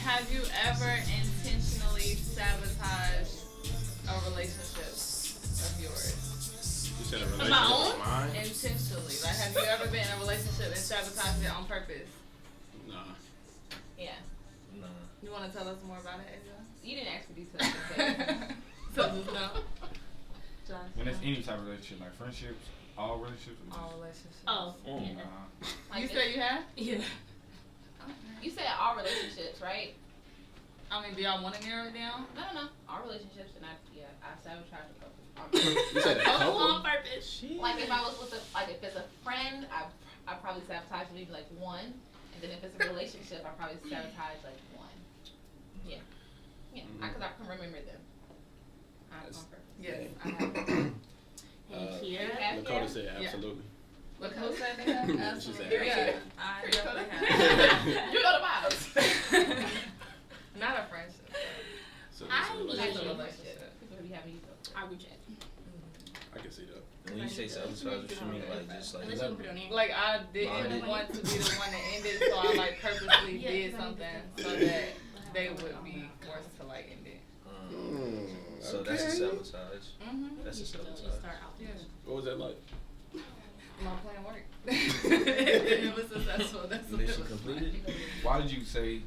Have you ever intentionally sabotaged a relationship of yours? You said a Of relationship my own? of mine? Intentionally. Like, have you ever been in a relationship and sabotaged it on purpose? Nah. Yeah. Nah. You want to tell us more about it, Asia? You didn't ask for details. So just no. Josh? When it's any type of relationship, like friendships, all relationships. Or All relationships. Oh, Mm. yeah. Like You this- said you have? Yeah. You said all relationships, right? I mean, do y'all want to narrow it down? No. All relationships, and I sabotaged a couple. You said a couple? On purpose. Like if I was with if it's a friend, I probably sabotage maybe like one, and then if it's a relationship, I probably sabotage like one. Yeah, because I can remember them. On purpose. Yes, I have. And You Kiera. have Lakota Kiera? said absolutely. Look, who said they have? She Absolutely. said Yeah, I definitely have. You know the vibes. Not a friendship. So I it's a need- Just relationship. a relationship. People be having you. I reject. I can see that. When you say sabotage, what you mean? Like just like Unless you can put it on here. Like, I didn't Bonded. want to be the one that ended, so I like purposely Yeah, did 'cause I need something to- so that they would be forced to like end it. So that's a sabotage. Mm-hmm. That's a You should sabotage. start out Yeah. What was that like? My plan worked. It was successful. That's what it Mission was. completed. Why did you say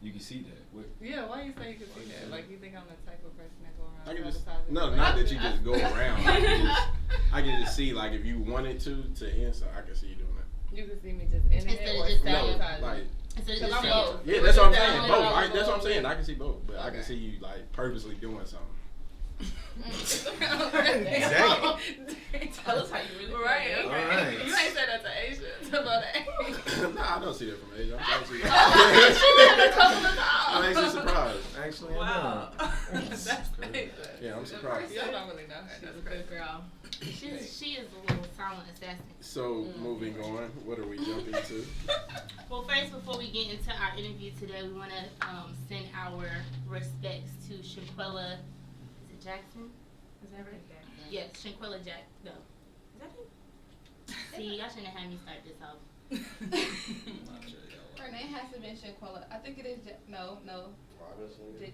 you can see that? What? Yeah, why you say you could see that? Like, you think I'm the type of person that go I around can just sabotaging no, not that you relationships? just go around. I can just see like if you wanted to end, so I can see you doing that. You can see me just ending Instead it of or just No, sabotaging. like Instead of Cause just I'm saying. both. yeah, It that's was what I'm just saying. that Both. I was That's what I'm going saying. with- I can see both, but I can Okay. see you like purposely doing something. Dang. Tell us how you really feel. Right, okay. Alright. You ain't said that to Asia. Tell her that. Nah, I don't see that from Asia. I'm actually, She did it a couple of I'm times. actually surprised. Actually, Wow. I That's Asia. Yeah, I'm surprised. Y'all don't really know her. She's That's a crazy. good girl. She is a little silent assassin. So moving on, what are we jumping to? Well, first, before we get into our interview today, we want to send our respects to Shanquella. Is it Jackson? Is that right? Yes, Shanquella Jack. No. Is that it? See, y'all shouldn't have had me start this off. Her name has to be Shanquella. I think it is. No.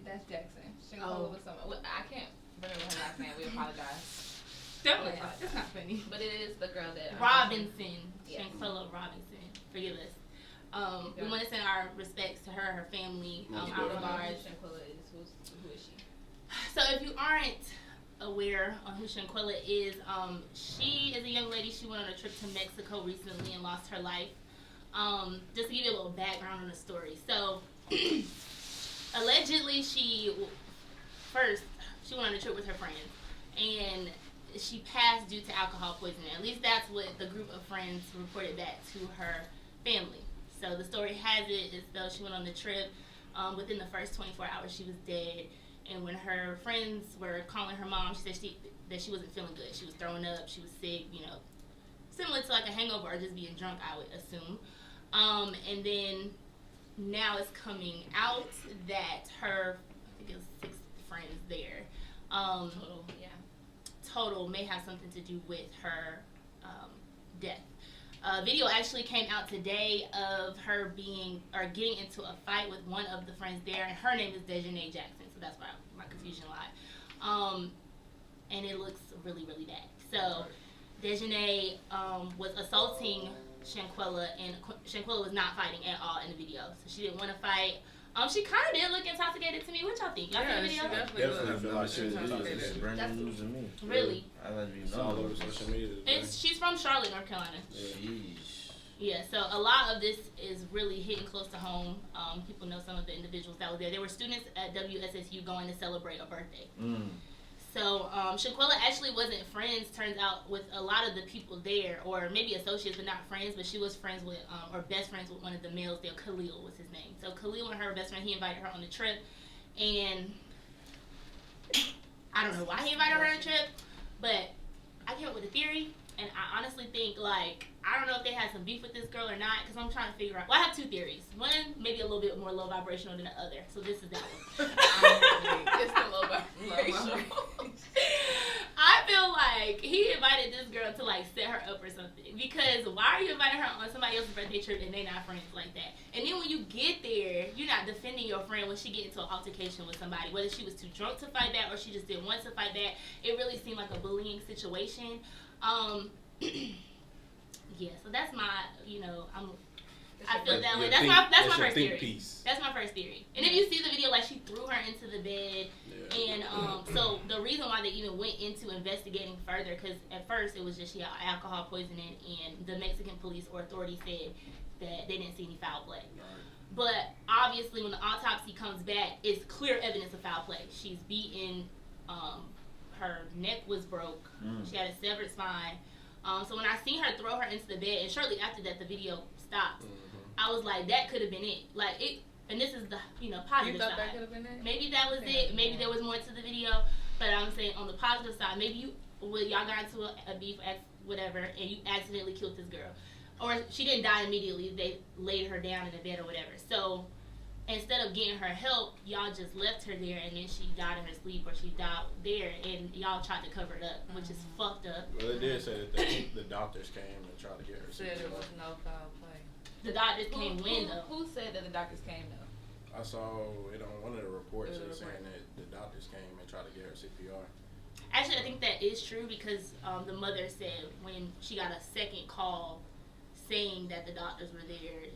That's Jackson. Shanquella was someone. Well, I can't remember her last name. We apologize. Don't laugh. It's not funny. But it is the girl that Robinson. Yes. Shanquella Robinson. Forgive us. We Yeah. want to send our respects to her family, Most our definitely. regards. Shanquella is. Who is she? So if you aren't aware on who Shanquella is, she is a young lady. She went on a trip to Mexico recently and lost her life. Just to give you a little background on the story. So allegedly she went on a trip with her friends and she passed due to alcohol poisoning. At least that's what the group of friends reported back to her family. So the story has it as though she went on the trip. Within the first 24 hours, she was dead. And when her friends were calling her mom, she said that she wasn't feeling good. She was throwing up. She was sick, similar to like a hangover or just being drunk, I would assume. And then now it's coming out that her, I think it was 6 friends there, total may have something to do with her death. Video actually came out today of her getting into a fight with one of the friends there, and her name is Dejanay Jackson, so that's why my confusion lied. And it looks really, really bad. So Dejanay was assaulting Shanquella, and Shanquella was not fighting at all in the video, so she didn't want to fight. She kind of did look intoxicated to me. What y'all think? Y'all Yeah, see the she video? definitely Definitely was. feel like she was intoxicated. It's brand news to me. Really? I let you It's all know. over social media. today. She's from Charlotte, North Carolina. Sheesh. Yeah, so a lot of this is really hitting close to home. People know some of the individuals that were there. They were students at WSSU going to celebrate a birthday. So Shanquella actually wasn't friends, turns out, with a lot of the people there, or maybe associates, but not friends. But she was friends with, or best friends with one of the males there. Khalil was his name. So Khalil and her best friend, he invited her on the trip, and I don't know why he invited her on the trip, but I came up with a theory, and I honestly think, I don't know if they had some beef with this girl or not, because I'm trying to figure out. Well, I have 2 theories. One, maybe a little bit more low vibrational than the other. So this is that one. It's the low vibration. I feel like like, he invited this girl to, like, set her up or something. Because why are you inviting her on somebody else's birthday trip and they not friends like that? And then when you get there, you're not defending your friend when she get into an altercation with somebody. Whether she was too drunk to fight that or she just didn't want to fight that. It really seemed like a bullying situation. Yeah, so that's my, I feel that way. That's my first theory. Piece. That's my first theory. And if you see the video, like, she threw her into the bed. Yeah. And so the reason why they even went into investigating further, because at first it was just she had alcohol poisoning, and the Mexican police or authorities said that they didn't see any foul play. Right. But obviously when the autopsy comes back, it's clear evidence of foul play. She's beaten, her neck was broke, she had a severed spine. So when I seen her throw her into the bed, and shortly after that the video stopped, I was like, that could have been it. Like, it, and this is the, positive you thought side. That could have been it? Maybe that was it. Maybe there was more to the video. But I'm saying on the positive side, maybe y'all got into a beef, whatever, and you accidentally killed this girl. Or she didn't die immediately. They laid her down in the bed or whatever. So instead of getting her help, y'all just left her there, and then she died in her sleep, or she died there, and y'all tried to cover it up, which is fucked up. Well, it did say that the doctors came and tried to get her. Said there was no foul play. The doctors came when, though? Who said that the doctors came, though? I saw it on one of the reports saying that the doctors came and tried to get her CPR. Actually, I think that is true because the mother said when she got a second call saying that the doctors were there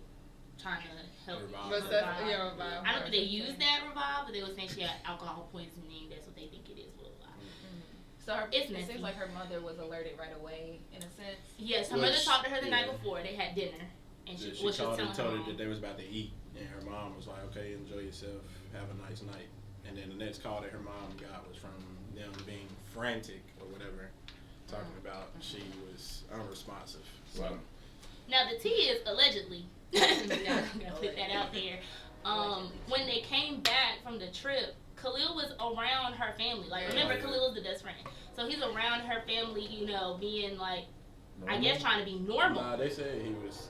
trying to help revive. I don't think they used that revive, but they were saying she had alcohol poisoning. That's what they think it is. So it seems like her mother was alerted right away, in a sense. Yes, her mother talked to her the night before. They had dinner. And she called and told her that they was about to eat, and her mom was like, "Okay, enjoy yourself, have a nice night." And then the next call that her mom got was from them being frantic or whatever, talking about she was unresponsive. So now the tea is allegedly. I'm gonna put that out there. When they came back from the trip, Khalil was around her family. Like, remember, Khalil was the best friend, so he's around her family. Being like, I guess trying to be normal. Nah, they said he was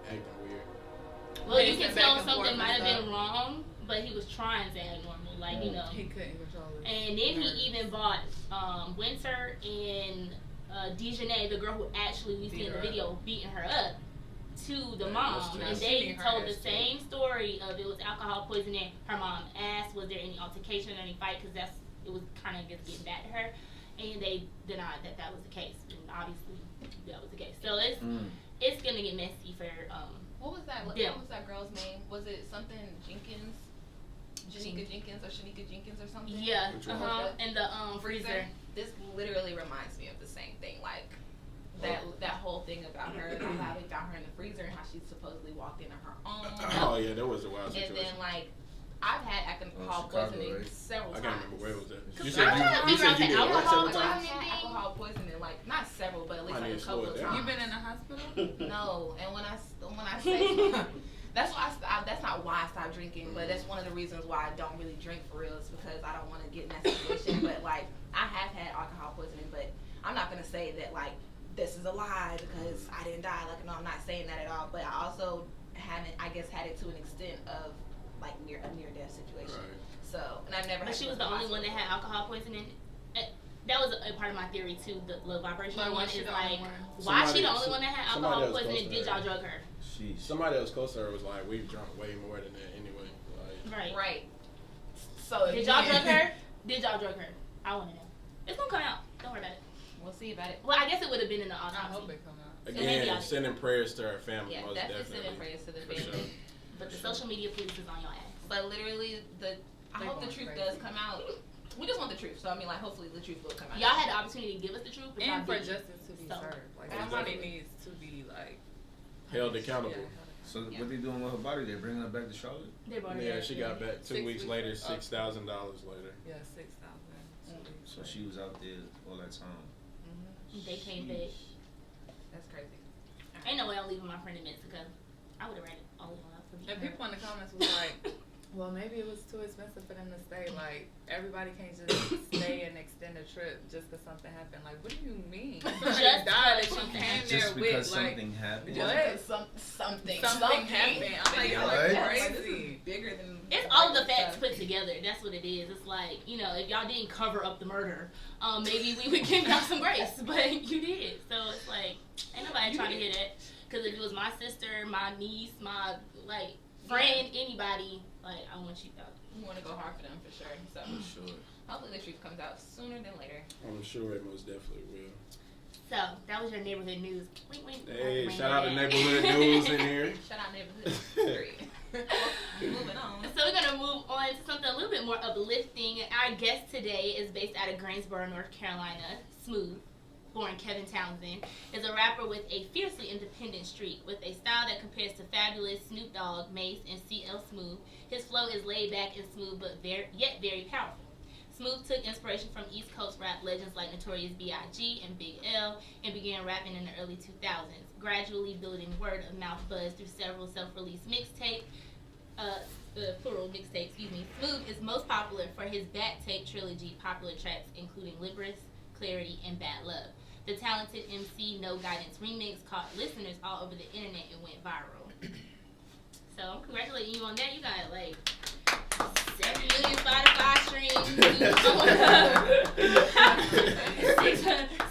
acting weird. Well, you can tell something might have been wrong, but he was trying to act normal, He couldn't control it. And then he even bought Winter and Dejanay, the girl who actually we see in the video beating her up, to the mom, and they told the same story of it was alcohol poisoning. Her mom asked, was there any altercation or any fight, because it was kind of just getting back to her, and they denied that was the case, and obviously that was the case. So it's gonna get messy for what was that? What was that girl's name? Was it something Jenkins? Janika Jenkins or Shanika Jenkins or something? Yeah, in the freezer. This literally reminds me of the same thing, like that whole thing about her, how they found her in the freezer and how she supposedly walked into her own. Oh yeah, that was a wild situation. And then I've had alcohol poisoning several times. I can't remember where it was at. You said you did alcohol poisoning, like not several, but at least like a couple of times. You been in the hospital? No, and when I say that's why that's not why I stopped drinking, but that's one of the reasons why I don't really drink for real, is because I don't want to get in that situation. But I have had alcohol poisoning, but I'm not gonna say that this is a lie because I didn't die. No, I'm not saying that at all. But I also haven't, I guess, had it to an extent of a near death situation. Right. So, and I've never. But she was the only one that had alcohol poisoning. That was a part of my theory too. The vibrational one is why she the only one that had alcohol poisoning? Did y'all drug her? Somebody else close to her was like, we've drunk way more than that anyway. Right. So did y'all drug her? I want to know. It's gonna come out. Don't worry about it. We'll see about it. Well, I guess it would have been in the autopsy. I hope it come out. Again, sending prayers to her family. Yeah, most definitely sending prayers to the family. Sure. But the social media police is on your ass. But literally, I hope the truth does come out. We just want the truth, so hopefully the truth will come out. Y'all had the opportunity to give us the truth, but and for justice to be served. Somebody needs to be held accountable. Yeah. So what they doing with her body? They bringing her back to Charlotte? They brought her back. She got back 2 weeks later, $6,000 later. Yeah, $6,000. So she was out there all that time. They came back. That's crazy. Ain't no way I'm leaving my friend in Mexico. I would have ran it all along. And people in the comments was like, well, maybe it was too expensive for them to stay. Everybody can't just stay and extend a trip just because something happened. What do you mean? Just died that she came there just because something happened? Something happened. I'm like, what? crazy. Bigger than. It's all of the facts put together. That's what what it is. It's like, you know, if y'all didn't cover up the murder, maybe we would give y'all some grace, but you did. So it's like, ain't nobody trying to hear that. Because if it was my sister, my niece, my, like, friend, anybody, like, I want you out. We want to go hard for them for sure. So For sure. hopefully the truth comes out sooner than later. I'm sure it most definitely will. So, that was your neighborhood news. Wink, wink. Hey, Bring shout that out to in. neighborhood news in here. Shout out neighborhood. Period. Moving on. So we're gonna move on to something a little bit more uplifting. Our guest today is based out of Greensboro, North Carolina. Smooth, born Kevin Townsend, is a rapper with a fiercely independent streak. With a style that compares to Fabulous, Snoop Dogg, Mace, and CL Smooth, his flow is laid back and smooth, but yet very powerful. Smooth took inspiration from East Coast rap legends like Notorious B.I.G. and Big L and began rapping in the early 2000s, gradually building word-of-mouth buzz through several self-released mixtapes. Plural mixtape, excuse me. Smooth is most popular for his Bat Tape trilogy popular tracks, including Libris, Clarity, and Bad Love. The talented MC No Guidance remix caught listeners all over the internet and went viral. So I'm congratulating you on that. You got like 7 million Spotify streams,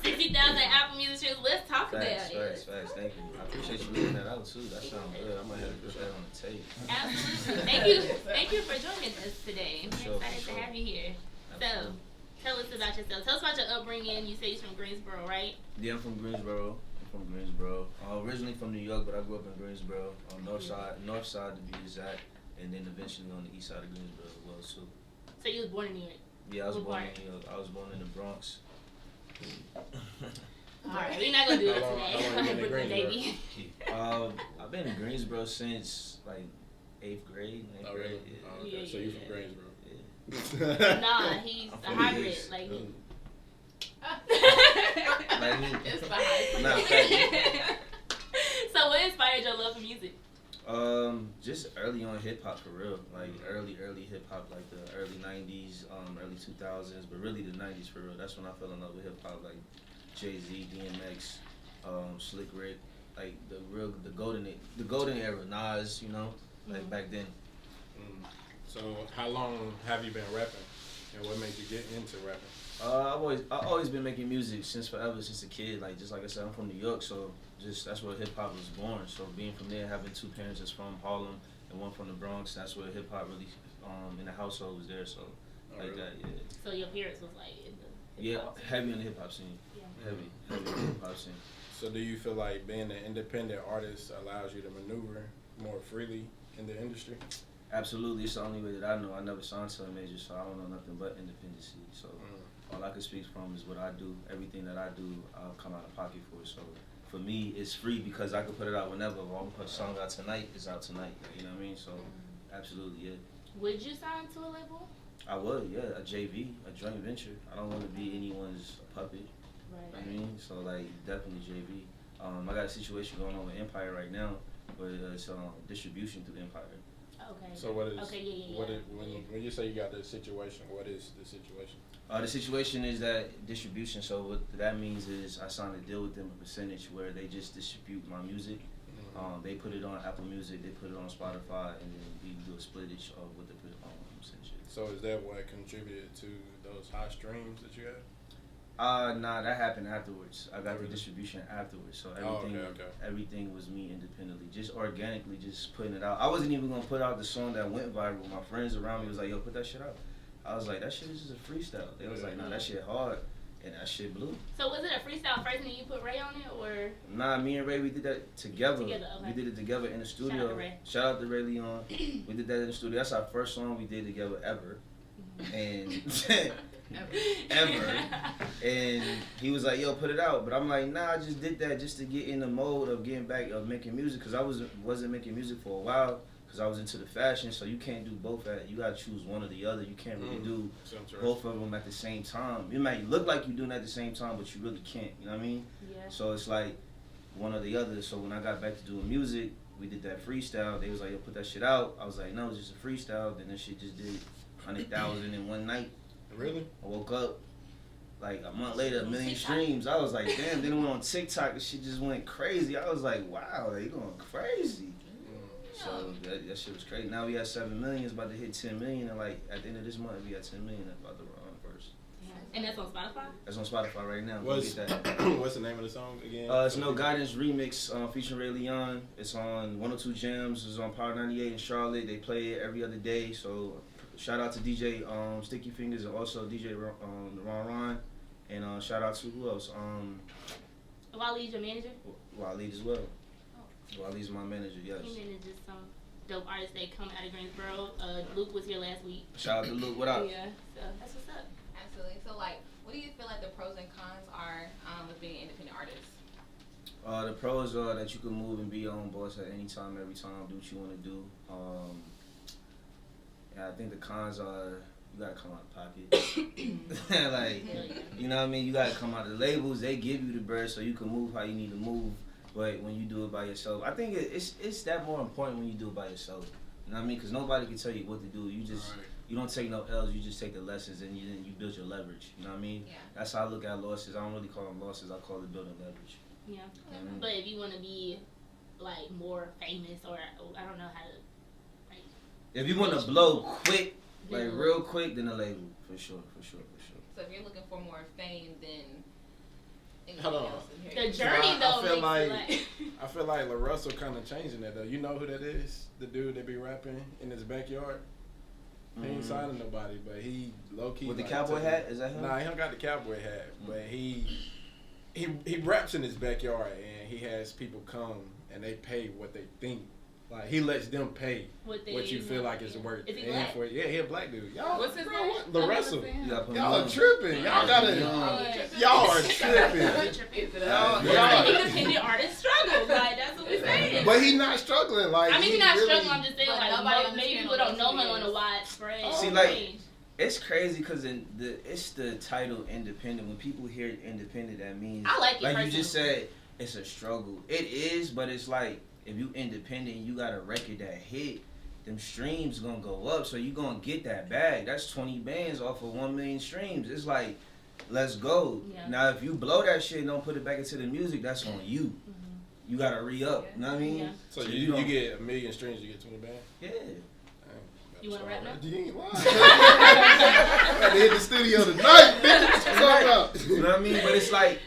60,000 Apple Music streams. Let's talk about it. Facts. Thank you. I appreciate you leaving that out too. That sounds good. I might have to put that on the tape. Absolutely. Thank you for joining us today. I'm Sure, excited to have you here. So, tell us about yourself. Tell us about your upbringing. You say you're from Greensboro, right? Yeah, I'm from Greensboro. Originally from New York, but I grew up in Greensboro, on north side to be exact, and then eventually on the east side of Greensboro as well too. So you was born in New York? Yeah, I was What born part? in New York. I was born in the Bronx. Alright, we're not gonna do it How long today. you been in Brooklyn, Greensboro? baby. I've been in Greensboro since like 8th grade. Oh, really? Yeah. Oh, okay. So you from Greensboro? Yeah. Nah, he's I'm a from hybrid. the East. Like, It's the hype. Nah, fact. so what inspired your love for music? Just early on hip hop for real, like early hip hop, like the early '90s, early 2000s, but really the '90s for real. That's when I fell in love with hip hop, like Jay-Z, DMX, Slick Rick, like the golden era, Nas, you know, like back then. So how long have you been rapping, and what made you get into rapping? I've always been making music since forever, since a kid. Like just like I said, I'm from New York, so just that's where hip hop was born. So being from there, having 2 parents that's from Harlem and one from the Bronx, that's where hip hop really in the household was there. So like really? that, yeah. So your parents was like in the Yeah, hip-hop scene. heavy on the hip hop scene. Yeah. Heavy on the hip hop scene. So do you feel like being an independent artist allows you to maneuver more freely in the industry? Absolutely, it's the only way that I know. I never signed to a major, so I don't know nothing but independency. So all I can speak from is what I do. Everything that I do, I'll come out of pocket for. So for me, it's free because I can put it out whenever. If I want to put a song out tonight, it's out tonight. You know what I mean? So absolutely, yeah. Would you sign to a label? I would, yeah, a JV, a joint venture. I don't want to be anyone's puppet. Right. I mean, so like definitely JV. I got a situation going on with Empire right now, but it's distribution through Empire. Okay. So what is Okay, yeah. what is, when you say you got this situation, what is the situation? The situation is that distribution. So what that means is I signed a deal with them, a percentage where they just distribute my music. They put it on Apple Music, they put it on Spotify, and then we do a splittage of what they put on percentage. So is that what contributed to those high streams that you had? Nah, that happened afterwards. I got the distribution afterwards, so everything was me independently, just organically, just putting it out. I wasn't even gonna put out the song that went viral. My friends around me was like, "Yo, put that shit out." I was like, "That shit is just a freestyle." They was like, "Nah, that shit hard," and that shit blew. So was it a freestyle first and then you put Ray on it, or? Nah, me and Ray, we did that together. Okay. We did it together in the studio. Shout out to Ray. Shout out to Ray Leon. We did that in the studio. That's our first song we did together ever. And ever. And he was like, "Yo, put it out." But I'm like, "Nah, I just did that just to get in the mode of getting back of making music, because I wasn't making music for a while because I was into the fashion. So you can't do both. You gotta choose one or the other. You can't really do both of them at the same time. It might look like you're doing it at the same time, but you really can't. You know what I mean? Yeah. So it's like one or the other. So when I got back to doing music, we did that freestyle. They was like, "Yo, put that shit out." I was like, "No, it's just a freestyle." Then that shit just did 100,000 in one night. Really? I woke up like a month later, 1 million streams. I was like, damn. Then it went on TikTok and shit just went crazy. I was like, wow, they going crazy. So that shit was crazy. Now we at 7 million. It's about to hit 10 million, and like at the end of this month, we at 10 million. That's about to run first. And that's on Spotify? That's on Spotify right now. What's Get that. what's the name of the song again? It's No Guidance remix featuring Ray Leon. It's on 102 Gems. It's on Power 98 in Charlotte. They play it every other day. So shout out to DJ Sticky Fingers and also DJ Ron. And shout out to who else? Waleed's your manager? Waleed as well. Waleed's my manager, yes. He manages some dope artists that come out of Greensboro. Luke was here last week. Shout out to Luke. What up? Yeah, so that's what's up. Absolutely. So, like, what do you feel like the pros and cons are with being an independent artist? The pros are that you can move and be your own boss at any time, every time, do what you want to do. Yeah, I think the cons are you gotta come out of pocket. Like, you know what I mean? You gotta come out of the labels. They give you the bread so you can move how you need to move. But when you do it by yourself, I think it's that more important when you do it by yourself. You know what I mean? Because nobody can tell you what to do. You just you don't take no L's. You just take the lessons and you build your leverage. You know what I mean? Yeah. That's how I look at losses. I don't really call them losses. I call it building leverage. Yeah. Mm-hmm. But if you want to be like more famous, or I don't know how to. Like, if you want to blow quick, like real quick, then a label for sure. So if you're looking for more fame than anything Hold on. else in here, the journey though I feel like La Russell kind of changing that though. You know who that is? The dude that be rapping in his backyard. He ain't signing nobody, but he low key With the like, cowboy hat, is that him? Nah, he don't got the cowboy hat, but he raps in his backyard and he has people come and they pay what they think. Like he lets them pay what you feel like it's worth. Is he And black? he a black dude. Y'all, What's his bro, name? what? La Russell. Y'all are on. tripping. Y'all gotta. Y'all are tripping. Independent artists struggle. Like that's what we're saying. But he not struggling. Like I mean, he's not struggling. I'm just saying, But like, nobody maybe understands people don't know what him on he a is. widespread See, like, range. It's crazy because it's the title independent. When people hear independent, that means I like it like you personally. just said, it's a struggle. It is, but it's like if you independent, you got a record that hit, them streams gonna go up, so you gonna get that bag. That's 20 bands off of 1 million streams. It's like, let's go. Yeah. Now if you blow that shit and don't put it back into the music, that's on you. You gotta re-up. You know what I mean? Yeah. So you get 1 million streams, you get 20 bands. Yeah. You wanna rap now? You ain't lying. I had to hit the studio tonight, bitch. What's up about? You know what I mean? But it's like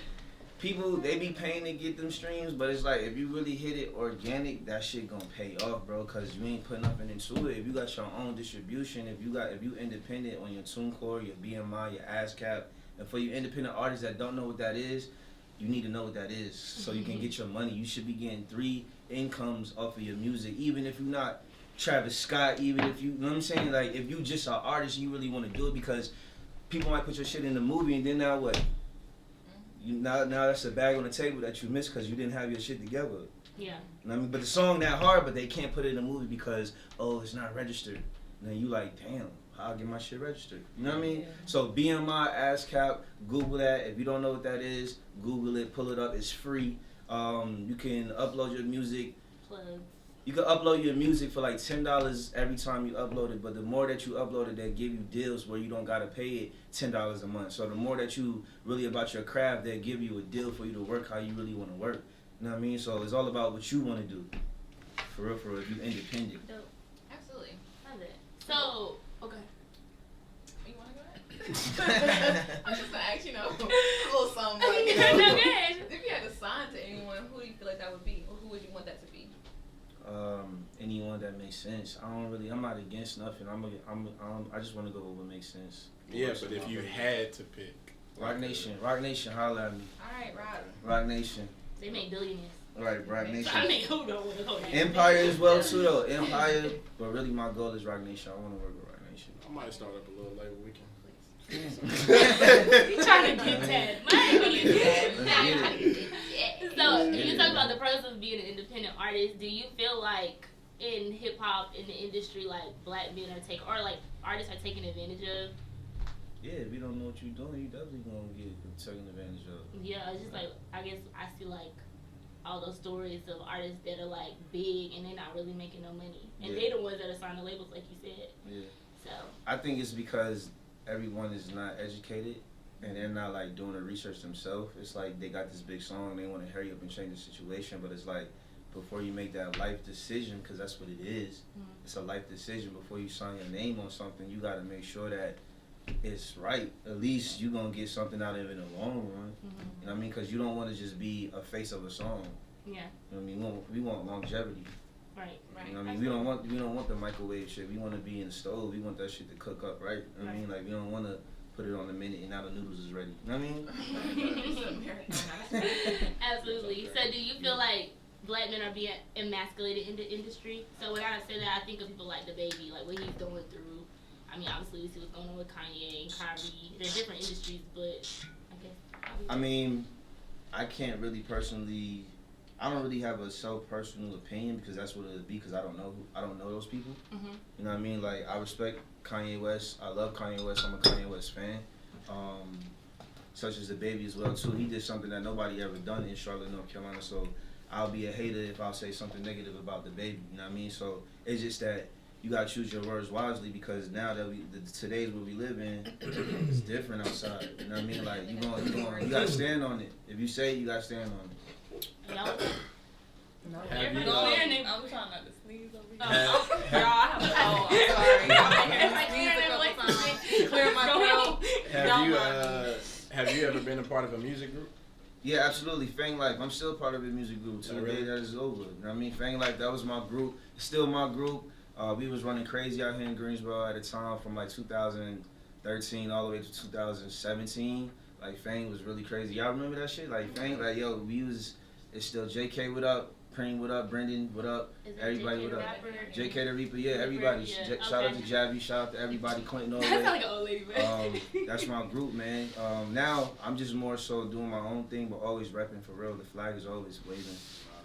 people, they be paying to get them streams, but it's like if you really hit it organic, that shit gonna pay off, bro. Cause you ain't putting nothing into it. If you got your own distribution, if you independent on your TuneCore, your BMI, your ASCAP, and for you independent artists that don't know what that is, you need to know what that is so you can get your money. You should be getting 3 incomes off of your music, even if you're not Travis Scott, even if you know what I'm saying, like if you just an artist, you really want to do it because people might put your shit in the movie and then now what? You now that's a bag on the table that you missed because you didn't have your shit together. Yeah. You know what I mean? But the song that hard, but they can't put it in the movie because it's not registered. And then you like, damn, I'll get my shit registered. You know what I mean? Yeah. So BMI, ASCAP, Google that. If you don't know what that is, Google it, pull it up. It's free. You can upload your music. Plug. You can upload your music for like $10 every time you upload it, but the more that you upload it, they give you deals where you don't gotta pay it $10 a month. So the more that you really about your craft, they give you a deal for you to work how you really want to work. You know what I mean? So it's all about what you want to do. For real, if you're independent. Dope. absolutely. Love it. So, okay. You want to go ahead? I'm just gonna ask, a little something like, Okay. if you had to sign to anyone, who do you feel like that would be, or who would you want that to be? Anyone that makes sense. I'm not against nothing. I just want to go with what makes sense. Yeah, but if you had to pick. Rock Nation, holla at me. All right, Rob. Rock Nation. They make billionaires. Right, Rock I Nation. mean, who don't want to go there? Empire as well too though. Empire, but really my goal is Rock Nation. I want to work with Rock Nation. I might start up a little label weekend. You trying to get that money? Let's get it. So you talk about the pros of being an independent artist. Do you feel like in hip hop in the industry, like black men are like artists are taken advantage of? Yeah, if you don't know what you're doing, you definitely gonna get taken advantage of. Yeah, it's just like I guess I see like all those stories of artists that are like big and they're not really making no money, and they the ones that are signed to labels, like you said. Yeah. So I think it's because everyone is not educated and they're not like doing the research themselves. It's like they got this big song, they want to hurry up and change the situation, but it's like before you make that life decision, because that's what it is. It's a life decision. Before you sign your name on something, you got to make sure that it's right. At least you gonna get something out of it in the long run. You know what I mean? Because you don't want to just be a face of a song. Yeah. You know what I mean? We want longevity. Right. You know what I mean? We don't want the microwave shit. We want to be in the stove. We want that shit to cook up, right? You know what I mean? Like, we don't want to put it on the minute and now the noodles is ready. You know what I mean? Absolutely. So do you feel like black men are being emasculated in the industry? So when I say that, I think of people like the baby, like what he's going through. I mean, obviously we see what's going on with Kanye and Kyrie. They're different industries, but I guess. I mean, I can't really personally. I don't really have a self-personal opinion because that's what it would be, because I don't know those people. You know what I mean? Like, I respect Kanye West. I love Kanye West. I'm a Kanye West fan. Such as the baby as well too. He did something that nobody ever done in Charlotte, North Carolina. So I'll be a hater if I'll say something negative about the baby. You know what I mean? So it's just that you gotta choose your words wisely, because now that today's what we live in, it's different outside. You know what I mean? Like, you gotta stand on it. If you say it, you gotta stand on it. Y'all, No, Have you, I'm trying not to sneeze over here. Have- Y'all, I'm sorry. Y'all been hearing me sneeze a couple times. Clear my throat. Have you ever been a part of a music group? Yeah, absolutely. Fang Life. I'm still part of a music group to the day that is over. You know what I mean? Fang Life, that was my group. It's still my group. We was running crazy out here in Greensboro at the time from like 2013 all the way to 2017. Like, Fang was really crazy. Y'all remember that shit? Like, Fang, like, yo, it's still JK, what up? Preem, what up? Brendan, what up? Everybody, what up? JK the Reaper, yeah, everybody. Yeah. Shout out to Jabby, shout out to everybody, Clinton, all the That's way. like an old lady, man. That's my group, man. Now I'm just more so doing my own thing, but always repping for real. The flag is always waving.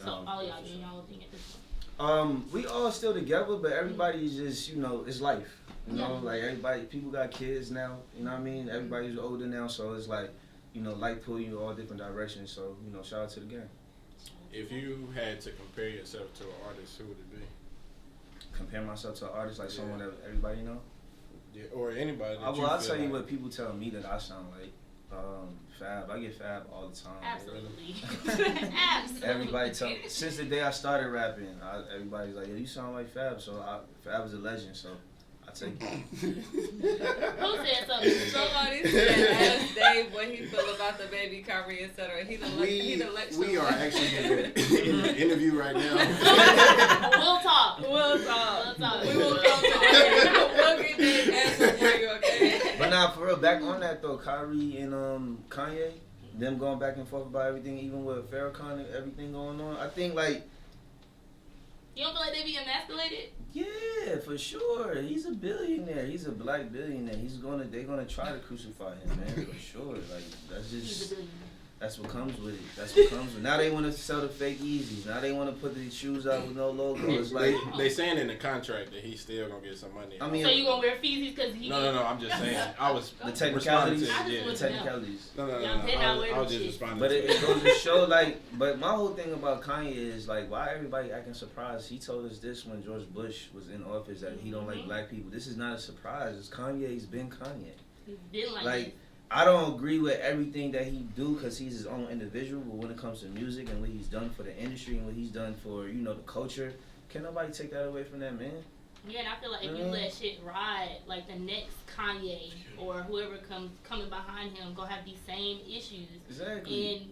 So all y'all doing y'all own thing at this point? We all still together, but everybody's just, you know, it's life. You know, like people got kids now. You know what I mean? Everybody's older now, so it's like, you know, life pull you all different directions. So, you know, shout out to the game. If you had to compare yourself to an artist, who would it be? Compare myself to an artist, like someone that everybody know? Yeah, or anybody that I'll feel tell you like. what people tell me that I sound like. Fab. I get Fab all the time. Absolutely. Absolutely. Everybody since the day I started rapping, everybody's like, yo, you sound like Fab. So Fab is a legend, so I take it. Who said something? Somebody said, ask Dave what he feel about the baby Kyrie, etc. We are actually in an interview right now. We'll talk. We'll We'll talk. We will come to you. We'll get Dave's answer for you, okay? But nah, for real, back on that though, Kyrie and Kanye, them going back and forth about everything, even with Farrakhan and everything going on, I think like, You don't feel like they be emasculated? yeah, for sure. He's a billionaire. He's a black billionaire. They're gonna try to crucify him, man, for sure. Like, that's He's a just, billionaire. that's what comes with it. That's what comes with it. Now they want to sell the fake Yeezys. Now they want to put the shoes out with no logo. It's like, they saying in the contract that he's still gonna get some money. I mean, So you gonna wear feezies because he? No. I'm just saying. I was the technicalities. responding to Yeah. The technicalities. No. Y'all did not wear I was them just shit. responding. But to it goes to show, like, but my whole thing about Kanye is, like, why everybody acting surprised? He told us this when George Bush was in office, that he don't like black people. This is not a surprise. It's Kanye. He's been Kanye. He's been like Like, I don't agree with everything that he do because he's his own individual, but when it comes to music and what he's done for the industry and what he's done for, you know, the culture, can't nobody take that away from that man. Yeah, and I feel like if you let shit ride, like the next Kanye or whoever coming behind him gonna have these same issues. Exactly. And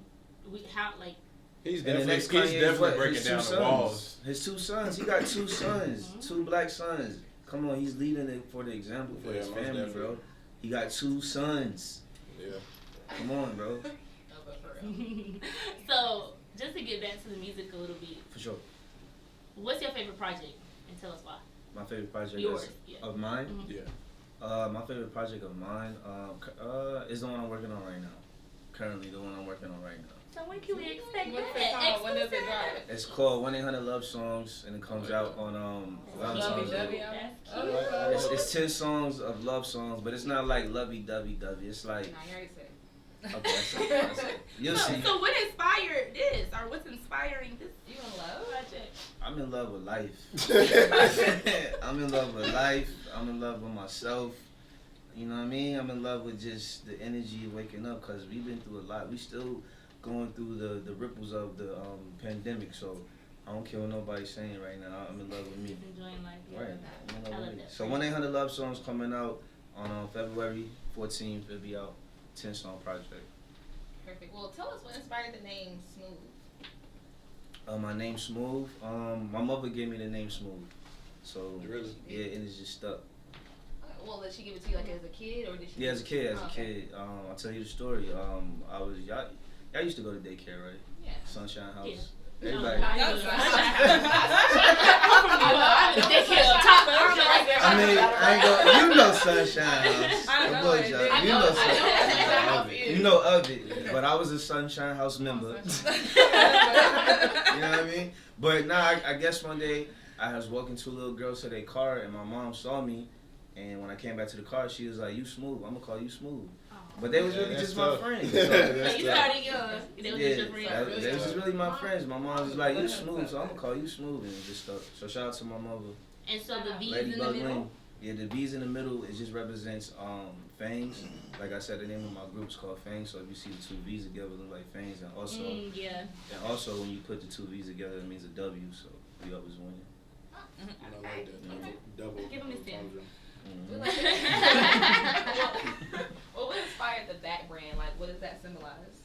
He's And the definitely, next Kanye is what? breaking His down two the sons. walls. His two sons. He got two sons, two black sons. Come on, he's leading it for the example for his most family, definitely. bro. He got two sons. Yeah. Come on, bro. So just to get back to the music a little bit, For sure. what's your favorite project? And tell us why. My favorite project Yours, yeah. of mine. Mhm. Yeah. My favorite project of mine is the one I'm working on right now. Currently, the one I'm working on right now. So when can we expect What's that? it called? When does it Exclusive? drop? It's called 1-800 Love Songs, and it comes out on Valentine's Day. Lovey-dovey. It's 10 songs of love songs, but it's not like lovey-dovey-dovey. It's like, Nah, you already said. okay, that's it. You'll see. So what inspired this, or what's inspiring this You in love? project? I'm in love with life. I'm in love with life. I'm in love with myself. You know what I mean? I'm in love with just the energy of waking up because we've been through a lot. We still going through the ripples of the pandemic. So I don't care what nobody's saying right now. I'm in love with me. Just enjoying life. Yeah. Right. I'm in love I with love me. that. So 1-800 Love Songs coming out on February 14th. It'll be out. 10-song project. Perfect. Well, tell us what inspired the name Smooth. My name Smooth. My mother gave me the name Smooth. So Really? yeah, and it's just stuck. Okay, well, did she give it to you like as a kid, or did she? Yeah, as a kid. Okay. I'll tell you the story. Y'all used to go to daycare, right? Yeah. Sunshine House. Yeah. Everybody. No, I I ain't go. You know Sunshine House. I know Come on, it. John. I You know know it. Sunshine I know House. Sunshine House You know of it, but I was a Sunshine House member. You know what I mean? But nah, I guess one day I was walking two little girls to their car, and my mom saw me, and when I came back to the car, she was like, "You Smooth. I'm gonna call you Smooth." But they was really that's just tough. my friends. So So, you started young. They was just your friends. they was just really my friends. My mom was like, "You Smooth," so I'm gonna call you Smooth, and it just stuck. So shout out to my mother. And so the V's in the Ladybug middle. Lane. Yeah, the V's in the middle, it just represents fangs. Like I said, the name of my group is called Fangs. So if you see the two V's together, it look like fangs. And also when you put the two V's together, it means a W. So we always win. I like that. Double. Give him his pen. We like it. Well, what inspired the Bat brand? Like, what does that symbolize?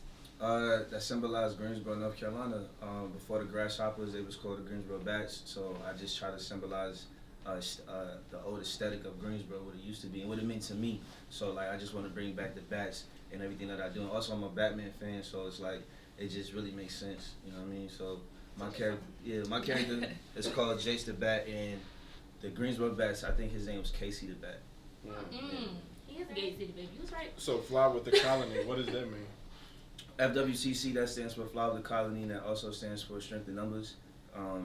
That symbolized Greensboro, North Carolina. Before the Grasshoppers, they was called the Greensboro Bats. So I just try to symbolize the old aesthetic of Greensboro, what it used to be and what it meant to me. So like I just want to bring back the bats and everything that I do. And also I'm a Batman fan, so it's like it just really makes sense. You know what I mean? So my character is called Jace the Bat, and the Greensboro Bats, I think his name was Casey the Bat. He is a gay city baby. You was right. So fly with the colony. What does that mean? FWCC, that stands for Fly with the Colony, and that also stands for Strength in Numbers.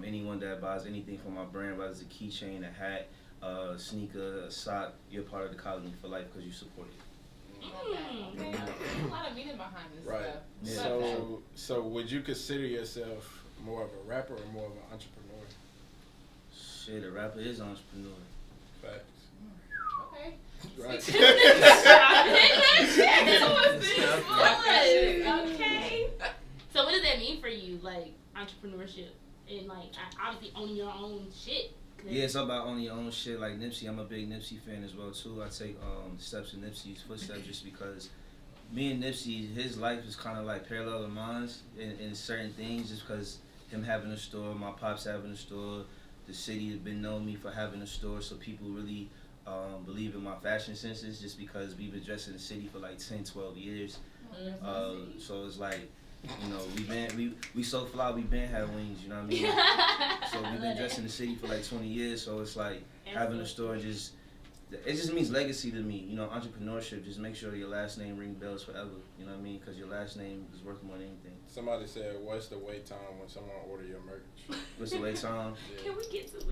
Anyone that buys anything from my brand, whether it's a keychain, a hat, a sneaker, a sock, you're part of the colony for life because you support it. Okay. There's a lot of meaning behind this Right. stuff. Yeah. So would you consider yourself more of a rapper or more of an entrepreneur? Shit, a rapper is an entrepreneur. Facts. Okay. Right. Okay. So what does that mean for you, like entrepreneurship and like obviously owning your own shit? Yeah, it's about owning your own shit. Like Nipsey, I'm a big Nipsey fan as well too. I take steps in Nipsey's footsteps just because me and Nipsey, his life is kind of like parallel to mine in certain things. Just because him having a store, my pops having a store, the city has been knowing me for having a store, so people really believe in my fashion senses just because we've been dressed in the city for like 10, 12 years. So it's like, you know, we so fly, we been had wings, you know what I mean? So we've been dressed in the city for like 20 years, so it's like having a store just means legacy to me, you know, entrepreneurship. Just make sure your last name ring bells forever, you know what I mean? Because your last name is worth more than anything. Somebody said, what's the wait time when someone order your merch? What's the wait time? Yeah. Can we get to it?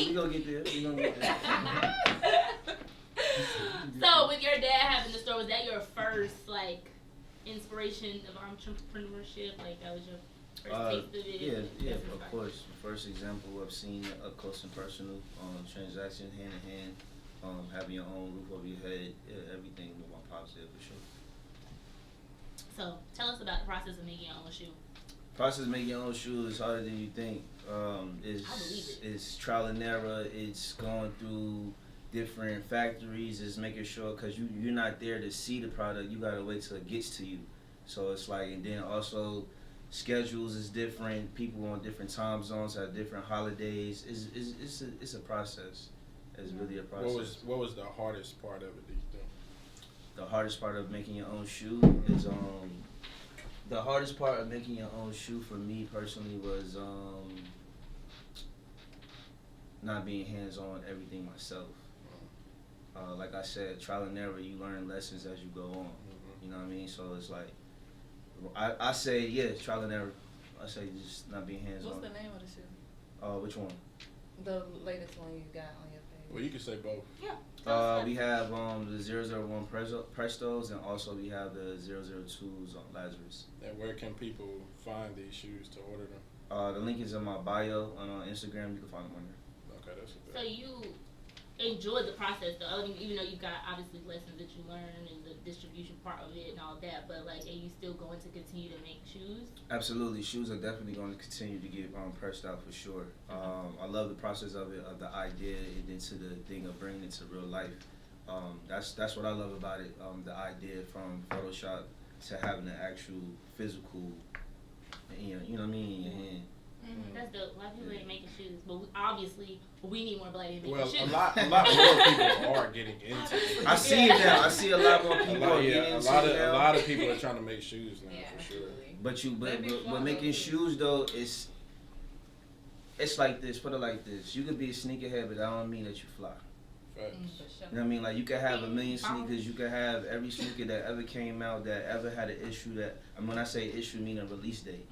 We gonna get there. We gonna get there. So with your dad having the store, was that your first like inspiration of entrepreneurship? Like that was your first taste of it? Yeah, of course. The first example of seeing it up close and personal, transaction hand in hand, having your own roof over your head, everything with my pops there for sure. So tell us about the process of making your own shoe. Process of making your own shoes is harder than you think. It's trial and error. It's going through different factories. It's making sure, because you're not there to see the product. You gotta wait till it gets to you. So it's like, and then also schedules is different. People on different time zones have different holidays. It's a process. It's really a process. What was the hardest part of it, do you think? The hardest part of making your own shoe is the hardest part of making your own shoe for me personally was not being hands on everything myself. Like I said, trial and error, you learn lessons as you go on. You know what I mean? So it's like I say trial and error. I say just not being hands on. What's the name of the shoe? Which one? The latest one you got on your page. Well, you can say both. Yeah. We have the 001 Prestos, and also we have the 002s on Lazarus. And where can people find these shoes to order them? The link is in my bio on Instagram. You can find them on there. Okay, that's a So good. you enjoyed the process though. I mean, even though you got obviously lessons that you learn and the distribution part of it and all that, but like, are you still going to continue to make shoes? Absolutely, shoes are definitely going to continue to get pressed out for sure. I love the process of it, of the idea, and then to the thing of bringing it to real life. That's what I love about it. The idea from Photoshop to having the actual physical, you know what I mean, in your hand. That's dope. A lot of people ain't making shoes, but obviously we need more black people making Well, shoes. a lot more people are getting into it. I see it now. I see a lot more people are getting into it now. A lot of people are trying to make shoes now, Yeah, for sure. absolutely. But making shoes though, it's like this. Put it like this: you could be a sneakerhead, but that don't mean that you fly. Facts. For sure. You know what I mean? Like, you could have a million sneakers. You could have every sneaker that ever came out that ever had an issue that, and when I say issue, I mean a release date.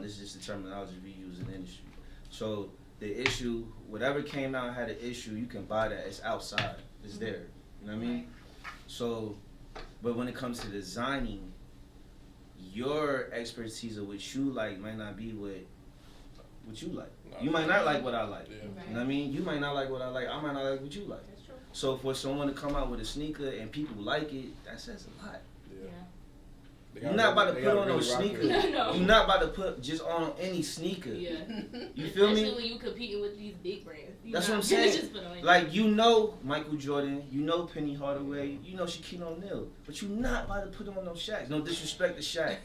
This is just the terminology we use in the industry. So the issue, whatever came out and had an issue, you can buy that. It's outside. It's there. You know what I mean? So, but when it comes to designing, your expertise of what you like might not be what you like. You might not like what I like. Yeah. You know what I mean? You might not like what I like. I might not like what you like. That's true. So for someone to come out with a sneaker and people like it, that says a lot. Yeah. You're not about to put on no sneaker. No. You're not about to put just on any sneaker. Yeah. You feel Especially me? when you competing with these big brands. That's what I'm saying. Like, you know Michael Jordan, you know Penny Hardaway, you know Shaquille O'Neal, but you're not about to put on no Shaqs. No disrespect to Shaq.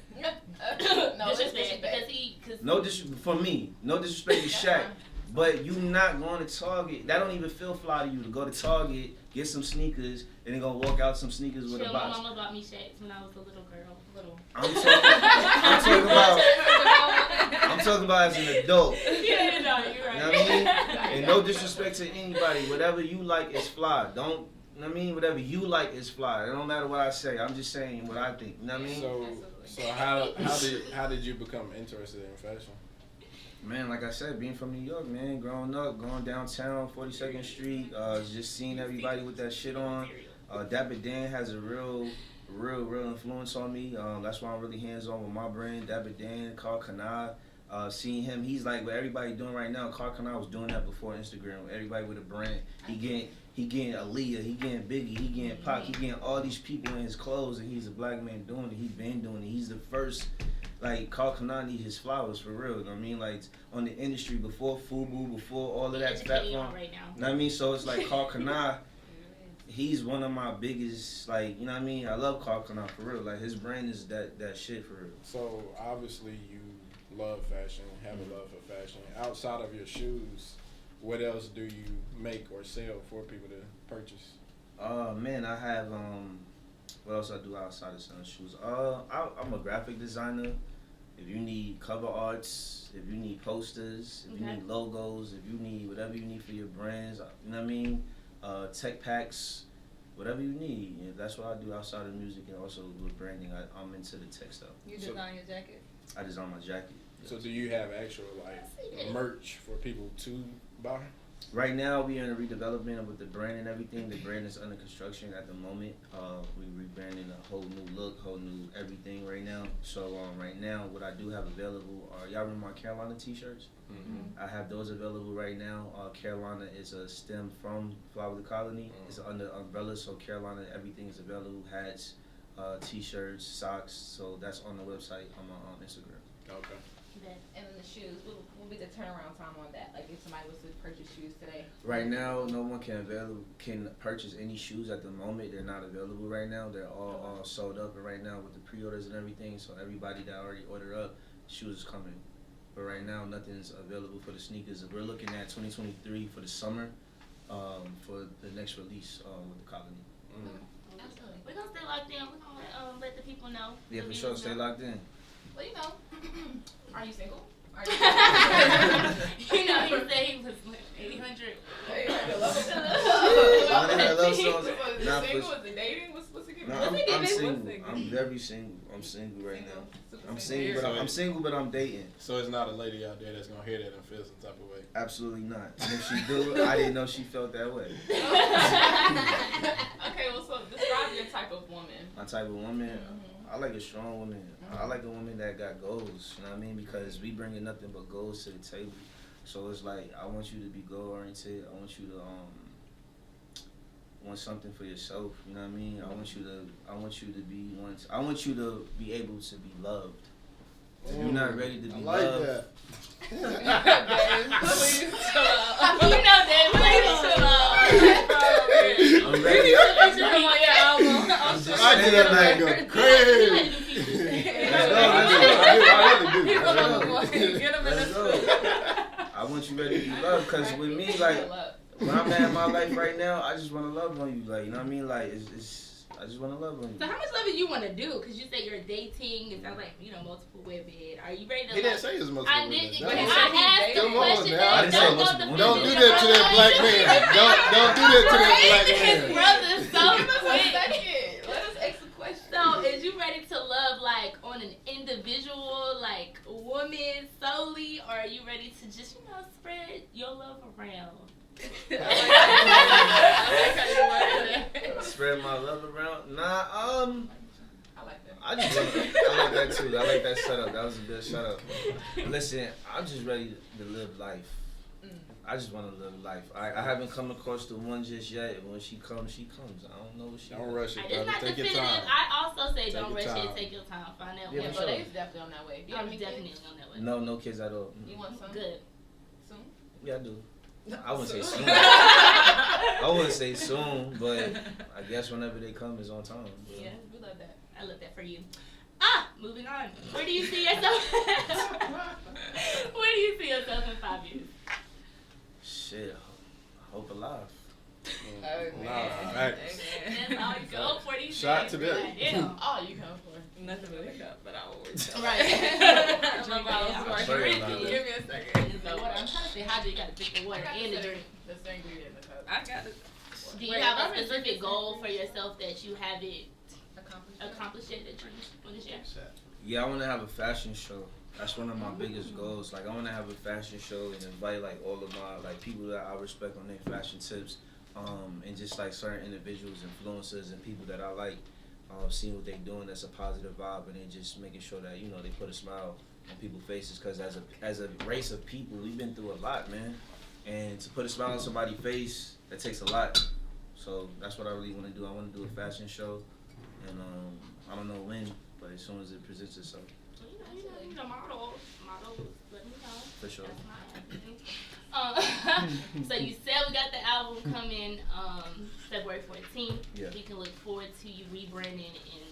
No disrespect because he. No disrespect for me. No disrespect to Shaq. But you not going to Target. That don't even feel fly to you to go to Target, get some sneakers, and then go walk out some sneakers with a My box. mama bought me Shaqs when I was a little girl. I'm talking about as an adult. Yeah, no, you're right. You know what I mean? And no disrespect to anybody. Whatever you like is fly. Don't, you know what I mean? Whatever you like is fly. It don't matter what I say. I'm just saying what I think. You know what I mean? So how did you become interested in fashion? Man, like I said, being from New York, man, growing up, going downtown, 42nd Street, just seeing everybody with that shit on. Dapper Dan has a real influence on me. That's why I'm really hands-on with my brand. Dapper Dan, Carl Kanai. Seeing him, he's like what everybody doing right now. Carl Kanai was doing that before Instagram. Everybody with a brand. He getting Aaliyah, he getting Biggie, he getting Pac, he getting all these people in his clothes, and he's a black man doing it. He been doing it. He's the first. Like, Carl Kanai need his flowers for real. You know what I mean? Like, on the industry before FUBU, before all of that platform. Right now. You know what I mean? So it's like Carl Kanai. He's one of my biggest, like, you know what I mean? I love Carl Kanai for real. Like, his brand is that shit for real. So obviously you love fashion, have a love for fashion. Outside of your shoes, what else do you make or sell for people to purchase? Man, I have what else I do outside of selling shoes? I'm a graphic designer. If you need cover arts, if you need posters, if you need logos, if you need whatever you need for your brands, you know what I mean? Tech packs, whatever you need. Yeah, that's what I do outside of music, and also with branding. I'm into the tech stuff. You design your jacket? I design my jacket. So do you have actual like merch for people to buy? Right now, we are in a redevelopment with the brand and everything. The brand is under construction at the moment. We rebranding a whole new look, whole new everything right now. So right now, what I do have available are, y'all remember my Carolina t-shirts? Mm-hmm. I have those available right now. Carolina is a stem from Flower the Colony. It's under umbrella, so Carolina, everything is available. Hats, t-shirts, socks. So that's on the website on my Instagram. Okay. And then the shoes, what will be the turnaround time on that? Like if somebody was to purchase shoes today? Right now, no one can purchase any shoes at the moment. They're not available right now. They're all sold up right now with the pre-orders and everything. So everybody that already ordered up, shoes is coming. But right now, nothing's available for the sneakers. We're looking at 2023 for the summer, for the next release with the Colony. Absolutely. We're gonna stay locked in. We're gonna let the people know. Yeah, for sure. Stay locked in. Well, you know, are you single? Are you You know, he said he was 800. Nah, single? Is it dating? What's it giving? No, I'm single. I'm very single. I'm single right now. I'm single, but I'm dating. So it's not a lady out there that's gonna hear that and feel some type of way. Absolutely not. And if she do, I didn't know she felt that way. Okay, well, so describe your type of woman. My type of woman, I like a strong woman. I like a woman that got goals. You know what I mean? Because we bringing nothing but goals to the table. So it's like I want you to be goal oriented. I want you to want something for yourself. You know what I mean? I want you to be able to be loved. If you're not ready to be loved. that. Please chill out. You know that. Please chill out. I'm ready. I'm just I did that man go crazy. Get him in the I want you ready to be loved, because with me, like, when I'm at my life right now, I just want to love on you. Like, you know what I mean? Like, I just want to love on you. So how much love do you want to do? Because you said you're dating. It sounds like, multiple women. Are you ready to? He didn't say it was multiple I women. did. That I was- asked the Come on question. now. I didn't say Don't multiple women. Don't do that to that black man. Don't do that to that black His man. brother so Give us a quick. second. Let us ask the question. So, is you ready to love like on an individual, like woman solely, or are you ready to just spread your love around? Spread my love around? Nah, I like that. I like that too. I like that setup. That was a good setup. Listen, I'm just ready to live life. I just want to live life. I haven't come across the one just yet. When she comes, she comes. I don't know what she Don't is. rush it, It's brother. not Take your definitive. time. I also say Take don't your rush time. it. Take your time. Find that Yeah, one. for But sure. they's definitely on that way. You I'm have any definitely kids? on that way. No kids at all. You want some? Good. Soon? Yeah, I do. I wouldn't say soon. I wouldn't say soon, but I guess whenever they come is on time. But Yeah, We love that. I love that for you. Moving on. Where do you see yourself? Where do you see yourself in 5 years? shit, I hope alive. Facts. That's all you go for these Shot days. to that. Like, damn. All you come for. Nothing really up, but I always Right. I swear Drink about it. it. Give me a second. The water. I'm trying to say how do you got to drink the water and the drink. That's the ingredient in the cup. I got it. Do you Wait, have I'm a gonna specific goal for yourself that you haven't Accomplished. accomplished yet that you want to share? Yeah, I want to have a fashion show. That's one of my biggest goals. Like, I want to have a fashion show and invite like all of my like people that I respect on their fashion tips, and just like certain individuals, influencers, and people that I like, seeing what they're doing that's a positive vibe, and then just making sure that they put a smile on people's faces. Because as a race of people, we've been through a lot, man, and to put a smile on somebody's face, that takes a lot. So that's what I really want to do. I want to do a fashion show, and I don't know when, but as soon as it presents itself. You know, models, let me know. For sure. That's my everything. So you said we got the album coming February 14th. Yeah. We can look forward to you rebranding in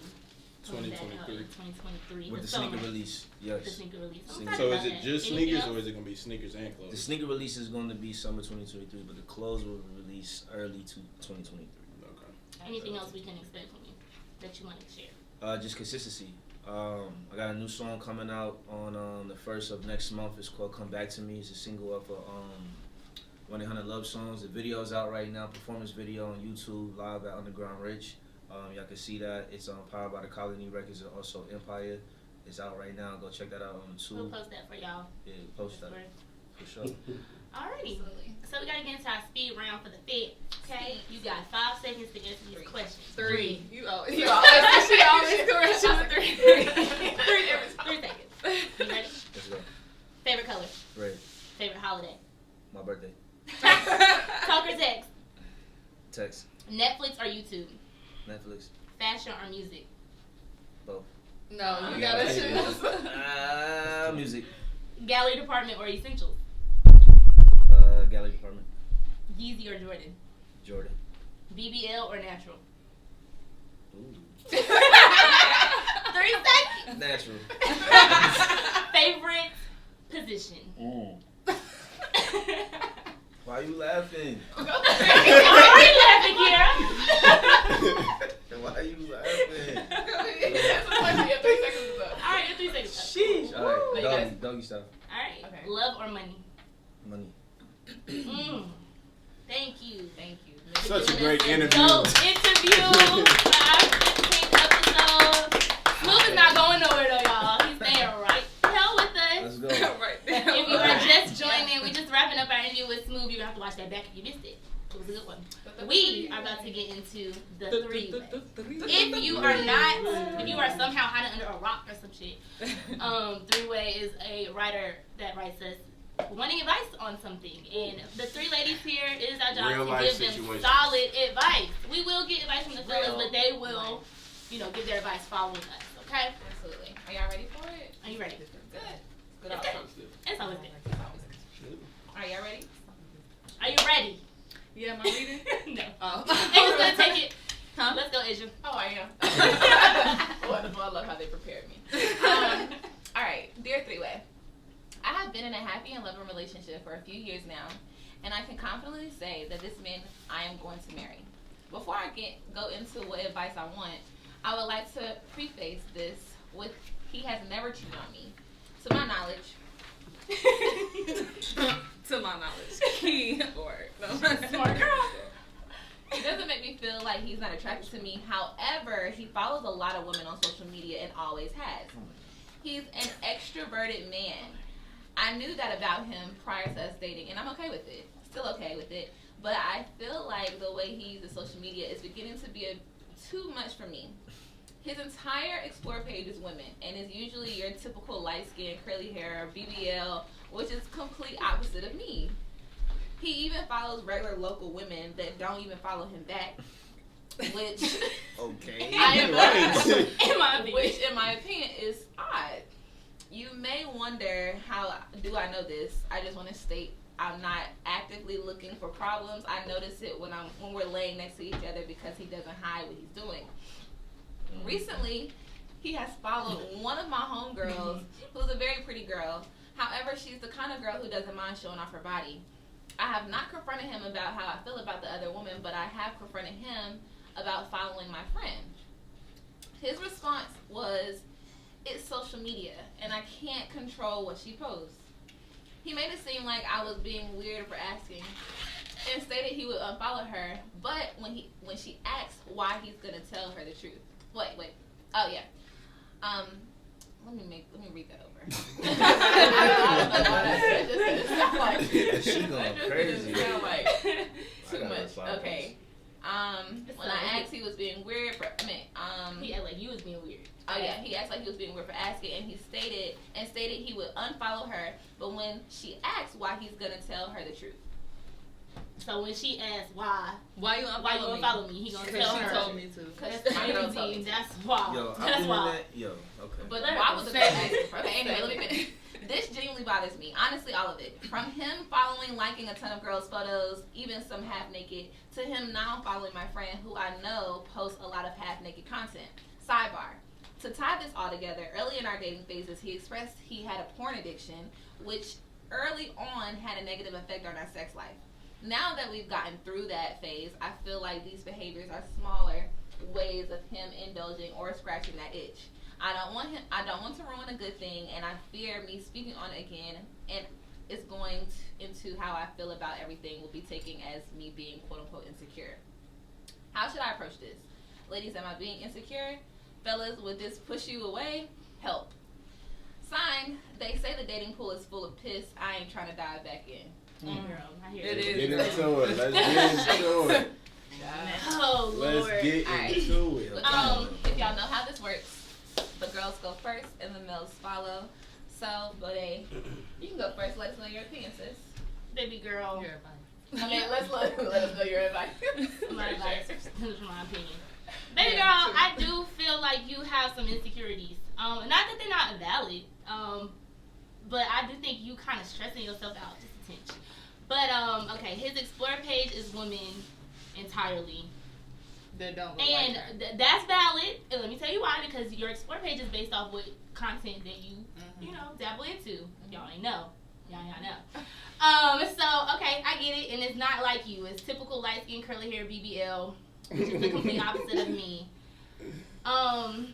2023. 2023. With the summer. sneaker release, The yes. sneaker release. I'm Sneaker. excited So about is it that. just Anything sneakers else? or is it gonna be sneakers and clothes? The sneaker release is going to be summer 2023, but the clothes will release early to 2023. Okay. Anything else we can expect from you that you want to share? Just consistency. I got a new song coming out on the 1st of next month. It's called Come Back to Me. It's a single off of 1-800 Love Songs. The video's out right now, performance video on YouTube, live at Underground Rich. Y'all can see that. It's powered by the Colony Records and also Empire. It's out right now. Go check that out on We'll YouTube. post that for y'all. Yeah, post that for sure. Alrighty. Absolutely. So we gotta get into our speed round for the fit. Okay, you got 5 seconds to answer these questions. 3. You always She always correct you with 3. 3 seconds. You ready? Let's go. Favorite color? Red. Favorite holiday? My birthday. Talk or text? Text. Netflix or YouTube? Netflix. Fashion or music? Both. No, you Yeah, gotta baby. choose. Music. Gallery department or essentials? Gallery department. Yeezy or Jordan? Jordan. BBL or natural? Ooh. 3 seconds. Natural. Favorite position? Why you laughing? Why are you laughing, Kira? Why you laughing? Yeah, 3 seconds is up. All right, 3 seconds. Sheesh. All right, No, you guys- doggy style. All right. Okay. Love or money? Money. Thank you. Thank you. Such a great interview. Dope interview. Our 15th episode. Smooth is not going nowhere though, y'all. He's staying right the hell with us. Let's go. Right there. If you are just joining, we just wrapping up our interview with Smooth. You're gonna have to watch that back if you missed it. It was a good one. We are about to get into the 3-way. If you are somehow hiding under a rock or some shit, 3-way is a writer that writes us wanting advice on something, and the 3 ladies here, it is our job Real to life give them situation. solid advice. We we will get advice from the fellas, but they will, you know, give their advice following us. Okay? Absolutely. Are y'all ready for it? Are you ready? Good. It's good. It's always good. Are y'all ready? Are you ready? Yeah, am I reading? No. Oh. Ava's gonna take it. Huh? Let's go, Asia. Oh, I am. Wonderful. I love how they prepared me. All right, dear three-way. I have been in a happy and loving relationship for a few years now, and I can confidently say that this man I am going to marry. Before I go into what advice I want, I would like to preface this with he has never cheated on me. To my knowledge. To my knowledge. Key word. Smart girl. It doesn't make me feel like he's not attracted to me. However, he follows a lot of women on social media and always has. He's an extroverted man. I knew that about him prior to us dating, and I'm okay with it. Still okay with it. But I feel like the way he uses social media is beginning to be too much for me. His entire Explore page is women, and is usually your typical light-skinned, curly hair, BBL, which is complete opposite of me. He even follows regular local women that don't even follow him back, which Okay. Which, in my opinion, is odd. You may wonder, how do I know this? I just want to state I'm not actively looking for problems. I notice it when we're laying next to each other because he doesn't hide what he's doing. Recently, he has followed one of my homegirls, who's a very pretty girl. However, she's the kind of girl who doesn't mind showing off her body. I have not confronted him about how I feel about the other woman, but I have confronted him about following my friend. His response was, "It's social media, and I can't control what she posts." He made it seem like I was being weird for asking, and stated he would unfollow her, but when she asked why he's gonna tell her the truth. Wait. Oh yeah. Let me read that over. She going crazy. Too much. Okay. When I asked, he was being weird for. He acted like you was being weird. Oh yeah, he acted like he was being weird for asking, and he stated he would unfollow her, but when she asked why he's gonna tell her the truth. So when she asked why you unfollow me, he gonna tell she her. told me to. That's crazy. That's wild. Yo, That's wild. Okay. But why was the girl asking for? Okay, anyway, let me finish. This genuinely bothers me. Honestly, all of it. From him following, liking a ton of girls' photos, even some half naked, to him now following my friend who I know posts a lot of half naked content. Sidebar. To tie this all together, early in our dating phases, he expressed he had a porn addiction, which early on had a negative effect on our sex life. Now that we've gotten through that phase, I feel like these behaviors are smaller ways of him indulging or scratching that itch. I don't want to ruin a good thing, and I fear me speaking on it again, and it's going into how I feel about everything will be taken as me being quote-unquote insecure. How should I approach this? Ladies, am I being insecure? Fellas, would this push you away? Help. Signed, they say the dating pool is full of piss. I ain't trying to dive back in. Girl, I hear It you. is. Get into it. Let's get into it. Oh Lord. Let's get Alright. into it. If y'all know how this works, the girls go first and the males follow. So, you can go first. Let us know your opinion, sis. Baby girl. Your advice. I mean, let us know your advice. My advice, this is my opinion. Baby girl, I do feel like you have some insecurities. Not that they're not valid. But I do think you kind of stressing yourself out just a tinge. But okay, his Explore page is women entirely. That don't look And like her. that's valid. And let me tell you why. Because your Explore page is based off what content that you know, dabble into. Y'all ain't know. Y'all know. So, okay, I get it. And it's not like you. It's typical light skin, curly hair, BBL. Which is the complete opposite of me. I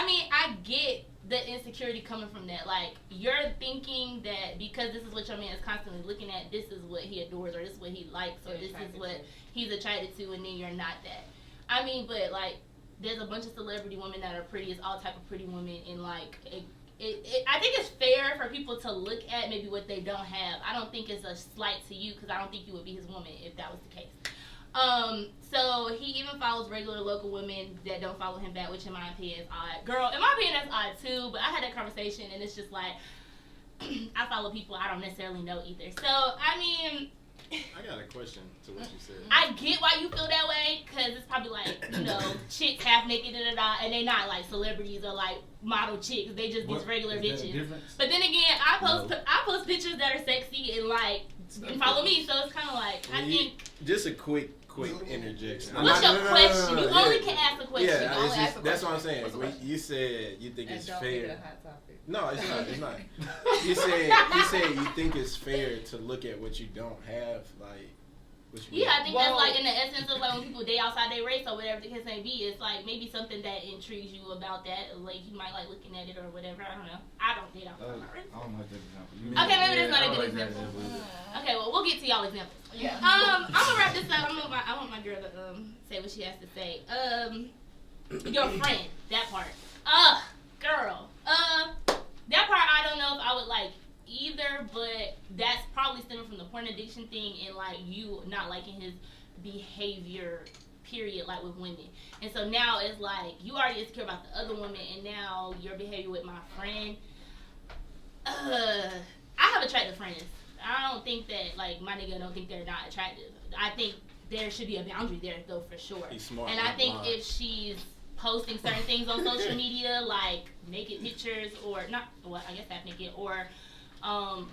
mean, I get the insecurity coming from that. Like, you're thinking that because this is what your man is constantly looking at, this is what he adores, or this is what he likes, or this is what he's attracted to, and then you're not that. I mean, but, like, there's a bunch of celebrity women that are pretty. It's all type of pretty women, and, like, I think it's fair for people to look at maybe what they don't have. I don't think it's a slight to you, because I don't think you would be his woman if that was the case. So he even follows regular local women that don't follow him back, which in my opinion is odd. Girl, in my opinion that's odd too, but I had that conversation and it's just like, I follow people I don't necessarily know either. So, I mean, I got a question to what you said. I get why you feel that way, because it's probably like, chicks half naked, and they not like celebrities or like model chicks. They just these regular bitches. But then again, I post pictures that are sexy and like and follow me, so it's kind of like I think. Just a quick interjection. What's your question? You only can ask a question. Yeah, You only ask a that's what I'm question. saying. When you said you think it's don't make it fair. a hot topic. No, it's not. It's not. You said you think it's fair to look at what you don't have, like. Yeah, I think that's like in the essence of like when people date outside their race or whatever the case may be. It's like maybe something that intrigues you about that. Like you might like looking at it or whatever. I don't know. I don't date outside my race. I don't like that example. Okay, maybe that's not a good like example. That. Okay, well we'll get to y'all examples. Yeah. I'm gonna wrap this up. I want my girl to say what she has to say. Your friend, that part. Girl. That part I don't know if I would like either, but that's probably stemming from the porn addiction thing and like you not liking his behavior, period, like with women. And so now it's like you already insecure about the other woman, and now your behavior with my friend. I have attractive friends. I don't think that like my nigga don't think they're not attractive. I think there should be a boundary there though for sure. He's smart. And I think if she's posting certain things on social media like naked pictures or not, well I guess half naked or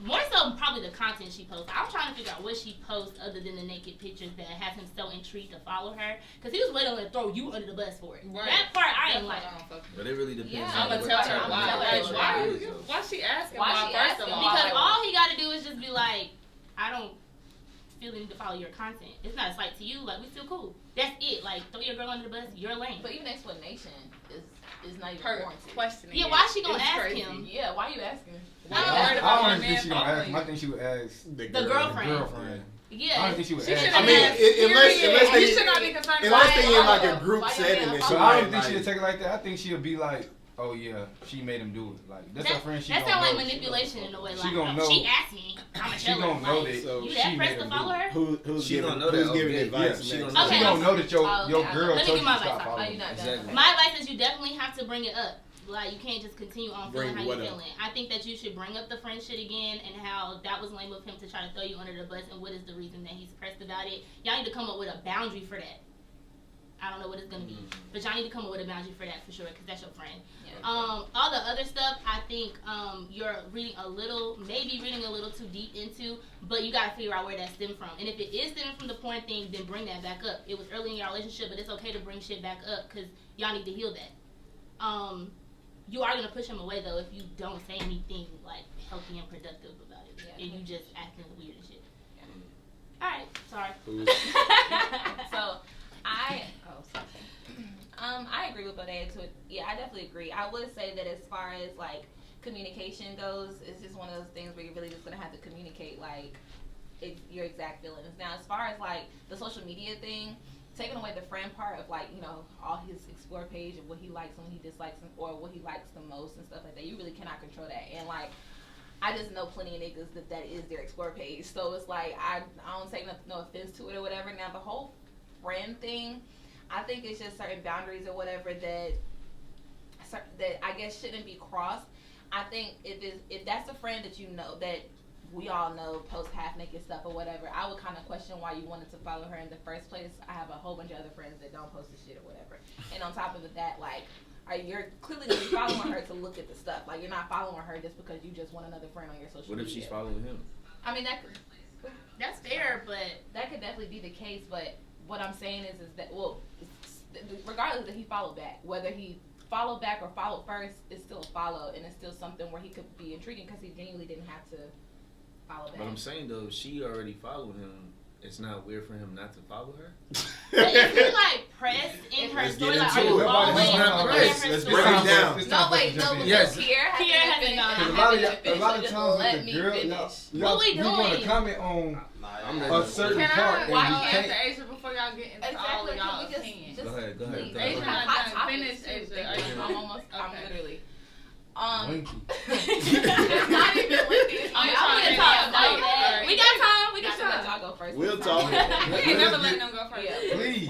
more so probably the content she posts. I'm trying to figure out what she posts other than the naked pictures that has him so intrigued to follow her. Because he was waiting to throw you under the bus for it. Right. That part I ain't like. But it really depends. Yeah. on I'm gonna what tell type her of why. relationship Why? it is, though. Why she asking? Why Why she first asking of all? Because Like, all he got to do is just be like, I don't feel the need to follow your content. It's not a slight to you. Like, we still cool. That's it. Like, throw your girl under the bus. You're lame. But even explanation is not even Her warranted. questioning. Yeah, it why she gonna is ask crazy. him? Yeah, why you asking? Why I you don't worried I about don't your even think man she gonna ask following him. I you? think she would ask The The girlfriend. girlfriend. I Yeah. don't think she would She ask. should I have mean, asked. unless You they should not be concerned unless about they it. in like a group Why you setting gotta and follow she So I don't might, think she'd like, take it like that. I think she'll be like, oh yeah, she made him do it. Like that's her friend. She that gonna sounds like know. manipulation in a way. She Like, gonna know. she asked me. I'm a She gonna know that So You she that made pressed to him follow do it. her? who's She giving, gonna know that, who's okay. giving Yeah, advice? she next? gonna Okay, She gonna know that your okay, girl let me told give you my to stop advice. Oh, following. you not Exactly. done. My advice is you definitely have to bring it up. Like, you can't just continue on feeling Bring how what you're up? feeling. I think that you should bring up the friend shit again and how that was lame of him to try to throw you under the bus and what is the reason that he's pressed about it. Y'all need to come up with a boundary for that. I don't know what it's going to be. But y'all need to come up with a boundary for that for sure because that's your friend. Yeah. All the other stuff, I think you're reading a little too deep into, but you got to figure out where that stemmed from. And if it is stemming from the porn thing, then bring that back up. It was early in your relationship, but it's okay to bring shit back up because y'all need to heal that. You are going to push him away, though, if you don't say anything, like, healthy and productive about it. Yeah. And you just acting weird and shit. Yeah. All right. Sorry. So, I agree with Bodega to it. Yeah, I definitely agree. I would say that as far as, like, communication goes, it's just one of those things where you're really just going to have to communicate, like, your exact feelings. Now, as far as, like, the social media thing, taking away the friend part of, like, you know, all his explore page of what he likes and what he dislikes or what he likes the most and stuff like that, you really cannot control that. And, like, I just know plenty of niggas that is their explore page. So it's like, I don't take no offense to it or whatever. Now, the whole friend thing, I think it's just certain boundaries or whatever that I guess shouldn't be crossed. I think if that's a friend that you know, that we all know post half naked stuff or whatever, I would kind of question why you wanted to follow her in the first place. I have a whole bunch of other friends that don't post the shit or whatever. And on top of that, like, you're clearly gonna be following her to look at the stuff. Like, you're not following her just because you just want another friend on your social media. What if she's following him? I mean, That's fair, but that could definitely be the case. But what I'm saying is that, well, regardless that he followed back, whether he followed back or followed first, it's still a follow, and it's still something where he could be intriguing because he genuinely didn't have to follow back. But I'm saying though, she already followed him. It's not weird for him not to follow her. But if he like pressed in her Let's story, get like, are into you it. following It's not her pressed. story? Let's break it down. No, wait, no, because Yes. Pierre Pierre hasn't hasn't gone. finished. A lot of times let with me the girl, finish. What we want to doing? comment on I'm a not certain Can part, I? and Why you you can't. answer Asia before y'all get into all of Exactly. y'all Just opinions? Go ahead, go ahead, please. go ahead. We Asia, have not hot done. topics, Finish, too. Asia. Thank you. I'm Okay. literally. Winky. It's not even lengthy. I'm I trying wanna to talk talk about so it. bad. We got time. We Not got to let time. y'all go first. We'll It's talk. fine. We ain't never letting them go first. Yeah. Please.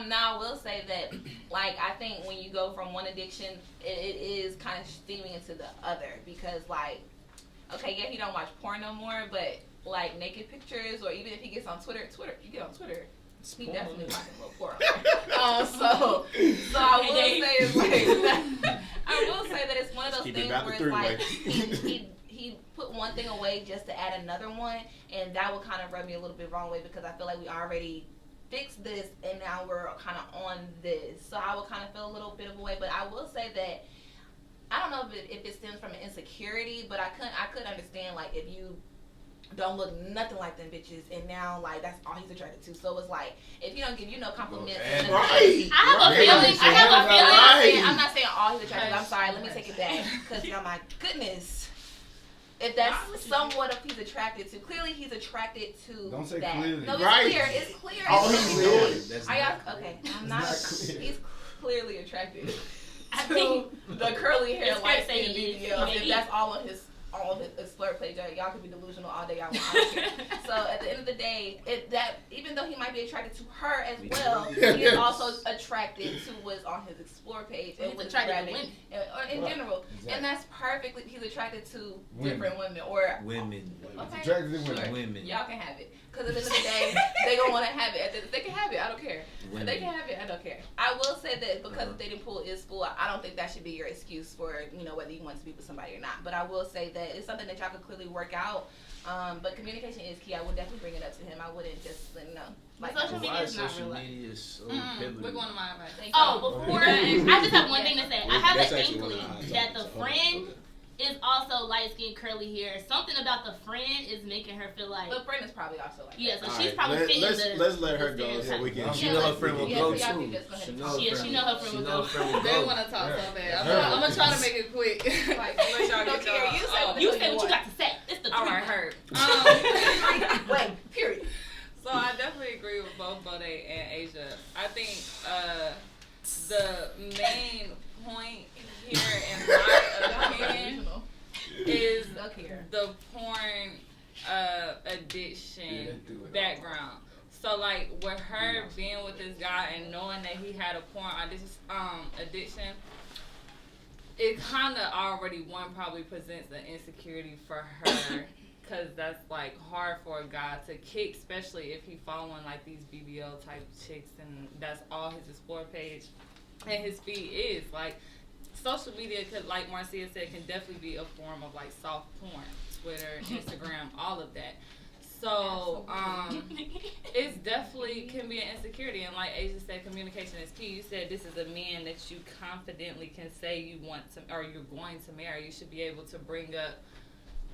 Now I will say that, like, I think when you go from one addiction, it is kind of steaming into the other because, like, okay, yeah, he don't watch porn no more, but like naked pictures, or even if he gets on Twitter, you get on Twitter, he definitely watching a little porn. So I will say it's like I will say that it's one of those Keep things where it's like he put one thing away just to add another one, and that would kind of rub me a little bit wrong way because I feel like we already fixed this and now we're kind of on this. So I would kind of feel a little bit of a way, but I will say that I don't know if it stems from an insecurity, but I could understand like if you don't look nothing like them bitches, and now like that's all he's attracted to. So it's like if you don't give you no compliments, Right. I have a feeling. I'm not saying all he's attracted to. I'm sorry. Let me take it back because oh my goodness. If that's somewhat of he's attracted to, clearly he's attracted to. Don't say that. clearly. No, it's Right. clear. It's clear. All It's he's clear. doing. That's Are not y'all okay? I'm It's not. not clear. He's clearly attracted I to think the curly hair, it's fair light to say skin he is. BBL. He If may that's all on his explore page, y'all could be delusional all day y'all want. I don't care. So at the end of the day, even though he might be attracted to her as well, he is also attracted to what's on his explore page and He's what's attracted to grabbing, women. or in Right. general. Exactly. And that's perfectly. He's attracted to Women. different women or women. Okay. Attracted to women. Sure. Women. Y'all can have it. Because at the end of the day, they gonna want to have it. They can have it. I don't care. Women. They can have it. I don't care. I will say that because the dating pool is full, I don't think that should be your excuse for whether you want to be with somebody or not. But I will say that it's something that y'all could clearly work out. But communication is key. I would definitely bring it up to him. I wouldn't just like Social media Why is not social real life. media is so We're pivotal? going to my advice. Thank Oh, you. before I just have one thing to say. I have That's an actually one of inkling the that the highlights. friend is also light skinned, curly hair. Something about the friend is making her feel like But Brandon's probably also like yeah. So All she's right, probably fitting let's let her the go so stereotype. we can. She Yeah, know her let's- friend will yeah, go so y'all too. can just go ahead She and know talk. her Yeah, friend. she know her friend She will know go. her friend will They go. want to talk so bad. I'm Yeah. gonna try to make it quick. Like, Let y'all no get care. y'all. You say what You say what you got to say. It's the All right, three. heard. Wait, period. So I definitely agree with both Bode and Asia. I think the main point here, in my opinion, is Look here. the porn addiction background. So like with her being with this guy and knowing that he had a porn addiction, it kind of already probably presents an insecurity for her. Cause that's like hard for a guy to kick, especially if he following like these BBL type chicks and that's all his explore page and his feed is. Like social media could, like Marcia said, can definitely be a form of like soft porn. Twitter, Instagram, all of that. So it's definitely can be an insecurity, and like Asia said, communication is key. You said this is a man that you confidently can say you want to or you're going to marry. You should be able to bring up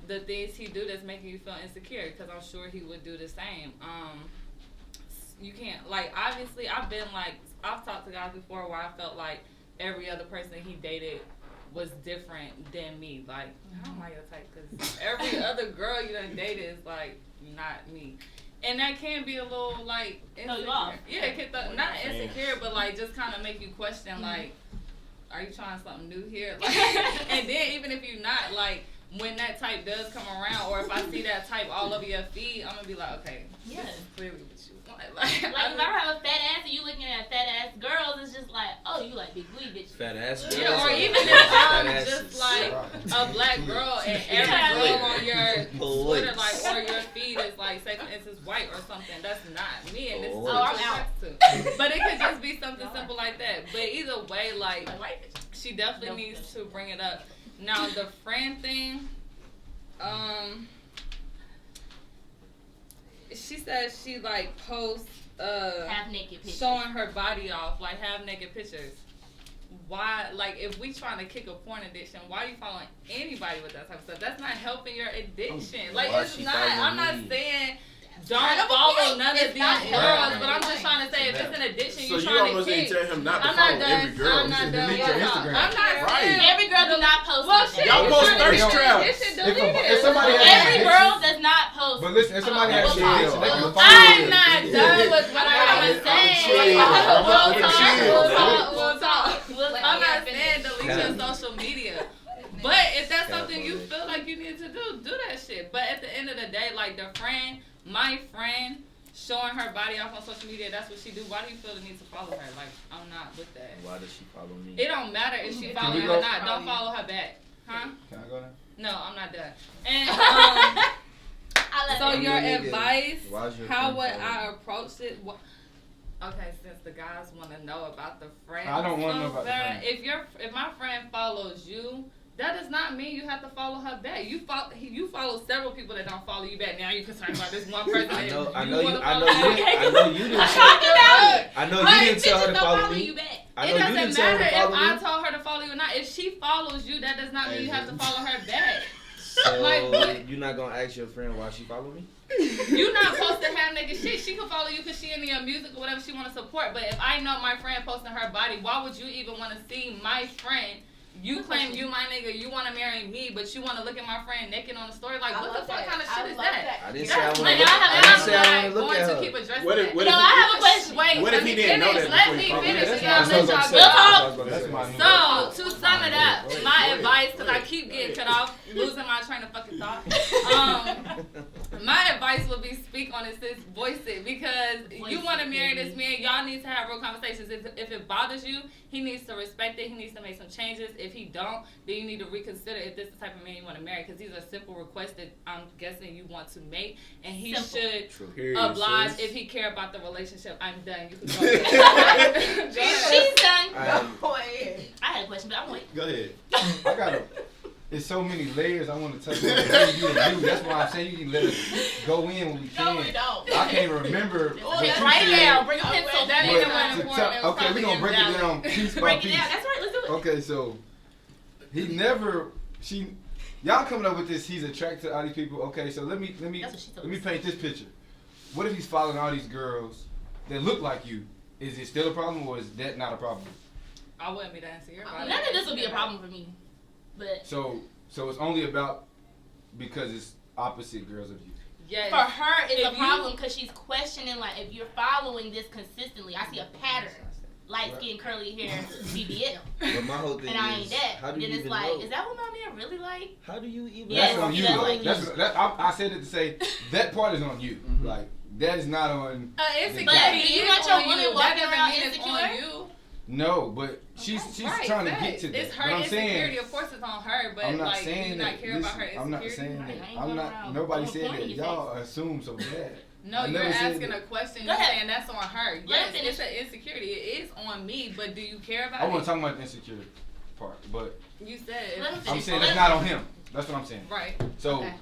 the things he do that's making you feel insecure, because I'm sure he would do the same. You can't, like, obviously I've talked to guys before where I felt like every other person he dated was different than me. Like, I don't like your type because every other girl you done dated is like not me. And that can be a little like insecure. you off. Yeah, it can not insecure, but like just kind of make you question like, are you trying something new here? Like, and then even if you're not, like, when that type does come around, or if I see that type all over your feed, I'm gonna be like, okay, Yeah. this is clearly what you want. Like if I have a fat ass and you looking at fat ass girls, it's just like, oh, you like big booty bitches. Fat ass. Yeah, girls or or even fat if asses? just like a black girl and every girl on your Twitter, like, or your feed is like, say for instance, white or something. That's not me, and this is Oh, what I'm you're out. attracted to. But it could just be something simple like that. But either way, like, she definitely needs to bring it up. Now the friend thing, she says she like posts Half naked pictures. showing her body off, like half naked pictures. Why, like, if we trying to kick a porn addiction, why are you following anybody with that type of stuff? That's not helping your addiction. Like, Why it's she not, following I'm not me? saying don't follow none of It's these not girls, helping. but I'm just trying to say if it's an addiction So you're you trying to almost didn't kick. tell him not to I'm follow not done. every girl. I'm not You done. delete your Instagram. I'm not Right. saying Every girl do not post Well, something. shit, Y'all post you're thirst trying to traps. get shit deleted. If somebody has Every addiction- girl does not post. But listen, if somebody has We'll an talk. addiction, they can follow I'm you. not done with what I was I'm saying. chill. We'll talk. I'm not finish. saying delete your Yeah. social media. But if that's something you feel like you need to do that shit. But at the end of the day, like my friend, showing her body off on social media, that's what she do. Why do you feel the need to follow her? Like, I'm not with that. Why does she follow me? It don't matter if she follow we her go- or not. Don't follow her back. Huh? Can I go now? No, I'm not done. And I so love it. your nigga, advice, why's your how friend would following I you? approach it? Okay, since the guys want to know about the friend, I don't wanna know about the then friend. if my friend follows you, that does not mean you have to follow her back. You follow several people that don't follow you back. Now you're concerned about this one person. I know that you wanna I follow know back. you I know you didn't Talk about it. I know you Right, didn't tell her bitches to don't follow follow me. you back. I It know you doesn't didn't tell her matter to if follow I me. told her to follow you or not. If she follows you, that does not mean you have to follow her back. So Like, what? you're not gonna ask your friend why she follow me? You're not supposed to have nigga shit. She can follow you because she into your music or whatever she want to support. But if I know my friend posting her body, why would you even want to see my friend? You claim you my nigga, you want to marry me, but you want to look at my friend naked on the story. Like, I what the love fuck that. kind of I shit is love that? I didn't say I That's wanna like, look I'm I didn't say I not wanna look going at to her. keep addressing What if- that. what No, if I he- have a question. Wait, What let if me he didn't know finish. that Let before me he followed finish. you? And That's y'all what I let was y'all gonna say. go. That's my new So, to sum it up, Go ahead, my go ahead, advice, go because I ahead, keep go getting ahead. cut off, losing my train of fucking thought. My advice would be speak on it, sis, voice it, because you want to marry this man, y'all need to have real conversations. If it bothers you, he needs to respect it, he needs to make some changes. If he don't, then you need to reconsider if this is the type of man you want to marry, because these are simple requests that I'm guessing you want to make, and he should Period, oblige sis. if he care about the relationship. I'm done. You can go ahead. She's done. Go ahead. I had a question, but I'm waiting. Go ahead. I got It's so many layers I want to touch on. You and you. That's why I'm saying you can let us go in when we can. No, we don't. I can't remember. Oh, what that's you right said, now. Bring a Oh, pencil. that but ain't Break the one to important. tell- It was okay, we're probably gonna break it invalid. down piece by it piece. down. That's right. Let's do it. Okay, so he never. Y'all coming up with this? He's attracted to all these people. Okay, so let me That's what she told let me us. paint this picture. What if he's following all these girls that look like you? Is it still a problem, or is that not a problem? I wouldn't be the answer. You're None of this will be a problem for me. But So it's only about because it's opposite girls of you. Yes. for her, it's If a you- problem because she's questioning, like, if you're following this consistently. I see a pattern. Light skin, curly hair, BBL. But my whole thing And I is, ain't that. how do Then you it's even like, know? is that what my man really like? How do you even Yes, That's on you. that's though. like you. I said it to say that part is on you. Mhm. Like that is not on. Insecurity But do you is want your on woman you. walking That doesn't around mean it's on insecure? you. No, but she's Right, trying to facts. get to that. It's her But I'm insecurity. saying Of course, it's on her. But I'm not like, do saying you that. not care about her listen, I'm not insecurity? saying Right, I that. ain't I'm going not. around Nobody throwing said corn in that. your Y'all assume so bad. No, I you're never said asking that. a question. Go You're ahead. saying that's on her. Let Yes, her finish. it's an insecurity. It is on me. But do you care about I it? want to talk about the insecure part, but You said. Let him I'm finish. saying Let that's him not on finish. him. That's what I'm saying. Right. So Okay.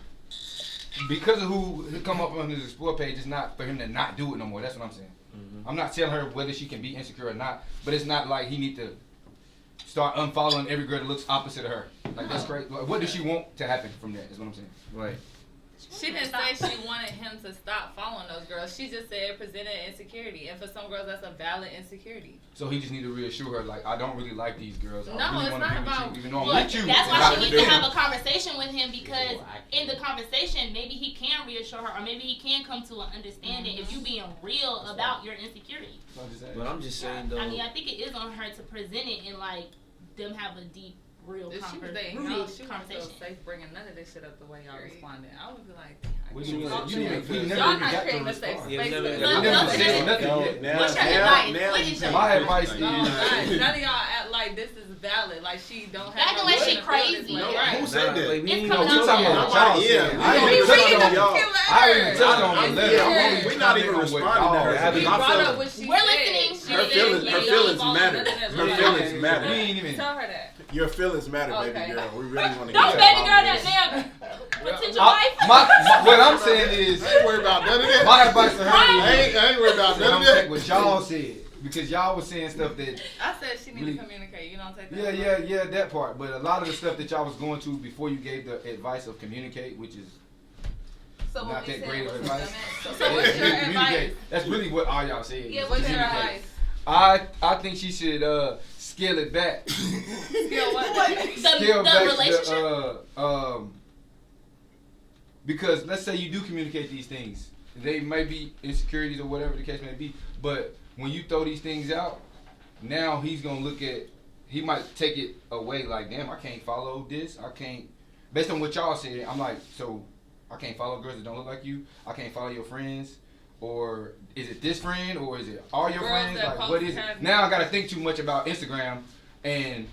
because of who come up on his explore page, it's not for him to not do it no more. That's what I'm saying. Mhm. I'm not telling her whether she can be insecure or not, but it's not like he need to start unfollowing every girl that looks opposite of her. Like that's crazy. Like, what does she want to happen from that? Is what I'm saying. Right. She didn't say she wanted him to stop following those girls. She just said it presented insecurity. And for some girls, that's a valid insecurity. So he just need to reassure her, like, I don't really like these girls. I No, really it's wanna not be with about- you, even though I'm Well, with you. that's and why not she with needs to them. have a conversation with him, because in the conversation, maybe he can reassure her, or maybe he can come to an understanding if you being real about your insecurity. So I'm just saying. But I'm just saying though. I mean, I think it is on her to present it and like them have a deep, real If she was dating rooted y'all, she wouldn't feel conversation. safe bringing none of this shit up the way y'all responded. I would be like, What I you can't talk mean? to You you. never even Y'all got not to creating a safe respond. Yeah, space. never- for never- us. You never said nothing Now, yet. now, What's your now, advice? now What you is saying- your My advice No, is- guys, none of y'all act like this is valid. Like she don't have. Acting no like she reason to feel this crazy. way. No, Right. who said that? like, we It's ain't coming no out You talking Yeah. about Nobody- y'all? yeah. saying. We I don't ain't even read touched the on y'all. y'all. I ain't even touched on the I'm letter. I'm serious. only We not even commenting on what responding to y'all her. said. He My brought up feelings- what she We're said. listening. She Her said feelings- you her don't feelings follow matter. none of that. Her Right. feelings You matter. ain't even. Tell her that. Your feelings matter, Okay. baby girl. We really want to Don't get baby girl that. that damn potential I- wife. What I'm saying is, I ain't worried about none of that. my advice to her I is, ain't worried about I'm none of take that. what y'all said, because y'all was saying stuff that I said she need Really? to communicate. You don't take that. yeah, that part. But a lot of the stuff that y'all was going to before you gave the advice of communicate, which is So what not we that said great was of advice. So Yeah, what's your communicate. advice? That's really what all y'all said. Yeah, is what's your communicate. advice? I think she should scale it back. Scale what? Scale The back relationship. because let's say you do communicate these things. They might be insecurities or whatever the case may be, but when you throw these things out, now he's gonna look at, he might take it away like, damn, I can't follow this. I can't, based on what y'all said, I'm like, so I can't follow girls that don't look like you. I can't follow your friends. Or is it this friend, or is it all your Girls friends? that Like, what post is it? have- Now I gotta think too much about Instagram and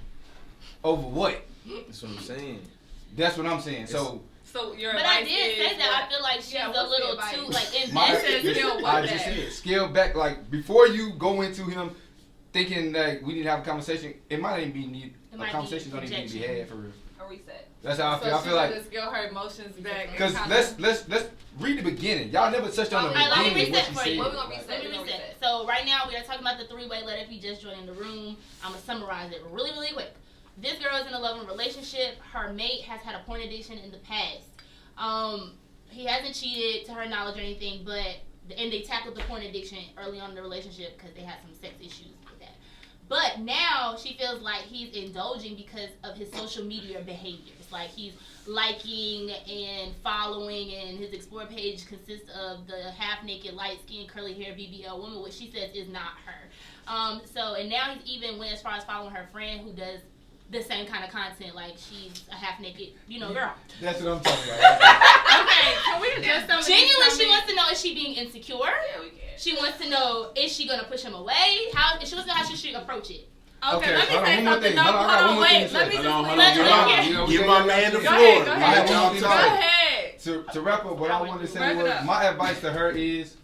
over what? That's what I'm saying. That's what I'm saying. So your But I advice did say is that. I feel like she's a little too like my, invested. I just said scale back. Like before you go into him thinking that we need to have a conversation, it might even be need. A conversation don't even need to be had for real. A reset. That's how I feel. So I feel like just scale her emotions back. because let's read the beginning. Y'all never touched on the Alright, let me beginning. reset What for she you. said. Let me reset. So right now we are talking about the three-way letter. If you just joined the room, I'm gonna summarize it really, really quick. This girl is in a loving relationship. Her mate has had a porn addiction in the past. He hasn't cheated to her knowledge or anything, and they tackled the porn addiction early on in the relationship because they had some sex issues with that. But now she feels like he's indulging because of his social media behaviors. Like he's liking and following, and his explore page consists of the half-naked, light-skinned, curly-haired BBL woman, which she says is not her. And now he's even went as far as following her friend who does the same kind of content, like she's a half-naked, girl. That's what I'm talking about. Okay, can we address some of these Genuinely, she comments? wants to know, is she being insecure? Yeah, we can. She wants to know, is she going to push him away? She wants to know how she should approach it. Okay, Okay, let me hold on, say one more something. thing. No, Hold on, I got one hold on, more thing wait. to Let say. me Hold just on, Let hold on. Give my man the Go floor. ahead, go Let ahead. y'all Go talk. ahead. To wrap up, what I wanted to say Wrap it was up. my advice to her is,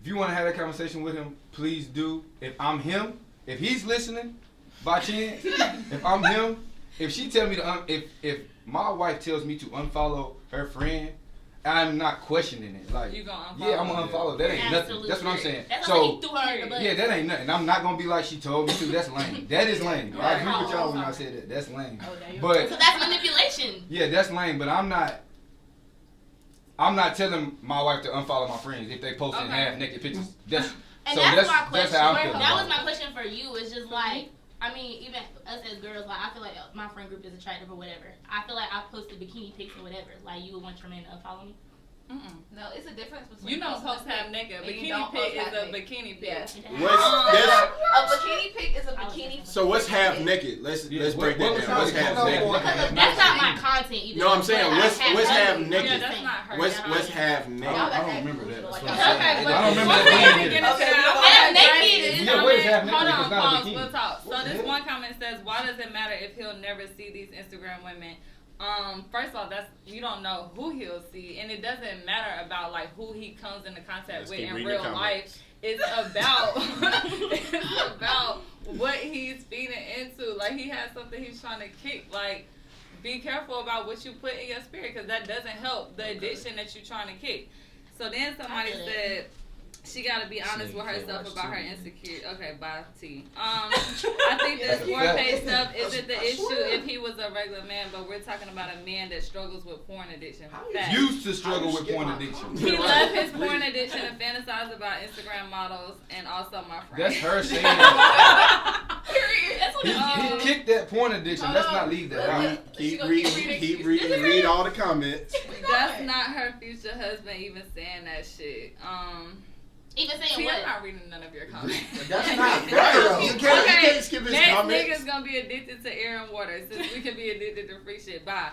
if you want to have that conversation with him, please do. If I'm him, if he's listening, by chance, if I'm him, if she tell me to, if my wife tells me to unfollow her friend, I'm not questioning it. Like, You gonna unfollow? yeah, I'm gonna unfollow. That ain't Absolutely. nothing. That's what I'm saying. That's So, why he threw her in the butt. yeah, that ain't nothing. I'm not gonna be like she told me to. That's lame. That is lame. I agree with y'all when I said that. That's lame. So But that's manipulation. yeah, that's lame. But I'm not telling my wife to unfollow my friends if they posting Okay. half naked pictures. That's And so that's my that's question. how I feel That about was my it. question for you. It's just like, I mean, even us as girls, like, I feel like my friend group is attractive or whatever. I feel like I posted bikini pics or whatever. Like, you would want your man to unfollow me? No, it's a difference between You know, posting post a half pic naked. and you Bikini don't pic post is half a naked. bikini pic. Yeah. What's A bikini pic is a bikini. so what's half naked? Let's break that down. What's half naked? Because that's not my content either. No, I'm saying But what's half Yeah, naked? that's not her. What's half naked? Y'all I don't got remember that. Like, That's what I'm saying. Okay, I don't remember one that thing being to here. get Okay, into- half naked This is- Yeah, what is half comment- naked Hold if on, it's not a pause. bikini? We'll talk. What So the this hell? one comment says, "Why does it matter if he'll never see these Instagram women?" First of all, that's you don't know who he'll see, and it doesn't matter about like who he comes into contact Let's with keep in reading real the life. comments. It's about it's about what he's feeding into. Like he has something he's trying to kick. Like be careful about what you put in your spirit because that doesn't help the addiction that you're trying to kick. So then somebody said she got to be honest with herself about her insecurity. Okay, bye T. I think this four-page stuff isn't the issue if he was a regular man, but we're talking about a man that struggles with porn addiction. Facts. Used to struggle with porn addiction. He left his porn addiction and fantasized about Instagram models and also my friend. That's her saying. That's what He kicked that porn addiction. Let's not leave that out. Keep reading. Read all the comments. That's not her future husband even saying that shit. Even saying See, what? I'm not reading none of your comments. That's not right. You can't skip his Next comments. nigga's gonna be addicted to air and water since we can be addicted to free shit. Bye.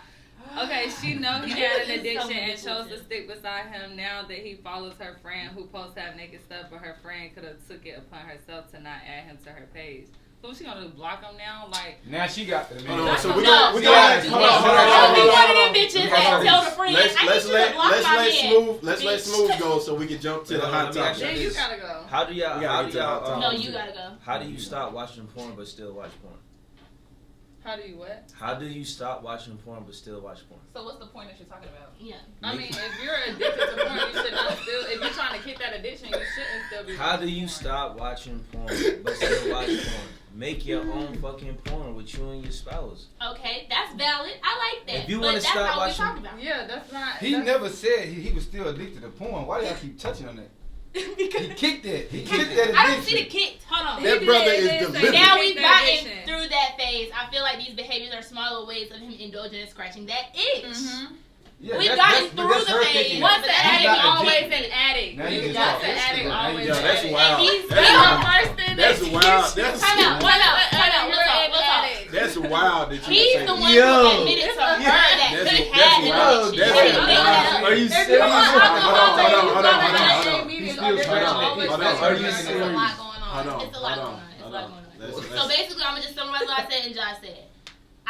Okay, she know he had an addiction and chose to stick beside him now that he follows her friend who posts half naked stuff, but her friend could have took it upon herself to not add him to her page. So what she gonna do? Block him now? Like Now she got the Hold on, so we No, got no, hold no, on, hold on, I'll be hold on, one of hold them on. bitches Hold that on. tell the friend, Let's I need you to let block my man. let's let Bitch. smooth go so we can jump to the hot Let me ask topic. then you gotta go. How do y'all? We gotta How get do to the hot y'all? topic. No, you gotta go. How do you stop watching porn but still watch porn? How do you what? How do you stop watching porn but still watch porn? So what's the point that you're talking about? Yeah. I mean, if you're addicted to porn, you should not still. If you're trying to kick that addiction, you shouldn't still be. How do watching you porn. stop watching porn but still watch porn? Make your own fucking porn with you and your spouse. Okay, that's valid. I like that. If you but wanna that's stop not what watching- we're talking about. Yeah, that's not. He that's, never said he was still addicted to porn. Why do y'all keep touching on that? Because He kicked it. He kicked that addiction. I don't see the kicked. Hold on. That brother is did say deliberate. Now kick we've the gotten addiction. through that phase. I feel like these behaviors are smaller ways of him indulging and scratching that itch. Mhm. Yeah, We've that's- gotten but through that's the her phase. thinking. Once an He's addict, not always addicted. an addict. Now you just Once talk. an addict, always Yo, an that's addict. wild. And he's That's the wild. person That's wild. That's Time out. We'll talk. That's wild that you He's say the that. one Yo. who admitted to her that That's- he that's had wild. an That's addiction. wild. Are you If serious? you want Hold on, hold on, hold on, hold on. He's still scratching Hold on, that itch. hold on. Are you There's a serious? lot going on. Hold on. It's a lot hold going on, on. It's a hold lot on. going on. Let's- So basically, I'm gonna just summarize what I said and Josh said.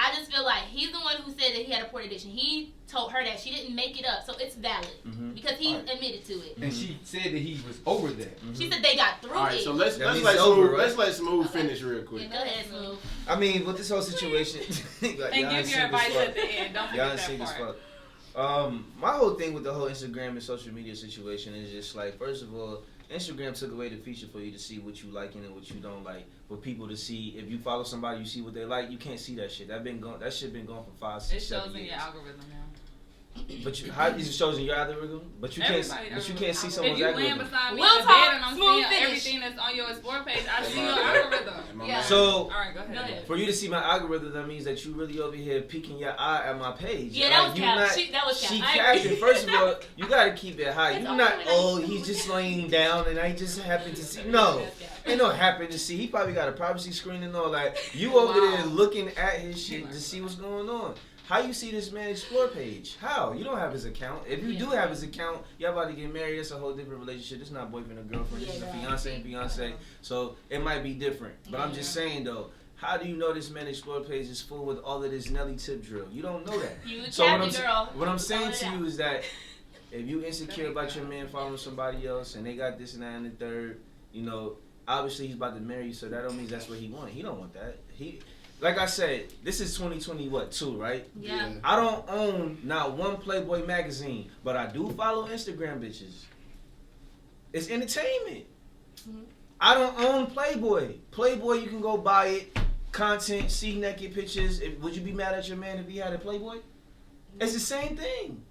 I just feel like he's the one who said that he had a porn addiction. He told her that she didn't make it up, so it's valid because he admitted to it. And she said that he was over that. She said they got through All right, it. so let's That let means over, Smooth right? let's let Smooth finish real quick. Go ahead, Smooth. I mean, with this whole situation, like, And give your advice at the end. Don't y'all forget seen that this part. fuck. My whole thing with the whole Instagram and social media situation is just like, first of all, Instagram took away the feature for you to see what you like and what you don't like. For people to see, if you follow somebody, you see what they like. You can't see that shit. That shit been gone for 5, 6, It 7 shows in years. your algorithm now. But how is it shows in your algorithm? But you can't. But you can't see If someone's you laying algorithm. beside me We'll in the talk. bed and I'm Smooth seeing finish. everything that's on your explore page, I see your Am algorithm. I Yeah. mad? So All right, go ahead. Go ahead. for you to see my algorithm, that means that you really over here peeking your eye at my page. Yeah, that was you cap. not- That was cap. She I capped agree. it. First of all, you gotta keep it high. It's You're only not, when oh, I- he's just laying down and I just happened to see. No. Ain't no happen to see. He probably got a privacy screen and all that. You over there looking at his shit to see what's going on. How you see this man explore page? How? You don't have his account. If you do have his account, y'all about to get married. It's a whole different relationship. It's not boyfriend and girlfriend. This is a fiance and fiance. So it might be different. But I'm just saying though, how do you know this man explore page is full with all of this Nelly tip drill? You don't know that. You So what tapped I'm, it, girl. what I'm saying to Call it you is that if you insecure about your man following somebody else and they got this and that and the third, you know, obviously he's about to marry you, so that don't mean that's what he want. He don't want that. Like I said, this is 2022, right? Yeah. I don't own not one Playboy magazine, but I do follow Instagram bitches. It's entertainment. I don't own Playboy. Playboy, you can go buy it, content, see naked pictures. Would you be mad at your man if he had a Playboy? It's the same thing.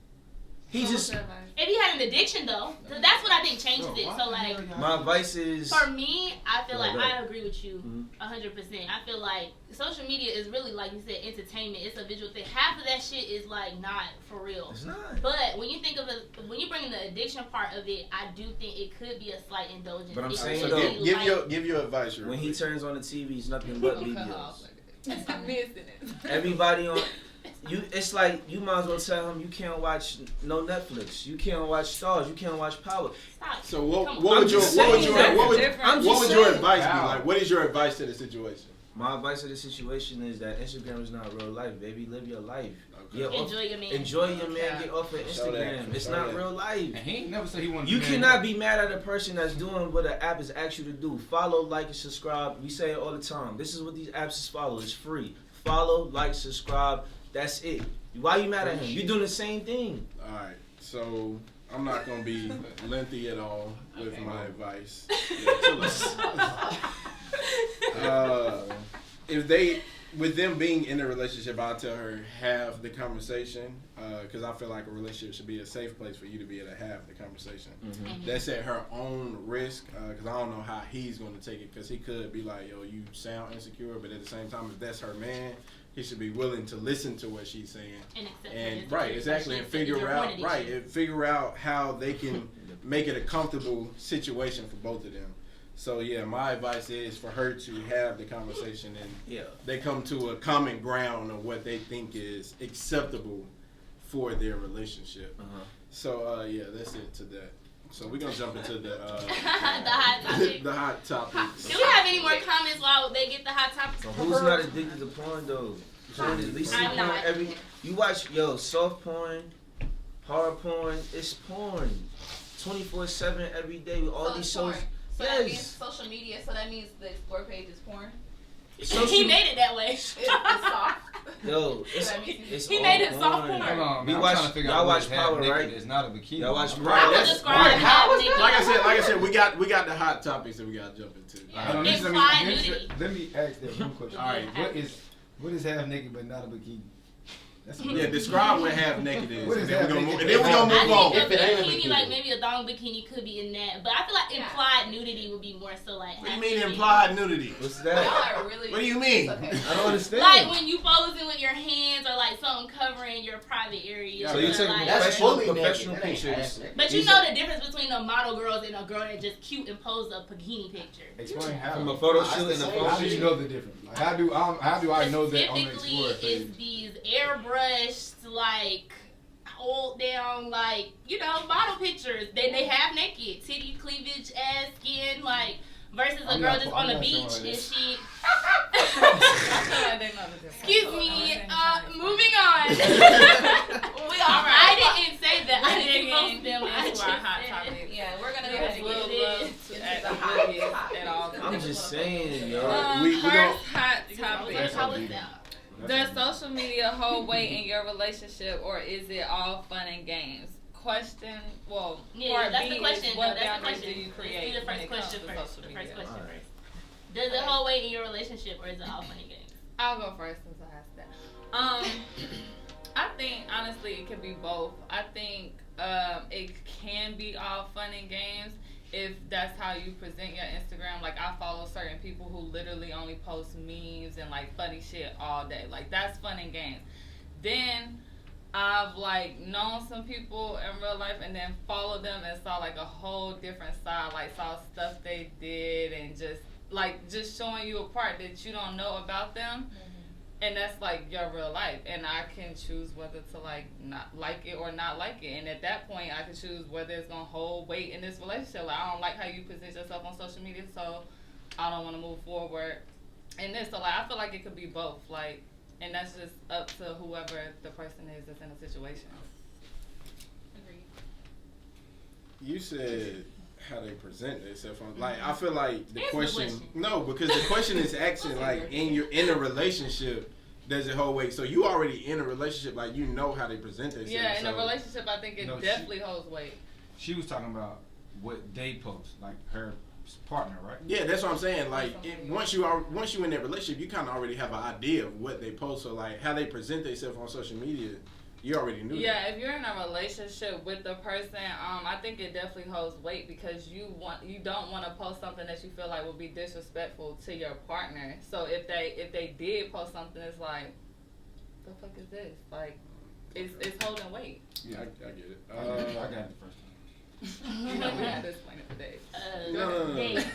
He just. If he had an addiction though, that's what I think changes it. So like, My advice is. for me, I feel like Go ahead. I agree with you 100%. I feel like social media is really, like you said, entertainment. It's a visual thing. Half of that shit is like not for real. It's not. But when you think of it, when you bring in the addiction part of it, I do think it could be a slight indulgence. But I'm It saying could though, be like- give your advice. Real When he quick. turns on the TV, it's nothing but videos. I'm missing it. Everybody on. It's like you might as well tell him you can't watch no Netflix, you can't watch Stars, you can't watch Power. Stop. So Come what on. would your Different. your advice be? Like, what is your advice to the situation? My advice to the situation is that Instagram is not real life, baby. Live your life. Okay. Get off- Enjoy your man. Enjoy your man. Get off of Show that. Instagram. It's Show not that. real life. And he ain't never said he wanted You to marry cannot me. be mad at a person that's doing what an app has asked you to do. Follow, like, and subscribe. We say it all the time. This is what these apps is follow. It's free. Follow, like, subscribe. That's it. Why you mad at him? You're doing the same thing. All right. So I'm not gonna be lengthy at all with my advice. Yeah, if they, with them being in a relationship, I'll tell her have the conversation because I feel like a relationship should be a safe place for you to be able to have the conversation. That's at her own risk because I don't know how he's going to take it because he could be like, yo, you sound insecure, but at the same time, if that's her man, he should be willing to listen to what she's saying. And accept And it. right, exactly, and figure out how they can make it a comfortable situation for both of them. So yeah, my advice is for her to have the conversation and they come to a common ground of what they think is acceptable for their relationship. So yeah, that's it to that. So we're gonna jump into the hot topic. the hot topics. Do we have any more comments while they get the hot topics? So who's not addicted to porn though? So at least see I'm porn not. you watch soft porn, hard porn, it's porn. 24/7 every day with all So these it's shows. porn. So that means Yes. social media. So that means the explore page is porn. He made it that way. It's soft. Yo, That means it's He all made it soft porn. porn. Hold on, We man. watch- I'm trying to figure y'all out what watch is half Power, naked. right? It's not a bikini. Y'all watch I Power. would That's- describe Right. half naked. Like I said, we got the hot topics that we got to jump into. Hold on, Implied let nudity. me ask that one question. All right. What is half naked but not a bikini? That's Yeah, describe what half naked is. What is and then half we're gonna naked? move, and then we're gonna I move on. think a If it ain't a bikini, bikini. like maybe a thong bikini could be in that, but I feel like implied nudity would be more so like. What do you half mean naked. implied nudity? What's Y'all that? are really. What do you mean? Okay. I don't understand. Like when you posing with your hands or like something covering your private areas. So you or, take like, That's professional fully naked. professional That ain't pictures. half naked. but you These know are- the difference between a model girls and a girl that just cute and pose a bikini picture. Explain how. From a photo That's shoot the and a same. photo How do you shoot. know the difference? Like, how do I know that on the Specifically, Explorer page? it's these airbrushed, like, hold down, like, model pictures. They have naked, titty, cleavage, ass, skin, like, versus a I'm girl not- just I'm on the not beach showing and this. she. I feel like they know the difference. Excuse me. Moving on. We all I right. didn't say that. I didn't post them. I That's just why hot said- topic. Yeah, we're gonna go Yeah, ahead and We'll get love is. to act the hot oblivious topic. at all I'm times. just saying, yo. Um, First don't- hot Let's topic. call it down. Does social media hold weight in your relationship, or is it all fun and games? Question. Well, Yeah, part that's B the question. is No, what that's the boundaries question. do you Let's create do the when first it comes question to first. social The media? first question Alright. first. Does it hold weight in your relationship, or is it all fun and games? I'll go first since I asked that. I think honestly it could be both. I think it can be all fun and games if that's how you present your Instagram. Like I follow certain people who literally only post memes and like funny shit all day. Like that's fun and games. Then I've like known some people in real life and then followed them and saw like a whole different side. Like saw stuff they did and just showing you a part that you don't know about them. And that's like your real life, and I can choose whether to like not like it or not like it. And at that point, I can choose whether it's gonna hold weight in this relationship. Like I don't like how you present yourself on social media, so I don't want to move forward. And this, so like I feel like it could be both. Like, and that's just up to whoever the person is that's in a situation. Agreed. You said how they present themselves on. Like I feel like the Answer the question. question. No, because the question is asking like in a relationship, does it hold weight? So you already in a relationship, like you know how they present themselves. Yeah, in a so- relationship, I think it No, definitely holds weight. She was talking about what they post, like her partner, right? Yeah, that's what I'm saying. Like once you in that relationship, you kind of already have an idea of what they post. So like how they present themselves on social media, you already knew. Yeah, if you're in a relationship with the person, I think it definitely holds weight because you don't want to post something that you feel like will be disrespectful to your partner. So if they did post something, it's like, the fuck is this? Like, it's holding weight. Yeah, I get it. I got it the first time. You know, we had to explain it today. No. Dave,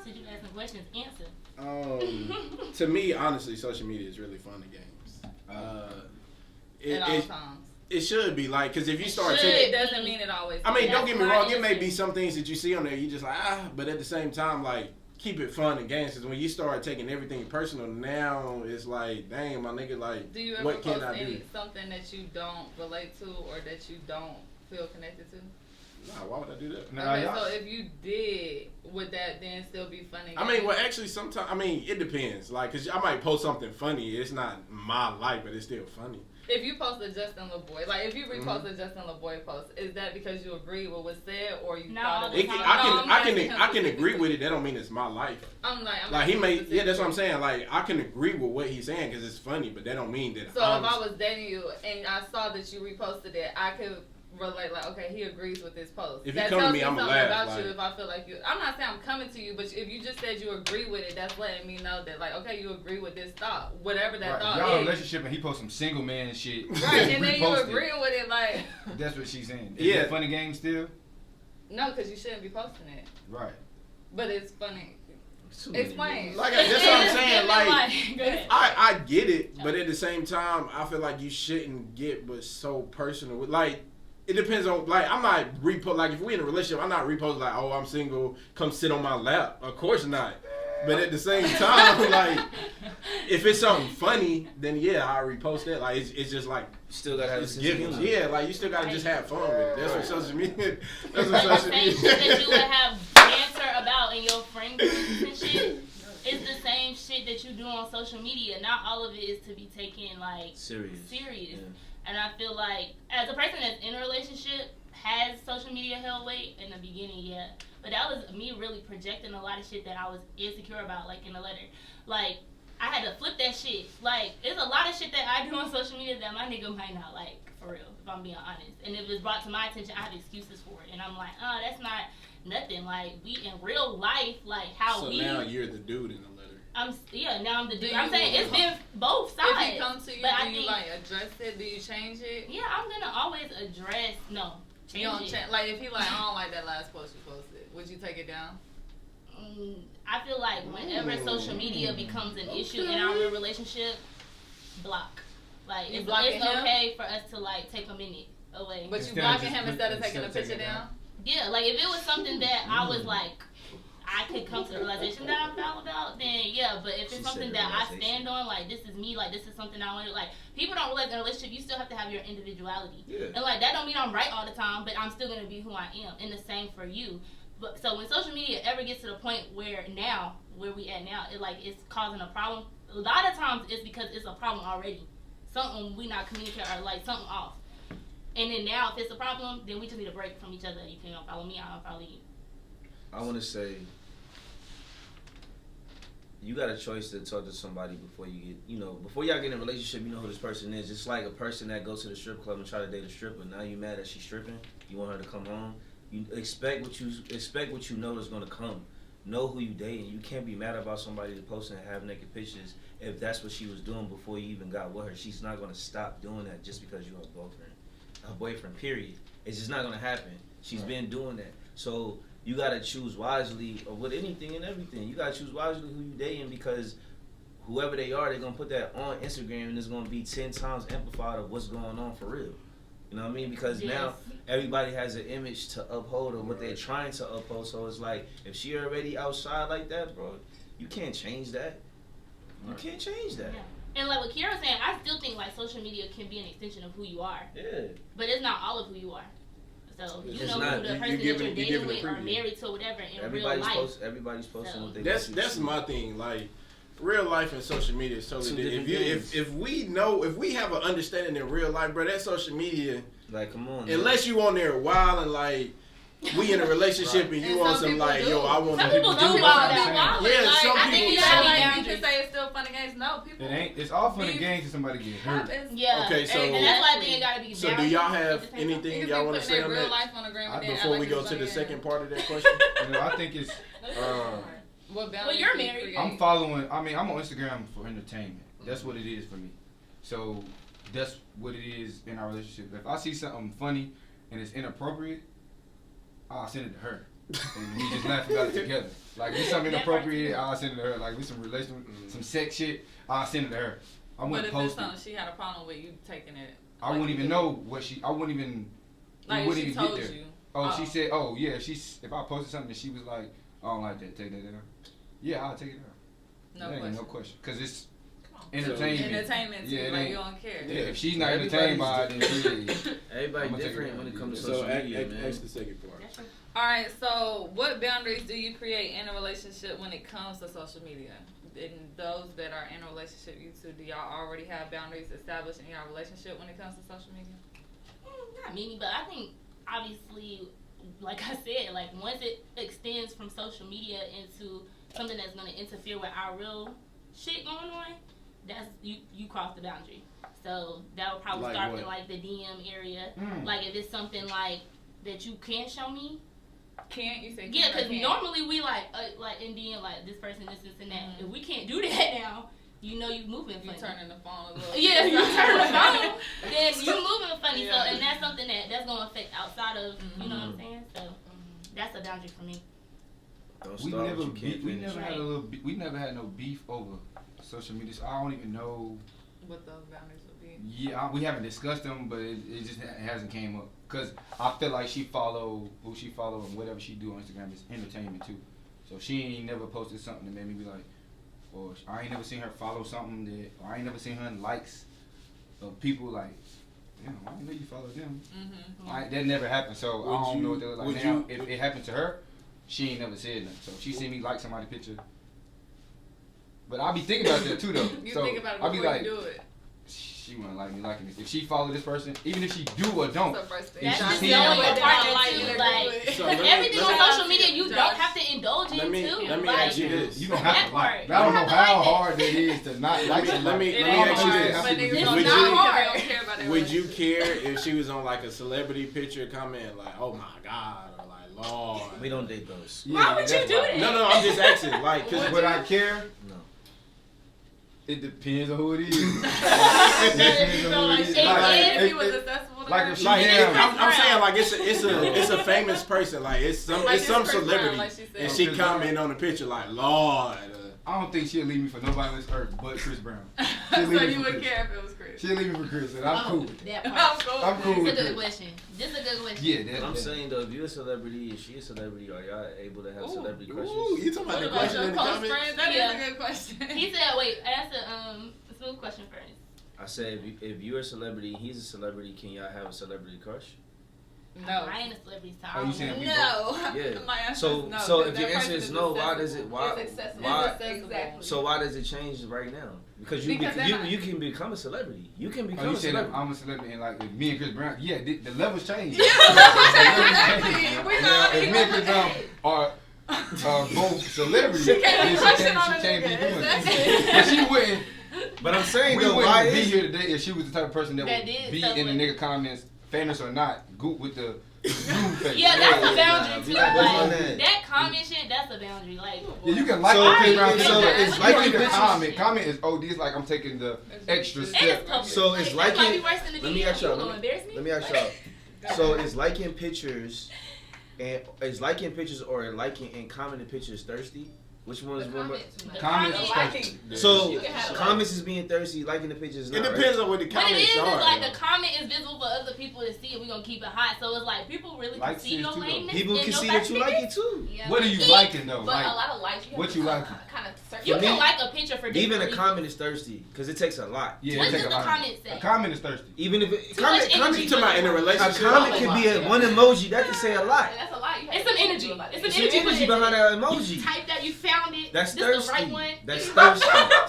since you asked some questions, answer. To me, honestly, social media is really fun and games. At all times. It should be like, because if you start It doesn't mean it always. I mean, That's don't get me my wrong. It may answer. be some things that you see on there, you just like but at the same time, like keep it fun and games. Because when you start taking everything personal, now it's like, dang, my nigga, like, Do you ever what can post I do? something that you don't relate to or that you don't feel connected to? Nah, why would I do that? Nah, Okay, y'all- so if you did, would that then still be funny? I mean, well, actually, sometimes, it depends. Like, because I might post something funny. It's not my life, but it's still funny. If you post a Justin LaBoy, like if you repost a Justin LaBoy post, is that because you agree with what's said or you No, thought all it the was? time. I can agree with it. That don't mean it's my life. I'm Like asking he may, specifically. yeah, that's what I'm saying. Like I can agree with what he's saying because it's funny, but that don't mean that. So if I was dating you and I saw that you reposted it, I could relate like, okay, he agrees with this post. If you that come to tells me, I'ma something laugh, about like- you if I feel like you. I'm not saying I'm coming to you, but if you just said you agree with it, that's letting me know that like, okay, you agree with this thought, whatever that Right. thought Y'all in a is. relationship and he posts some single man shit. Right, and then you Repost it. agreeing with it, like, That's what she's saying. Is Yeah. that funny game still? no, because you shouldn't be posting it. Right. But it's funny. Too many Explain. niggas. Like that's what I'm saying. Like Go ahead. I get it, but at the same time, I feel like you shouldn't get but so personal. Like it depends on like I'm not repost like if we in a relationship, I'm not reposting like oh I'm single, come sit on my lap. Of course not. But at the same time, like if it's something funny, then yeah, I repost that. Like it's just like Still gotta have a it's sense of giving. humor. Yeah, like you still gotta just have fun with it. That's what social media. That's what Like the social same media. shit that you would have banter about in your friend groups and shit is the same shit that you do on social media. Not all of it is to be taken like Serious. serious. Yeah. And I feel like as a person that's in a relationship, has social media held weight in the beginning, yeah. But that was me really projecting a lot of shit that I was insecure about, like in the letter. Like I had to flip that shit. Like there's a lot of shit that I do on social media that my nigga might not like, for real, if I'm being honest. And if it's brought to my attention, I have excuses for it. And I'm like, oh, that's not nothing. Like we in real life, like how So we now you're the dude in the letter. now I'm the dude. Do I'm you- saying it's been both sides. If he comes to you, but I do you think- like address it? Do you change it? Yeah, I'm gonna always address change You don't it. change. Like if he like I don't like that last post you posted, would you take it down? I feel like whenever social media becomes an issue in our real relationship, block. Like You it's blocking him? okay for us to like take a minute away. But you Instead of blocking just him put- instead of taking a instead of picture taking it down? Yeah, like if it was something that I was like, I could come to the realization that I'm foul about, then yeah. But if She it's said something that I stand on, like this is me, like this is something I want to, like people don't realize in a relationship you still have to have your individuality. Yeah. And like that don't mean I'm right all the time, but I'm still gonna be who I am. And the same for you. But so when social media ever gets to the point where we at now, it's causing a problem. A lot of times it's because it's a problem already. Something we not communicating or like something off. And then now if it's a problem, then we just need a break from each other. You can't follow me, I don't follow you. I want to say, you got a choice to talk to somebody before you get, before y'all get in a relationship, you know who this person is. It's like a person that goes to the strip club and try to date a stripper. Now you mad that she's stripping. You want her to come home. You expect what you know is gonna come. Know who you dating. You can't be mad about somebody posting half naked pictures if that's what she was doing before you even got with her. She's not gonna stop doing that just because you're her boyfriend. Period. It's just not gonna happen. She's been doing that. So you gotta choose wisely with anything and everything. You gotta choose wisely who you dating, because whoever they are, they're gonna put that on Instagram and it's gonna be 10 times amplified of what's going on for real. You know what I mean? Because now everybody has an image to uphold or what they're trying to uphold. So it's like, if she already outside like that, bro, you can't change that. You can't change that. Yeah. And like what Kiara was saying, I still think like social media can be an extension of who you are. Yeah. But it's not all of who you are. So you It's know not. who the You person giving- that you're you dating giving a with or preview. married to or whatever in real life. Everybody's posting So what they That's want you to see. my thing. Like, real life and social media is totally different. If we have an understanding in real life, bro, that social media, Like, come on. unless you on there wild and like we in a relationship and you And on some some people like, do. yo, I want Some to people do Some wild people out. be wild. Yeah, Like, some I think people you do. gotta Like, like, you can say it's still fun and games. No, people. It ain't. It's all fun and Beef games till somebody get hurt. happens. Yeah. Okay, so- and that's why I think it gotta be So do balanced. y'all It have depends on- anything You can y'all be want to putting say their on real that life on the gram and then act before we like go it's to the fun second and part of that question? I think it's. What boundaries Well, you're do you married. create? I'm following. I mean, I'm on Instagram for entertainment. That's what it is for me. So that's what it is in our relationship. If I see something funny and it's inappropriate, I'll send it to her, and we just laugh about it together. Like if it's something inappropriate, I'll send it to her. Like if it's some some sex shit, I'll send it to her. I But wouldn't if it's post something it. she had a problem with, you taking it. I wouldn't even know what she. I wouldn't even. Like it if wouldn't she even told get there. you. Oh, she said, oh yeah, she's. If I posted something and she was like, I don't like that, take that down. Yeah, I'll take it down. No That ain't question. no question, cause it's Come on. entertainment. Entertainment too, Yeah, it like ain't- you don't care. Yeah, if she's not Everybody's entertained by it, then she. Everybody I'ma take it different down. when it comes to So social media, man. ask the second part. That's true. All right, so what boundaries do you create in a relationship when it comes to social media? And those that are in a relationship, you two, do y'all already have boundaries established in your relationship when it comes to social media? Not many, but I think obviously, like I said, like once it extends from social media into something that's gonna interfere with our real shit going on, that's you cross the boundary. So that will probably Like start what? in like the DM area. Mm. Like if it's something like that you can't show me. Can't you say? Yeah, can't or because can't? normally we like in DM like this person, this and that. Mhm. If we can't do that now, you know you moving You funny. turning the phone a little. Yeah, if you bit. turn the phone, then you moving funny. Yeah. So, and that's something that's gonna affect outside of, you know what I'm saying? So, that's a boundary for me. Don't We start never, what you can't we finish. never had we never had no beef over social media. So I don't even know. What those boundaries would be? Yeah, we haven't discussed them, but it just hasn't came up. Cause I feel like she follow who she follow and whatever she do on Instagram is entertainment too. So she ain't never posted something that made me be like, or I ain't never seen her follow something that, or I ain't never seen her in likes of people like, damn, I didn't know you followed them. Mm-hmm. That never happened. So I don't know what they look like would now. you- If it happened to her, she ain't never said nothing. So if she see me like somebody's picture. But I be thinking about that too though. You so think about it I be before like, you do it. she wouldn't like me liking this. If she follow this person, even if she do or don't, That's the first thing. That's If just she knowing see your it, partner like too. it, Like, So let me- everything let on me- social media, you Josh. don't have to indulge in Let me too. ask you Like, this. you don't have That to like. part. I don't You know don't have to how like it. hard that is to not like Let me somebody. It let me ain't ask you hard, this. but niggas It's don't Would know you- because they don't care about their Would you relationship. care if she was on like a celebrity picture comment like, oh my god, or like, Lord? We don't date those. Why would you that's do why. that? No, I'm just asking. Like, cause Would I care? No. It depends on who it is. So, like, It if is- he was accessible to like her, if she like damn- I'm saying like it's a famous person, like it's some Like it's some it's Chris Brown, celebrity, like she said. and she Chris Brown. comment on the picture like, Lord, I don't think she'll leave me for nobody on this earth but Chris Brown. So She'll leave me you for would Chris. care if it was Chris. She'll leave me for Chris, and I'm cool with it. That I'm part. cool. I'm cool It's with a good it. question. This is a good question. Yeah, that, I'm that. saying though, if you're a celebrity, is she a celebrity? Are y'all able to have celebrity crushes? Ooh, you talking about What the about question your in the close comments? friends? That is Yeah. a good question. He said, wait, ask a smooth question first. I said, if you're a celebrity, he's a celebrity, can y'all have a celebrity crush? No. I ain't a celebrity, so Oh, I you don't saying know. No. Yeah. My answer So, is no, so 'cause if that your answer person is no, why does it? accessible. Why? It's accessible. Why? Exactly. So why does it change right now? Because Because they're not- you can become a celebrity. You can Oh, become you a said that celebrity. I'm a celebrity and like if me and Chris Brown, yeah, the levels change. Yeah, exactly. We Now, know. if me and Chris Brown are both celebrities, She can't be crushing on a she can't be nigga. doing That's it. But she wouldn't. But I'm saying We though, why wouldn't be is here today if she was the type of person that That would did be stuff in the like- nigga comments, famous or not, goop with the groove face. Yeah, that's Yeah, a nah, boundary we too. not Like doing that. that comment shit, that's a boundary. Like Yeah, you can like So, Chris Brown. so it's you like don't in even pictures- comment is OD. It's like I'm taking the extra And and it's step. public. So it's that might liking- be worse than the let me DM. ask y'all, You gonna embarrass me? Let me ask y'all. So is liking pictures, and is liking pictures or liking and commenting pictures thirsty? Which one is The one? comment too much. Comments comment- are liking. So You can have a comments is being thirsty, liking the pictures is It not. depends on what the What it comments is are. like though. the comment is visible for other people to see, and we're gonna keep it hot. So it's like people really Likes can see it your too, though. lameness. People in can your see that back you like pictures. it too. Yeah, What are you liking though? But Like, a lot of likes. what you like? Kind of search. You For can me, like a picture for different Even a reasons. comment is thirsty because it takes a lot. yeah, What it does take a the lot. comment say? A comment is thirsty. Even if it, Too much energy. comment, You talking about in a a relationship? comment could be a one emoji that can say a lot. That's a lot. You have It's some to energy. do about It's that. some There's energy energy put behind into that it. emoji. You type that, you found it. That's this thirsty. the right one. That's thirsty.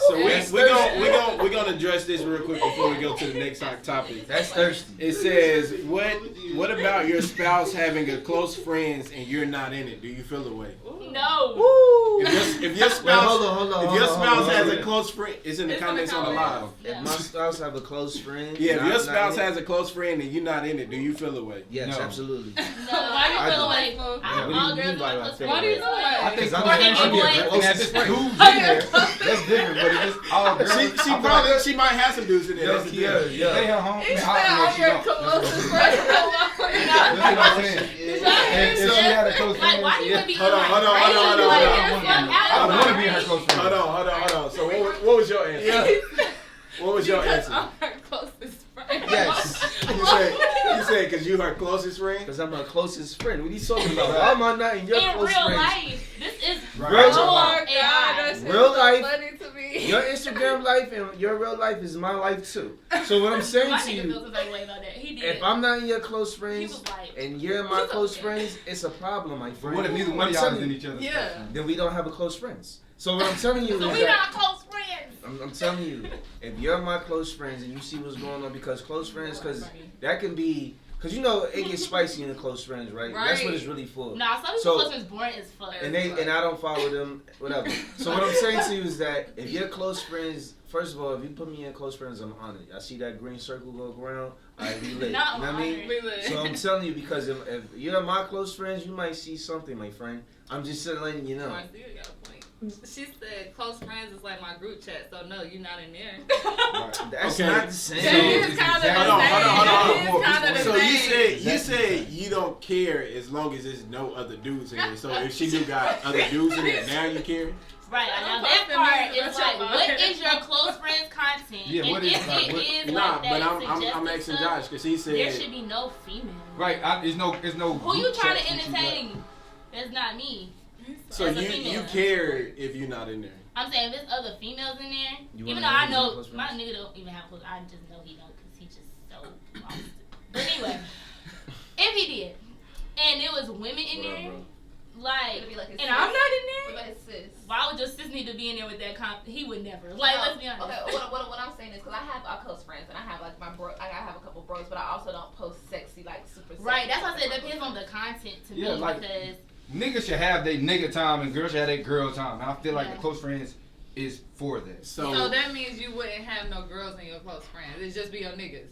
So we That's we gonna address this real quick before we go to the next topic. That's thirsty. It says, what about your spouse having a close friends and you're not in it? Do you feel the way? No. Woo! If your spouse, Wait, hold on. if your spouse has a a close friend, it's in the It's in the comments on the live. comments. If my spouse have a close friend, Yeah, if and your I'm not spouse in it- has a close friend and you're not in it, do you feel the way? yes, No. absolutely. No. Why do you I feel feel like like smooth? all What do you girls mean by are I close feel Why do you feel friends. like? I think Because Or I'm any I'm boy. the and closest if it's friend. dudes in there, that's different. But if it's all girls, She I feel probably like she might have some dudes in there. That's the Yeah, deal. yeah. they her home. He they said hot in there, on she your don't. closest That's friend. what I'm saying. And if she had a close Like, friend, why you Yeah. would be Hold on, like, hold on, crazy? hold on, Like, hold on, get hold the fuck on. out I of don't want to my be her face. close friend. Hold on. So what was your answer? What was your Because answer? I'm her closest friend. Yes. You said because you her closest friend. Because I'm her closest friend. What are you talking about? Why am I not in your In close real friends? life, this is Right. Real- Oh my AI. god, that shit Real so life- funny to me. Your Instagram life and your real life is my life too. So what I'm saying My to nigga you, feels some type of way about that. He did. if I'm not in your close He friends was like, and you're in my He's close okay. friends, it's a problem, my But friend. what if neither one I'm of y'all is telling in you, each other's Yeah. close friends? then we don't have a close friends. So what I'm telling you so is we that not close friends. I'm telling you, if you're my close friends and you see what's going on, because close friends, because that can be, because you know it gets spicy in the close friends, right? That's what it's really for. Nah, some people So- close friends boring as fuck. And I don't follow them, whatever. So what I'm saying to you is that if you're close friends, first of all, if you put me in close friends, I'm honored. I see that green circle go around, I be lit. Not You know what I mean? honored. We live. So I'm telling you, because if you're my close friends, you might see something, my friend. I'm just letting you know. Marcia, you got a point. She said close friends is like my group chat, so no, you're not in there. That's Okay. not the same. That is kind of the Hold on, hold on, hold on. same. It is kind of the So same. you said you don't care as long as there's no other dudes in there. So if she do got other dudes in there, now you care. Right, I now don't that fuck them part niggas, is that's like, your what mind. is your close friends content? Yeah, and what is- if like, it what- is Nah, like but that I'm suggestive asking stuff, Josh because he there said should be no female. Right, it's no. Who you group trying to chats that you got. entertain? That's not me. so as a you female. care if you're not in there. I'm saying if there's other females in there, You even wanna though I have know close my friends? nigga don't even have close, I just know he don't because he just so lost. But anyway, if he did, and it was women in What up, there, bro? like, It'd be like his and sis. I'm not in What there, about his sis? why would your sis need to be in there with that he would never. Like, No. let's be honest. Okay, what I'm saying is because I have our close friends and I have like my bro, I have a couple bros, but I also don't post sexy like super. Sexy Right, that's why I said stuff. it depends on the content to Yeah, me like- because Niggas should have their nigga time and girls should have their girl time. And I feel like Yeah. the close friends is for that. So that means you wouldn't have no girls in your close friends. It'd just be your niggas.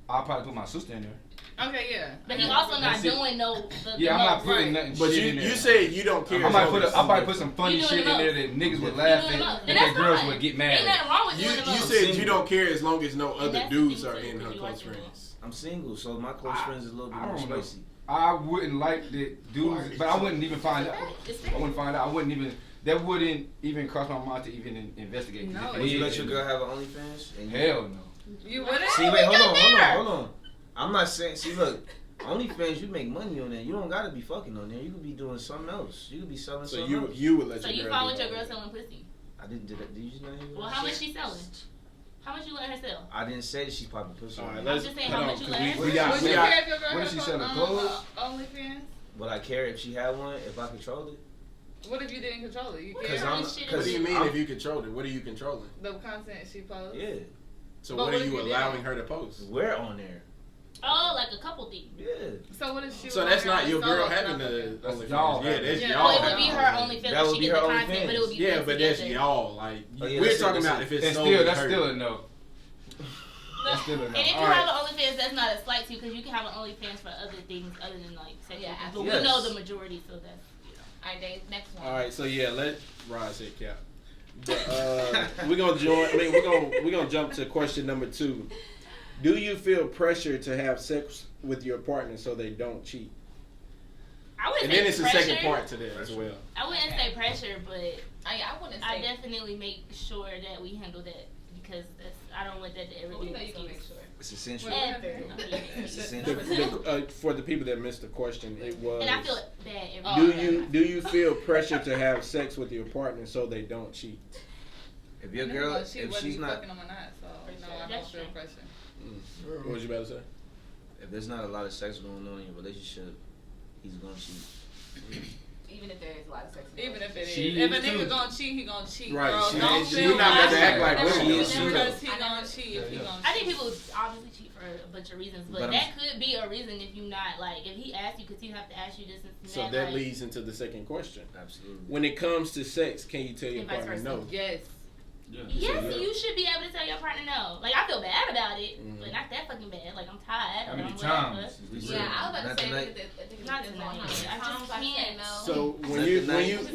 I'll probably put my sister in there. Okay, yeah. but he also not That's it. doing no. Yeah, I'm not most. putting right. nothing But shit in there. you said you don't care. I as might long put as- I'll probably put some funny You doing shit the in there most. that niggas would You laugh doing at the most. and And that that's girls fine. would get Ain't mad nothing at. wrong with You doing the you most. said you don't care as long as no other that's the dudes thing, are too, in her because you close are single. friends. I'm single, so my close friends is a little bit I more don't know. spicy. I wouldn't like that dudes, but I wouldn't even find out. It's I wouldn't find out. I wouldn't even that wouldn't even cross my mind to even investigate. No, Would you let your girl have an OnlyFans? And Hell no. You wouldn't? See, wait, hold on. I'm not saying. See, look, OnlyFans, you make money on that. You don't gotta be fucking on there. You could be doing something else. You could be selling So something else. you would let So your you girl found do with your all girl that. selling pussy. I didn't do that. Did you just not hear me? Well, how much she selling? How much you let her sell? I didn't say that she popping pussy. All right, I'm let's just saying, hold how on, much you 'cause let her we sell? got Would we you got care if your girl What had if she her selling clothes? OnlyFans? Would I care if she had one if I controlled it? What if you didn't control it? You What care? Cause kind I'm- of shit What is do you it? mean if you controlled it? What are you controlling? The content she posts? Yeah. So But what what are if you you allowing didn't? her to post? We're on there. Oh, like a couple things. Yeah. So what if she So was that's on there not on your solo girl and having not the fucking? That's OnlyFans. y'all Yeah, having that's it. Yeah. y'all. Oh, it would be her having OnlyFans. That Like would she be get her the content, OnlyFans. but it would be Yeah, put but that's together. y'all. Like Oh, yeah, we're that's talking it, about that's if it's That's solely still her. a no. That's still a And no. if you Alright. have an OnlyFans, that's not a slight to you because you can have an OnlyFans for other things other than like sexual Yeah, things. But yes. we know the majority, so that's Alright, Dave, next one. All right, so yeah, let Rod say cap. But we're gonna join. I mean, we're gonna jump to question number 2. Do you feel pressure to have sex with your partner so they don't cheat? I wouldn't And say then it's the pressure. second part to that as well. I wouldn't say pressure, but I wouldn't say. I definitely make sure that we handle that because that's, I don't want that to ever Well, be we know an you can make excuse. sure. It's essential. Well, Ever. It's The, essential. for the people that missed the question, it was. And I feel bad every Oh, time. Do you feel pressure to have sex with your partner so they don't cheat? If your And girl, then she, if whether she's you not, fucking them or not, so no, I don't That's feel true. pressure. What was you about to say? if there's not a lot of sex going on in your relationship, he's gonna cheat. Even if there is a lot of sex. in the Even if it is. She If a is nigga too. gonna cheat, he gonna cheat. Right, Girl, she don't is- feel we not about to act like pressure. women, Because though. he gonna cheat if he gonna cheat. I think people obviously cheat for a bunch of reasons, but But that could be a reason if you not like if he asks you, because he have to ask you this and So that. that like, leads into the second question. Absolutely. When it comes to sex, can you tell your And vice partner versa. no? Yes. Yes, So, yeah. you should be able to tell your partner no. Like I feel bad about it, Mhm. but not that fucking bad. Like I'm tired. How or many I'm whatever. times? Yeah, I was about Not to say tonight. I think it Not depends on how tonight. many I just times I say can't. no. So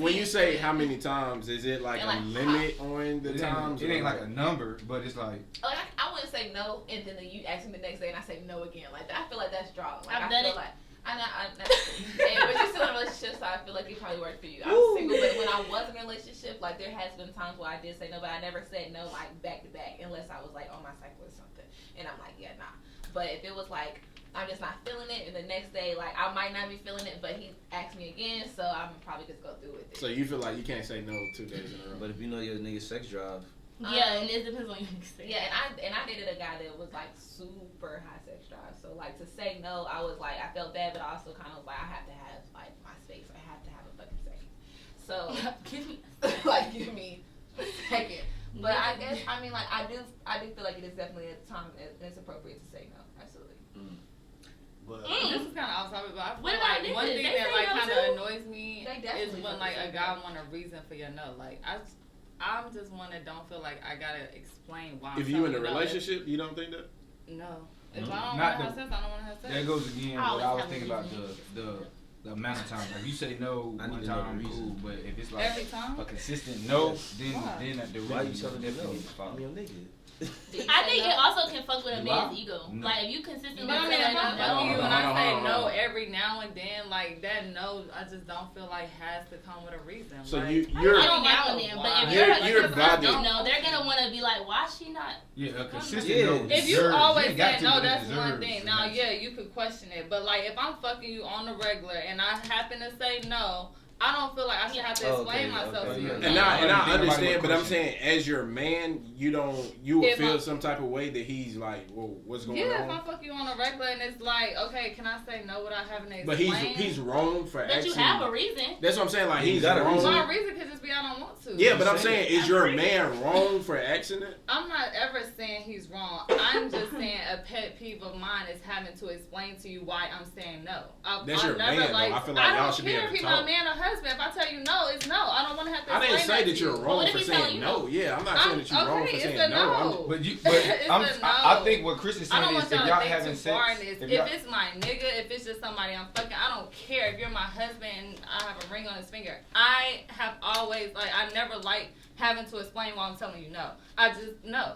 when you say how many times, is it like And a like limit on the It times? ain't or like a number, but it's like Like I wouldn't say no, and then you ask me the next day, and I say no again. Like that, I feel like that's strong. Like I've I done feel it. like but you're still in a relationship, so I feel like it probably worked for you. I was single, but when I was in a relationship, like there has been times where I did say no, but I never said no like back to back unless I was like on my cycle or something, and I'm like yeah nah. But if it was like I'm just not feeling it, and the next day like I might not be feeling it, but he asked me again, so I'm probably just go through with it. So you feel like you can't say no 2 days in a row? But if you know your nigga's sex drive, Yeah, and it depends on your experience. Yeah, and I dated a guy that was like super high sex drive. So like to say no, I was like I felt bad, but I also kind of was like I have to have like my space. I have to have a fucking second. So Give me. like give me a second. But I guess I mean like I do feel like it is definitely a time and it's appropriate to say no. Absolutely. but This is kind of off topic, but I feel What about like one niggas? thing They that say like no kind too? of annoys me They is definitely when like say a guy no. want a reason for your no. Like I'm just one that don't feel like I gotta explain why. If I'm you in a telling no. relationship, you don't think that? No. If No. I don't Not want to have the- sex, I don't want to have sex. that goes again. I What always I was have a thinking about reason. the amount of times. Like you say no I need one to know the time, reason. cool. But if it's like Every time. a consistent no, Yes. then Why? then the why you reason telling me definitely no? needs to follow. I'm your nigga. I think it also can fuck with a You man's lie? ego. No. Like if you consistently But I mean, tell if I'm no, fucking you and I Hold on, say hold on, no hold on. every now and then, like that no, I just don't feel like has to come with a reason. So like, you're every now and then. But if You're- you're you're a about consistent to- no, they're gonna want to be like, why she not? Yeah, a consistent Yeah. no. If you deserves- always ain't got say to, no, but it that's one deserves thing. it. Now, yeah, you could question it, but like if I'm fucking you on the regular and I happen to say no, I don't feel like I should have to explain myself okay, to you. yeah. And I Nobody understand, would but I'm question. saying as your man, you would If feel I'm- some type of way that he's like, whoa, what's going Yeah, if on? I fuck you on a regular and it's like, okay, can I say no without having to But explain? he's wrong for But actually. you have a reason. That's what I'm saying. Like You he's got a wrong. reason. My reason could just be I don't want to. Yeah, but I'm Say saying, is I your agree. man wrong for asking it? I'm not ever saying he's wrong. I'm just saying a pet peeve of mine is having to explain to you why I'm saying no. That's your man, though. I feel like I y'all don't should be care able if to he's my talk. man or husband. If I tell you no, it's no. I don't want to have to I explain didn't say to that you're you. wrong what if for he's saying telling you no. no? Yeah, I'm not saying that you're wrong for it's saying a no. no. But It's a I no. think what Chris is I saying don't is want if y'all y'all to think having too far in sex, this. if If y'all, it's my nigga, if it's just somebody I'm fucking, I don't care. If you're my husband and I have a ring on his finger, I have always, like, I never liked having to explain why I'm telling you no. I just, no.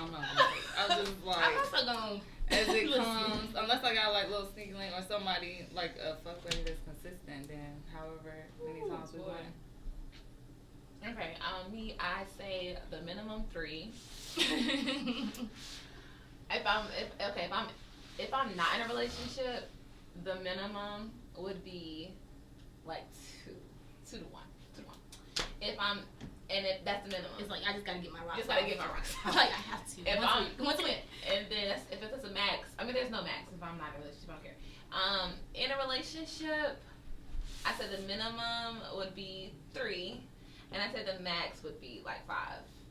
I'm not gonna. I just I'm like also gonna. as it Listen. comes, unless I got like little sneaky link or somebody like a fuck lady that's consistent. Then however many times we boy. went. Okay, me, I say the minimum 3. If I'm not in a relationship, the minimum would be like 2 to 1. If that's the minimum. It's like I just gotta get my rocks. Just gotta get my rocks out. Like I have to. If Once a week. and then if it's a max, I mean, there's no max if I'm not in a relationship. I don't care. In a relationship, I said the minimum would be 3, and I said the max would be like 5,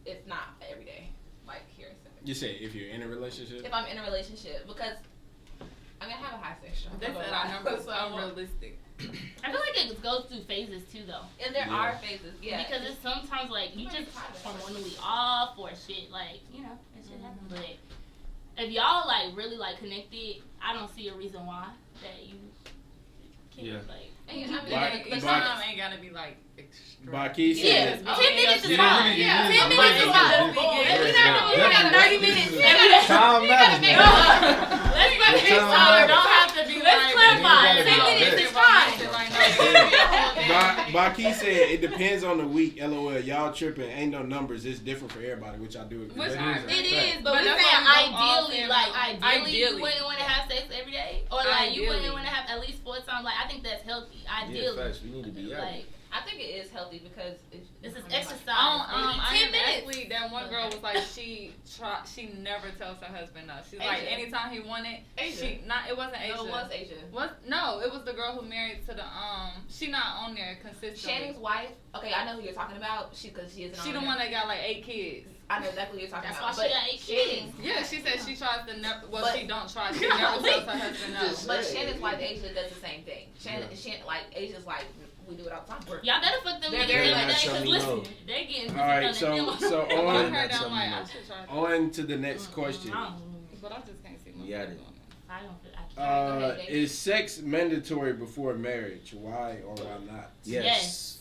if not every day, like here. You say if you're in a relationship? If I'm in a relationship, because I mean, I have a high sex drive. They said our numbers are unrealistic. I feel like it goes through phases too, though. And there are phases, yeah. Because it's sometimes like you just from 1 week off or shit, like that shit happens. But if y'all like really like connected, I don't see a reason why that you can't like. And, I mean, The time ain't gotta be like extra. Baki said, 10 minutes is It fine. really Yeah, is. 10 minutes is fine. Yeah. We got 30 minutes. Time matters, man. Let's go Time fix matters. Don't have to be Let's like. clarify. Yeah. 10 minutes is fine. Baki said it depends on the week. LOL, y'all tripping. Ain't no numbers. It's different for everybody, which I do agree. Which with. I That agree. It is, but But we're that's saying why we don't all ideally, say like about- ideally, you ideally. wouldn't want to have sex every day, or like you wouldn't Ideally. want to have at least 4 times. Like I think that's healthy. Yeah, Ideally, facts. We need to be out. like I think it is healthy because this is I mean, like, exercise. I 10 am minutes. actually that one girl was like she never tells her husband no. She's like Asia. anytime he wanted, Asia. it wasn't Asia. No, it was Asia. No, it was the girl who married to the she not on there consistently. Shanning's wife. Okay, I know who you're talking about. Because she isn't. She on the there. one that got like 8 kids. I know exactly what you're talking That's about. why she got 8 kids. Yeah, she said she tries to never. Well, But- she don't try. She never tells her husband no. Just- But Shannon's wife Asia does the same thing. Shannon, like Asia's like we do it all the time. Y'all better fuck them They're niggas very every much day, so cause me listen, know. they're getting All right, pussy on the so I on heard That's that I'm like I something should try. on to the next question. But I just can't see my Yeah, doing it. I don't feel. I can't. ahead, Is sex mandatory before marriage? Why or why not? Yes.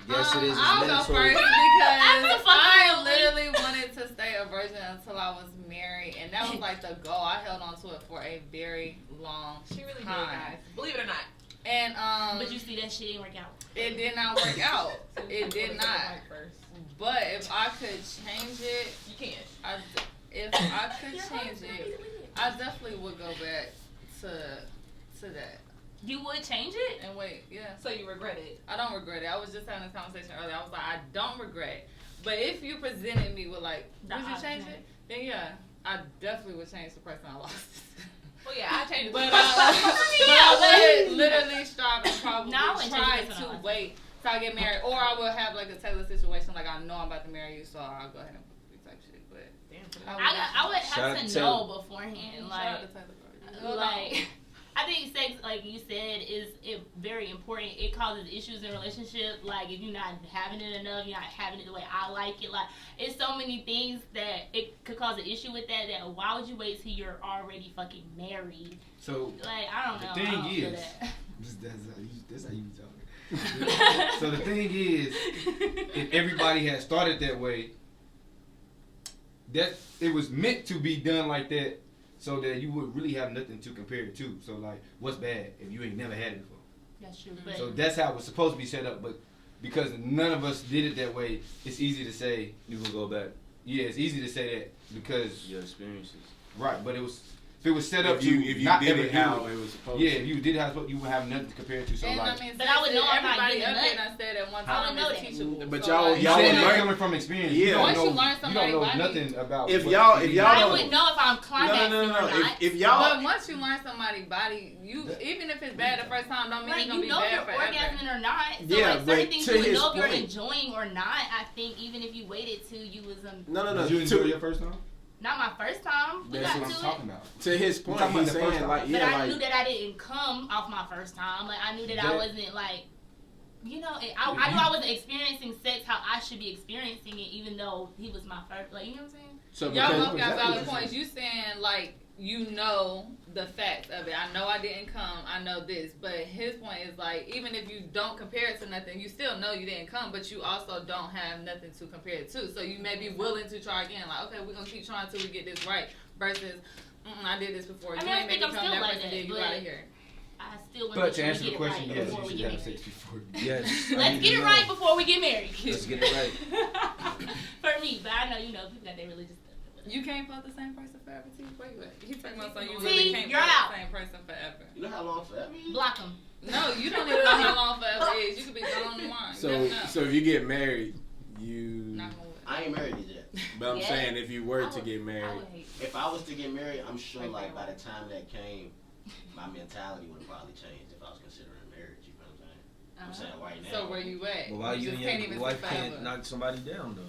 Yes, it is. It's I'll go mandatory. first because Absolutely. I literally wanted to stay a virgin until I was married, and that was like the goal. I held on to it for a very long She really did, time. guys. Believe it or not. And But you see that shit didn't work out. it did not work out. It did not. First. But if I could change it, You can. if I could change it, I definitely would go back to that. You would change it? And wait, yeah. So you regret it. I don't regret it. I was just having this conversation earlier. I was like, I don't regret. But if you presented me with like, would you change it? Then yeah, I definitely would change the person I lost. Well, yeah, I changed it. But I would literally strive and probably No, I wouldn't try change the person I to lost. wait till I get married, or I will have like a Taylor situation. Like I know I'm about to marry you, so I'll go ahead and type shit. But I would Shout have out to to know beforehand. Shout Like, out to Taylor. like I think sex, like you said, is very important. It causes issues in relationship. Like if you're not having it enough, you're not having it the way I like it. Like it's so many things that it could cause an issue with that. That why would you wait till you're already fucking married? So Like I don't know. the thing I don't feel is, that. that's how you be talking. So the thing is, if everybody had started that way, that it was meant to be done like that, so that you would really have nothing to compare it to. So like, what's bad if you ain't never had it before? That's true. But So that's how it was supposed to be set up, but because none of us did it that way, it's easy to say. You will go back. Yeah, it's easy to say that because Your experiences. right, but if it was set up If you to not did ever it do how it. it was supposed Yeah, to. if you did how you would have nothing to compare it to. So And like, I mean, But I would know I'm not everybody getting up nut. here done said at one I would time know it's that. teachable. But So, y'all- like, you y'all said would that learn- coming from experience. Yeah. You don't Once know, you learn you don't somebody's know body- nothing about. If what y'all- it if is. y'all I don't- wouldn't know if I'm climaxing or not. If y'all, But once you learn somebody's body, you even if it's bad the first time, don't mean Like it's gonna you be know if bad you're forever. orgasming or not. So Yeah, like but certain things to you would his know if you're point- enjoying or not. I think even if you waited till you was no. Did you enjoy your first time? not my first time. We That's got what I'm to talking it. about. To his point, talking about he's the first saying time. like, But yeah, I knew like that I didn't come off my first time. Like I knew that I That- wasn't like You know, and I knew I wasn't experiencing sex how I should be experiencing it, even though he was my first. Like, you know what I'm saying? So Y'all because both got valid points. You saying like you know the facts of it. I know I didn't come. I know this, but his point is like even if you don't compare it to nothing, you still know you didn't come, but you also don't have nothing to compare it to. So you may be willing to try again. Like, okay, we're gonna keep trying until we get this right. Versus, I did this before. I You mean, I ain't make think me I'm come. still That like person that, did. You but- out of here. I still want But to to answer the get it question, right yes, before you we should get have married. sex before. Yes. Let's get it right before we get married. Let's get it right. For me, but I know people got their religious stuff. You can't fuck the same person forever, too. Where you at? He's talking about something you See, really can't you're fuck out. the same person forever. You know how long forever? Block them. No, you don't even know how long forever is. You could be gone tomorrow. You never know. so if you get married, you. Not gonna work. I ain't married yet. But I'm Yeah. saying if you were to get I married, would hate. If I was to get married, I'm sure Like like that by the time that came, my mentality would have probably changed if I was considering marriage. You know what I'm saying? I'm saying right now. So where you at? But why you just and can't your even wife sit can't forever. knock somebody down though?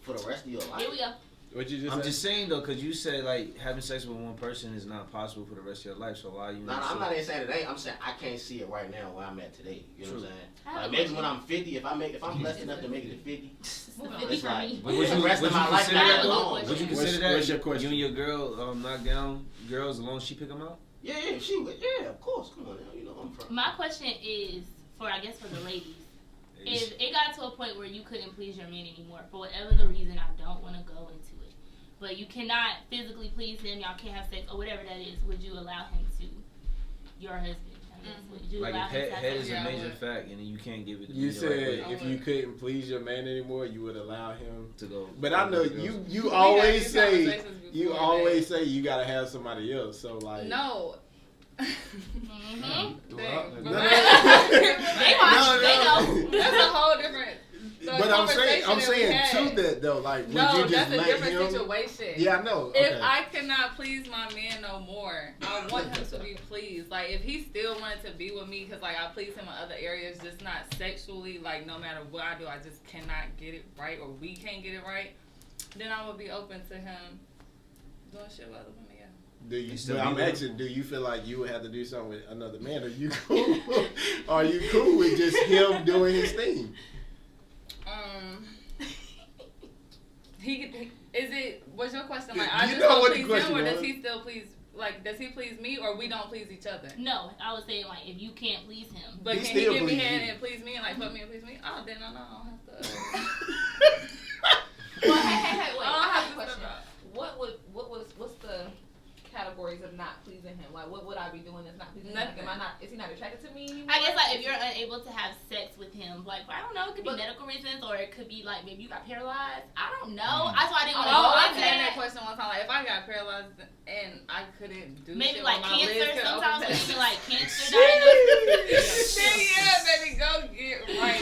For the rest of your life. Here we go. what you just I'm said? just saying though, cause you said like having sex with one person is not possible for the rest of your life. So why you? No, I'm not even saying it ain't. I'm saying I can't see it right now where I'm at today. You know what I'm saying? I have Like a maybe question. when I'm 50, if I'm blessed enough to make it to 50, It's Well, the 50 it's for like- me. Would the rest of my life consider I that? have a alone. question. Would you What's- consider that? what's your question? You and your girl knock down girls as long as she pick them out? Yeah, she would. Yeah, of course. Come on now. You know I'm from. My question is for the ladies. If it got to a point where you couldn't please your man anymore, for whatever the reason, I don't want to go into it, but you cannot physically please him, y'all can't have sex or whatever that is, would you allow him to your husband? I guess. Would you Like allow if him head, to have head sex? is Yeah, a I major would. fact, and then you can't give it. You the right said way if you couldn't please your man anymore, you would allow him. to go. But I know with girls. you We had always these say conversations before, you babe. always say you gotta have somebody else. So like No. Mm-hmm. Well, Dang. no, But- They watch. No, They no. know. That's a whole different. But I'm saying conversation that we had. to that though, like would No, you just that's a let different him? situation. Yeah, I know. If Okay. I cannot please my man no more, I want him to be pleased. Like, if he still wanted to be with me because, like, I please him in other areas, just not sexually, like, no matter what I do, I just cannot get it right or we can't get it right, then I would be open to him doing shit with other women, yeah. Do you? You still But I'm be with asking, do you feel like you would have to do something with another man? Are you cool? Are you cool with just him doing his thing? What's your question? Like, I You just know don't what the please question him, or does was. he still please? Like, does he please me, or we don't please each other? No, I was saying like if you can't please him. But He can he still give me please head you. and please me and like fuck me and please me? Oh, then I don't have to. Well, hey, wait. I I have have a question. to What's the categories of not pleasing him? Like, what would I be doing that's not pleasing him? Like, Nothing. is he not attracted to me? I guess like if you're unable to have sex with him, like I don't know, it could be But- medical reasons or it could be like maybe you got paralyzed. I don't know. That's why I didn't want to Oh, go I into had that. that question one time. Like, if I got paralyzed and I couldn't do Maybe shit like with my legs cancer could sometimes, open or back. even like cancer diagnosis. Then yeah, baby, go get right.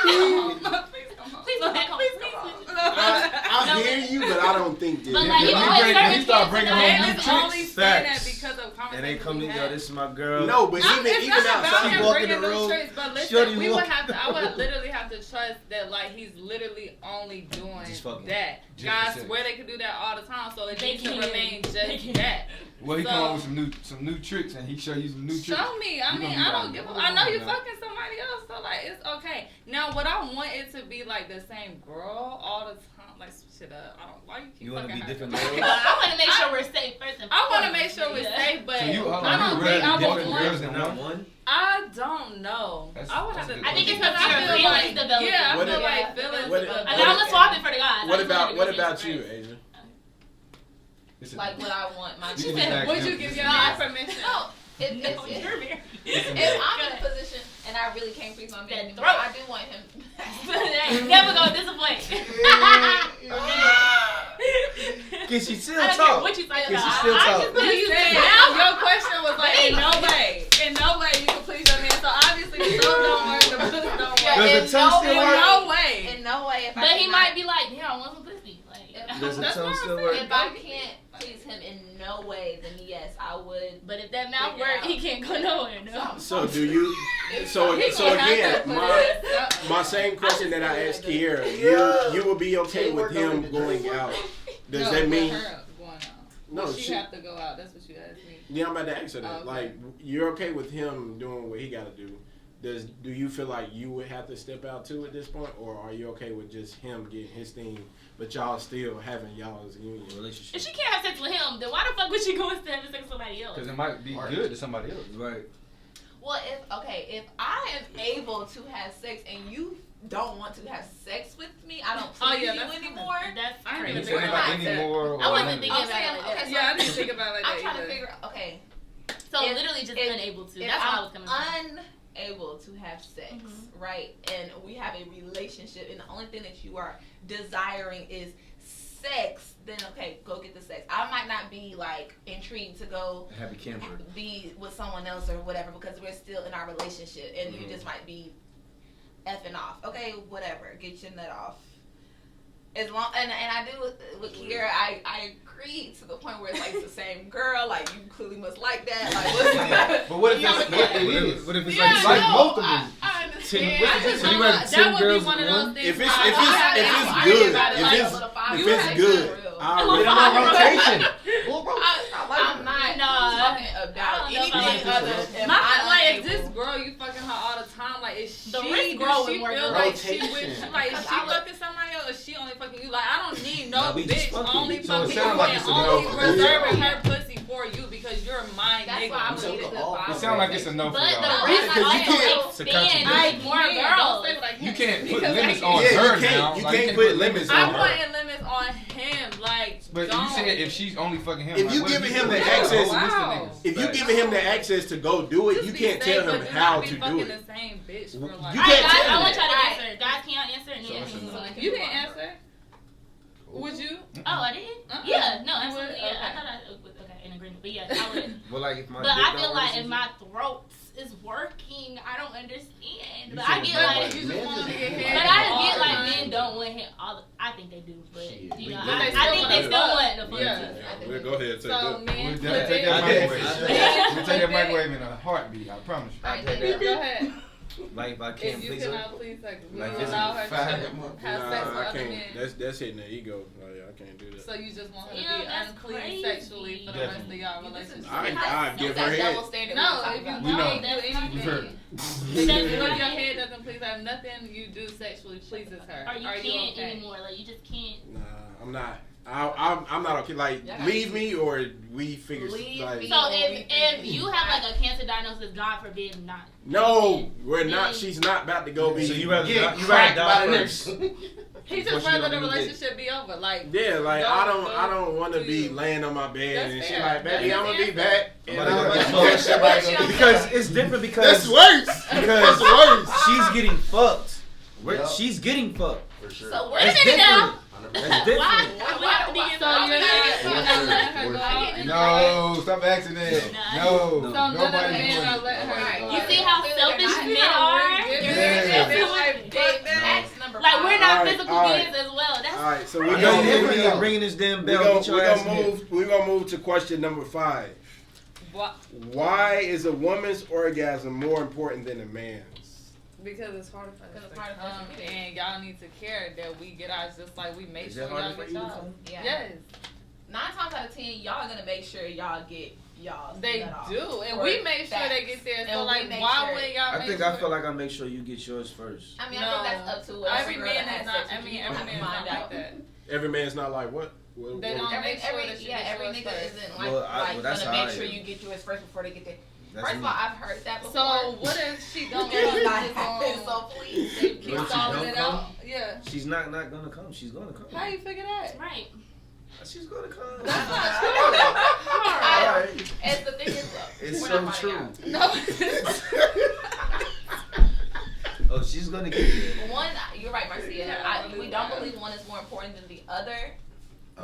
Come on. Please come on. Please come back home. Please Please, come on. please, I hear you, but I don't think that. But like, Yeah, you he know, bring- certain he start cancer bringing home And new it's tricks. only saying that Facts. because of conversations And they come we in, yo, had. this is my girl. No, but It's even not about outside, him walk in bringing the them room, tricks, but listen, shorty we would walk- have to. I would literally have to trust that, like, he's literally only doing Just fucking. that. Just Guys for sex. swear they could do that all the time, so it They needs to can. remain They just can. that. Well, he So- come up with some new tricks, and he show you some new tricks. Show me. I You mean, gonna be I don't like, give a. "Hold I know on you now." fucking somebody else, so like it's okay. Now, would I want it to be like the same girl all the time? Like switch it up. I don't. Why you keep You wanna fucking be her? different But girls? I want to make sure we're safe first and I want to foremost. make sure we're Yeah. safe, but So you- hold on, I you don't rather think I would different want. girls than Not one? one. I don't know. That's- I would have that's to. good. I think it's because because I your feel feelings like, develop. yeah, I What feel if- like feelings. what- develop. I mean, I'm gonna swap it for the guys. What I just about wanted what to about get you, it straight. Asia? It's a- Like, would I want my? You She can said, just would ask you him. give This your is- man permission? No, if No, you're married. if I'm in a position and I really can't please my man That anymore, throat. I do want him. Never gonna disappoint. Can she still I don't care talk? what you say Can about she it. still I talk? just You know you said said now your question was like in no way you can please your man. So obviously the soul don't work, the pussy don't work. Yeah, Does the tongue still In work? no way. In no way. If I But he cannot- might be like, yeah, I want some pussy. Like, Does the That's tongue what I'm still saying. work? If I can't please him in no way, then yes, I would. but if that mouth Figure work, out. he can't go nowhere. No. So do you? So He so gonna have again, to put my it- my same question that I asked Kiera. You will be okay with him going out? Does No, that with mean? her going out? No, Well, she she- have to go out. That's what you asked me. Yeah, I'm about to ask her that. Okay. Like, you're okay with him doing what he got to do, do you feel like you would have to step out too at this point, or are you okay with just him getting his thing, but y'all still having y'all's union relationship? If she can't have sex with him, then why the fuck would she go instead of having sex with somebody else? Because it might be good to somebody else. Right. Well, if I am able to have sex and you don't want to have sex with me, I don't please you anymore. That's I crazy. didn't You saying about anymore? I wasn't or- thinking I'm about saying, it like that. okay, so Yeah, I didn't think about it like that I'm trying to either. figure out, okay, So if- literally just if- unable to. if That's how I I'm was coming from. unable to have sex, right, and we have a relationship, and the only thing that you are desiring is sex, then okay, go get the sex. I might not be like intrigued to go Happy camper. be with someone else or whatever because we're still in our relationship, and you just might be effing off. Okay, whatever, get your nut off. As long and I do with Kiera, I agree to the point where it's like it's the same girl, like you clearly must like that. Like what's that? But what if that's what it is? What if it's Yeah, like Like most of I them. understand. What's I the just So you know have that 10 That would girls be one of with those one? things. If it's I- good, I- if I- it's I- good, about it if like it's a little if You it's like good, that real. I Get them on rotation. I'm not talking about I don't know if I anything like other this. than Like, if unable. this girl you fucking her all the time, like, is she, The risk does growing she more feel than like she rotation. with, like, is she I would- fucking somebody else, or she only fucking you? Like, I don't need no Nah, we just bitch fucking. only So it fucking sound you like and it's a only no for reserving you. her pussy for you because you're my That's nigga. why I'm So really we good can all- It sounds like it's a no for But the y'all. risk Because you also can't- it's a expands contradiction. more Don't girls. say what I You can't put because limits I on Yeah, her you now. can't. You Like, can't put limits on I'm her. putting limits on him, like, But don't. you said if she's only fucking him. If like, you what giving you him doing? the That's a access- whole list of Wow. niggas. If you Facts. giving him the access to go do it, Just you be can't safe, tell but him do how not be to do fucking it. the same bitch for You like. can't Alright, guys, tell I me want y'all to that. answer. Guys, can y'all answer? And So then it's a no. You didn't answer. Would you? Oh, I did? Uh-uh. Yeah, no, You absolutely. would? Yeah, I Okay. thought I was in agreement. But yeah, I would. Well, like if my But dick I don't feel work, like it's if my throat is working, I don't understand. You But said I get no, like, you just want to get but head. I all get the like time. men don't want him. I think they do, but Shit, you we know, do. I They think still they still wanna want the fuck. fun Yeah. too. We'll go ahead and take So that. men, We'll flip definitely take it. that I microwave. did. We'll take that microwave in a heartbeat. I promise you. Okay, take that. go ahead. like if I can't If you please her. cannot please her, will Like you this allow her is to fine. have sex with Nah, I other can't. men? That's hitting the ego. Like, I can't do that. So you just want her to Yeah, be that's unclean crazy. sexually for the rest of y'all relationship? I give her That's head. double standard. No, we're if you talking We about. know. don't do That's not We've heard. anything, That's if your right. head doesn't please her, nothing you do sexually pleases her. Or you Are can't okay? anymore. Like you just can't. Nah, I'm not. I'm not okay. Like, Yeah. leave me or we figure. Leave Like, me. So if you have like a cancer diagnosis, God forbid not. no, we're not. She's not about to go be. So you rather Get die, you cracked rather by die the first. He Before just she rather don't the even get- relationship be over. Like, Yeah, like Don't I don't go want to to be you. laying on my bed That's and she fair. like, baby, That's I'm gonna his be back. I'm And about to I'm go like, get somebody because it's different that's because worse. because That's worse. she's getting fucked. Yep. She's getting fucked. For sure. So Wait a That's minute now. different. 100%. That's different. Why? We have to be in so you're the not letting her go out and No, stop asking that. No, No. So none of the nobody men doing are it. letting her go You out. see how Clearly selfish they're men not. are? That's number Like we're not Alright, physical alright. beings as well. That's All right, so we Yo, gonna nigga, ringing this damn bell. Get your ass in here. we gonna move to question number 5. What? Why is a woman's orgasm more important than a man's? Because it's harder for us Because it's to harder for us come, to get it. and y'all need to care that we get ours just like we make Is sure that harder y'all for get you to y'all. come? Yeah. Yes, 9 times out of 10, y'all are gonna make sure y'all get y'all. they nut off. do, and Or we make sure they facts. get there. And So we like, make why sure- would y'all? I make think sure? I feel like I make sure you get yours first. I mean, No. I think that's up to Every girl man that is has not. sex I with mean, you. every man is Find not out. like that. Every man's not like what? They don't Every, make sure that you get every yours nigga first. isn't like, Well, well, that's gonna how make I sure am. you get yours first before they get there. That's First of me. all, I've heard that before. So what if she don't It's get not on happening, this so please. They What if keep she stalling don't it come? out. Yeah. She's not gonna come. She's gonna come. How you figure that? right. She's gonna come. That's not true. Alright. And the thing is, look, It's we're so not finding true. out. No. Oh, she's gonna get there. One, you're right, Marcia. We don't believe one is more important than the other.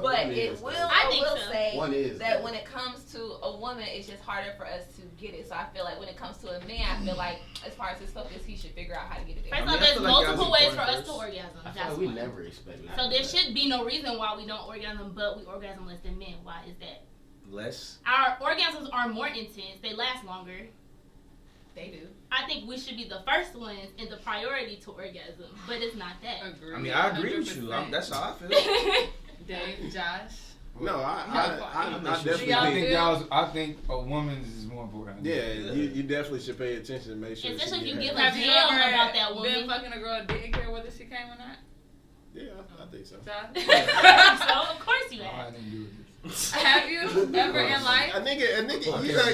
But it will. I I think will so. say One is that though. when it comes to a woman, it's just harder for us to get it. So I feel like when it comes to a man, I feel like as far as his focus, he should figure out how to get it First there. off, I there's feel like y'all's multiple ways for born us to first. orgasm. I feel That's like we one. never expected. So there should be no reason why we don't orgasm, but we orgasm less than men. Why is that? Less. Our orgasms are more intense. They last longer. They do. I think we should be the first ones and the priority to orgasm, but it's not that. Agree. I mean, I agree with you. 100%. That's how I feel. Dave, Josh. No, I definitely Y'all think. do? I think a woman's is more important. Yeah, you definitely should pay attention and make sure. Especially if she you get give happy. a Have you damn ever about that woman. been fucking a girl and didn't care whether she came or not? Yeah, I think so. Josh? So of course you No, I have. didn't do it. Have you ever in life? A nigga,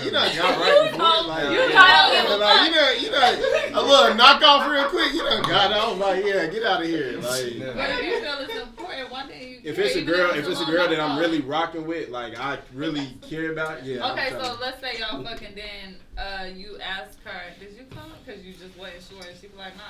you done got right before it. Like, You yeah, don't like, you done, a little knock off real quick. You done got off. Like, yeah, get out of here. Like, Yeah. But if you feel it's important, one thing you if care, it's a even girl, if if it's a long girl that knock I'm off. really rocking with, like I really care about, yeah. Okay, I'm so tryna- let's say y'all fucking then you ask her, did you come? Because you just wasn't sure, and she be like, nah.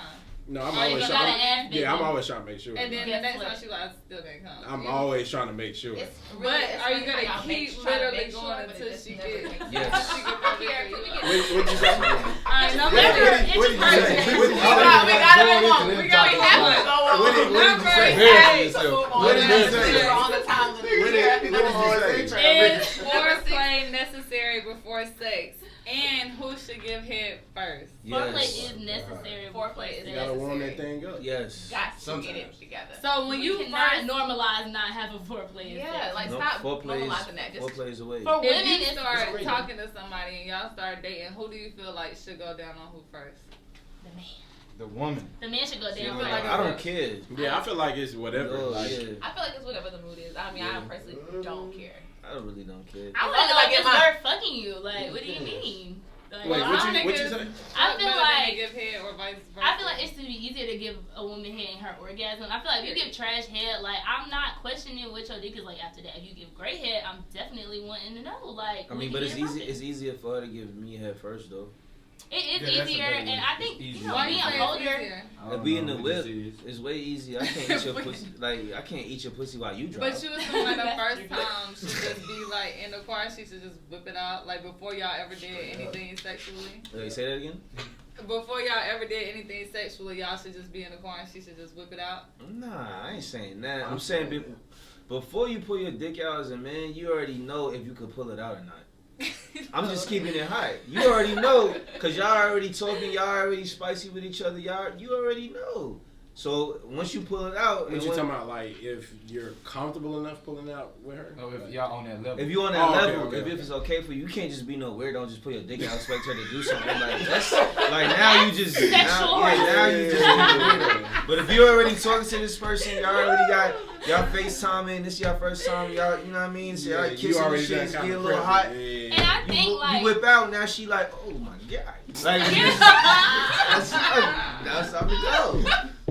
no, I'm Oh, you always gotta trying. ask, baby. Yeah, I'm always trying to make sure. And then Guess the next what? time she like, I still didn't come. I'm You- always trying to make sure. It's But really, it's are you funny gonna how y'all make- keep try to literally make sure, going but it until just she never get? makes Yes. sense. She get Come here, can we get What'd you say? Alright, no What matter. did you say? We gotta move on. We We gotta have move to go on. What did you Number say? eight. What did you say? All the time. What did you say? Is foreplay necessary before sex? And who should give head first? Foreplay Yes. is necessary. Foreplay is You gotta warm that thing up. Yes. Got to Sometimes. get it together. So when you cannot first normalize not having foreplay. Yeah, like No, stop foreplay normalizing that. Just is a way. For if women, you it's start great. talking to somebody and y'all start dating, who do you feel like should go down on who first? the man. The woman. The man should go You down. feel like I don't care. Yeah, I feel like it's whatever. Oh, Like, yeah. I feel like it's whatever the mood is. I mean, I Yeah. personally don't care. I really don't care. I want As long to know as I if get it's my- worth fucking you. Like, what do you mean? Like, wait, Well, what I you think say? it's- I feel better than like- to give head or vice versa. I feel like it should be easier to give a woman head in her orgasm. I feel like if you give trash head, like, I'm not questioning what your dick is like after that. If you give great head, I'm definitely wanting to know. Like, I mean, but it's easy. It's easier for her to give me head first, though. It is Yeah, that's a easier, better and way. I It's think you easier. know, Why you being say it's older. easier? I don't Be in know, the it whip just is. is way easier. I can't eat your pussy. Like I can't eat your pussy while you drive. But you assume like the That's first true. time should just be like in the car, she should just whip it out like before y'all ever did anything sexually. Wait, say that again? Before y'all ever did anything sexually, y'all should just be in the car and she should just whip it out. Nah, I ain't saying that. I'm saying before you pull your dick out as a man, you already know if you could pull it out or not. I'm just keeping it high. You already know, cause y'all already talking, y'all already spicy with each other. You already know. So once you pull it out, what you talking about? Like, if you're comfortable enough pulling out with her? Oh, if y'all on that level. if you on that Oh, okay, level, okay, if okay. it's okay for you, you can't just be no weirdo and just pull your dick out and expect her to do something like that's like now you just now you just being a weirdo. But if you already talking to this person, y'all already got y'all FaceTiming, this your first time, y'all you know what I mean? So y'all you kissing already and shit, done it's kinda getting a little prepped. hot. And I You, think like you whip out now she like, oh my god. Like that's time to go.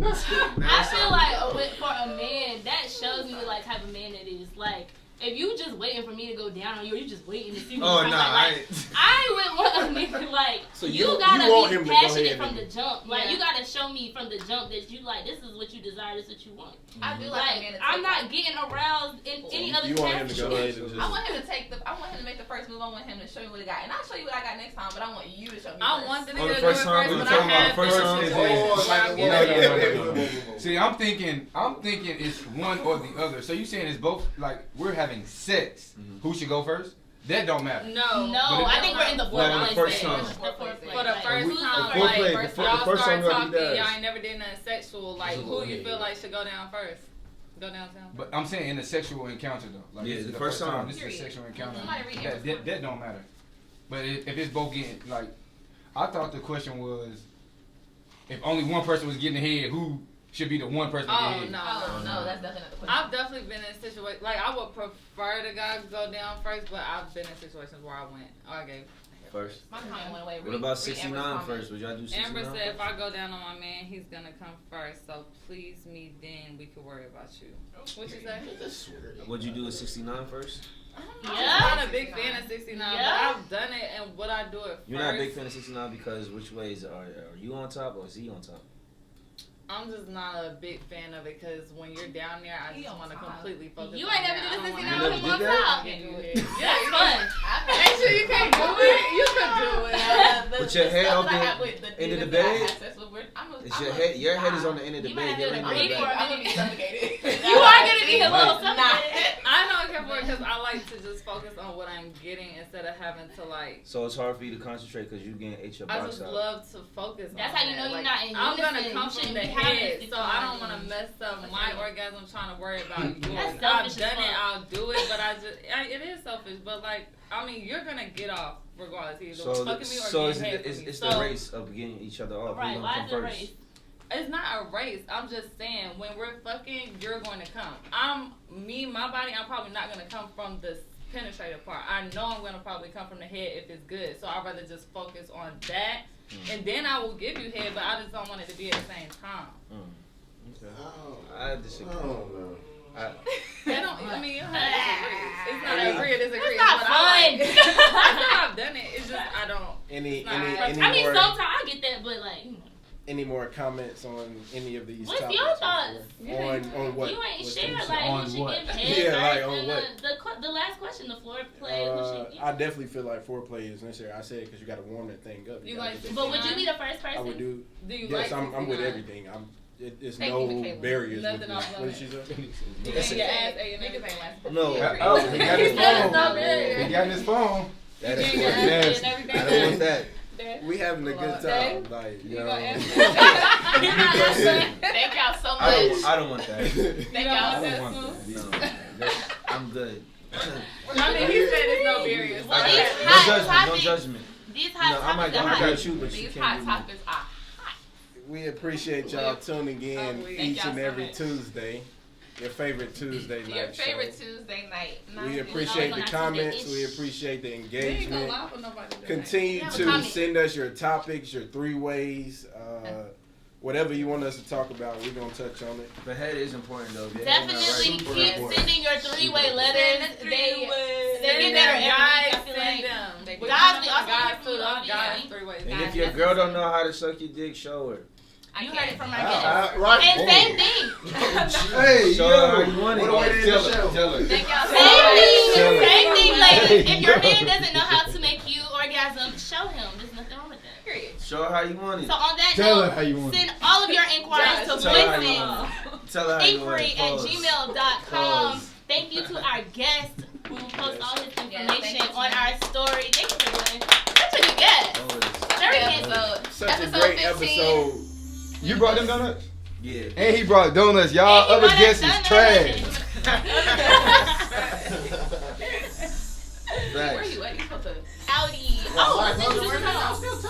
I feel like for a man, that shows me like type of man it is. Like, if you just waiting for me to go down on you, or you just waiting to see me. Oh, nah, I would want a nigga like So you you gotta want be him to go passionate ahead from and- the jump. Like Yeah. you gotta show me from the jump that you like this is what you desire, this is what you want. I do like a Like man to take I'm not getting aroused in any other You want him to go ahead capacity. and I just... want him to take the. I want him to make the first move. I want him to show me what he got, and I'll show you what I got next time. But I want you to show me. I first. want the On nigga the to do it first first, time, but we I talking about have the first to time do is it always before I like- get No, it. no. See, I'm thinking it's one or the other. So you saying it's both? Like we're having sex. Who should go first? That don't matter. No. No, But I think we're in the Well, foreplay the first stage. time. The foreplay. For the Like, first who's time, the like, foreplay, first the y'all first start time you talking, already y'all does. ain't never did nothing sexual. Like, who you feel like should go down first? Go downtown. But I'm saying in a sexual encounter though. Like Yeah, this is the first time. This is a Period. sexual encounter. Somebody read That, Amber's that, that don't matter. But if it's both getting like, I thought the question was, if only one person was getting ahead, who should be the one person Oh, getting ahead? no. Oh no, that's definitely not the question. I've definitely been in situations, like, I would prefer the guy go down first, but I've been in situations where I went, or I gave. First. My comment went away. What about 69 first? Would y'all do 69? Amber said, if first? I go down on my man, he's gonna come first, so please me then, we can worry about you. What you say? That's weird. Would you do a 69 first? I'm Yeah. not a big fan of 69, Yeah. but I've done it, and would I do it first? You're not a big fan of 69 because which ways are you on top or is he on top? I'm just not a big fan of it, because when you're down there, I He just on want to top. completely focus You on ain't never that. did I a don't 69 wanna- with him You on never did top. Yeah, That's you did. fun. Ain't sure you can't do it? You can do it. Put your head stuff up that I the have with end of the niggas that I bed. have sex with, It's your head. Your head is on the end of the You bed. might Your have leg to on the agree back. for I'm gonna be suffocated. You are gonna be a little Nah. suffocated. I don't care for it because I like to just focus on what I'm getting instead instead of having to like. So it's hard for you to concentrate because you getting ate your I box just out. love to focus. That's on how you know that. you're Like, not in I'm gonna unison. come You from shouldn't the be having head, this so I don't situation. want to mess up my orgasm trying to worry about yours. That's I've selfish done as it, fuck. I'll do it, but it is selfish. But like, I mean, you're gonna get off regardless. Either So, fucking me or so getting head from me. it's So, the race of getting each other off. Right, Who's why gonna is come it a first? race? It's not a race. I'm just saying, when we're fucking, you're going to come. My body, I'm probably not going to come from the penetrative part. I know I'm going to probably come from the head if it's good. So I'd rather just focus on that. And then I will give you head, but I just don't want it to be at the same time. Okay. I disagree. I don't know. I mean, you have to disagree. It's not agree or disagree. It's not but fun. I know I've done it. It's just, I don't. Any I mean, more sometimes I get that, but like, any more comments on any of these what's topics? your thoughts? On what? You ain't What's shared the- like On who should what? give head Yeah, like, first, on and what? the last question, the floor play. Who should give? I definitely feel like foreplay is necessary. I said it because you got to warm that thing up. You gotta like get But that would thing- you be the first person? I would do. Do you Yes, like I'm with 69? everything. It's Thank no you, Michaela. barriers. Nothing with me. off What did she say? You That's getting it. your ass ate and Niggas everything. ain't like No. Oh, he got his He said it's no phone. barrier. He got his phone. That You is getting your ass what ate nasty. and everything. I don't want that. We having a good Dave, time. Like, You know. gonna answer? Thank y'all so I much. don't. I don't want that. Thank You y'all. don't don't want want that No, I'm good. I mean, he said there's no barriers. Well, I these got it. hot No judgment. No topics- judgment. These hot No, I might topics go are hot. at you, but you These can't hot do me. topics are We appreciate y'all tuning in Thank each y'all and so every much. Tuesday. Your favorite Tuesday your night favorite show. Tuesday night. We always appreciate on the our comments. Tuesday-ish. We appreciate the We ain't gonna engagement. lie for nobody today. Continue Yeah, to comment. send us your topics, your three ways, whatever you want us to talk about. We're gonna touch on it. But head is important though. If your head's not Definitely right, Super keep important. sending your three-way letters. They Send get better them, every guys. week, I feel Send like. them. They We do. Guys, coming we from also guys hear from too. you, Us guys, obviously. three ways. And Guys, if your that's girl don't the know how to suck your dick, show her. You heard it from our Ah, guests. right. And same thing. Hey, Show her how you want it. What do we tell her? Tell her. Thank y'all so Same much. thing, Tell same her. thing, ladies. If your man doesn't know how to make you orgasm, show him. There's nothing wrong with that. Period. Show her how you want it. So on that Tell her note, how you want it. send all of your inquiries to Tell her how you voicemail want it. Tell her how you want it. Pause. inquiry@gmail.com. Pause. Thank you to our guest who will post all his thank information you. on our story. Thank you for doing such a good guest. Always. Very Episode. handsome. Such a Episode great 15. episode. You brought them donuts? Yeah. And he brought donuts. Y'all And he other brought guests us is donuts. trash. Where Facts. you at? You supposed to. Audi. Oh, I think this is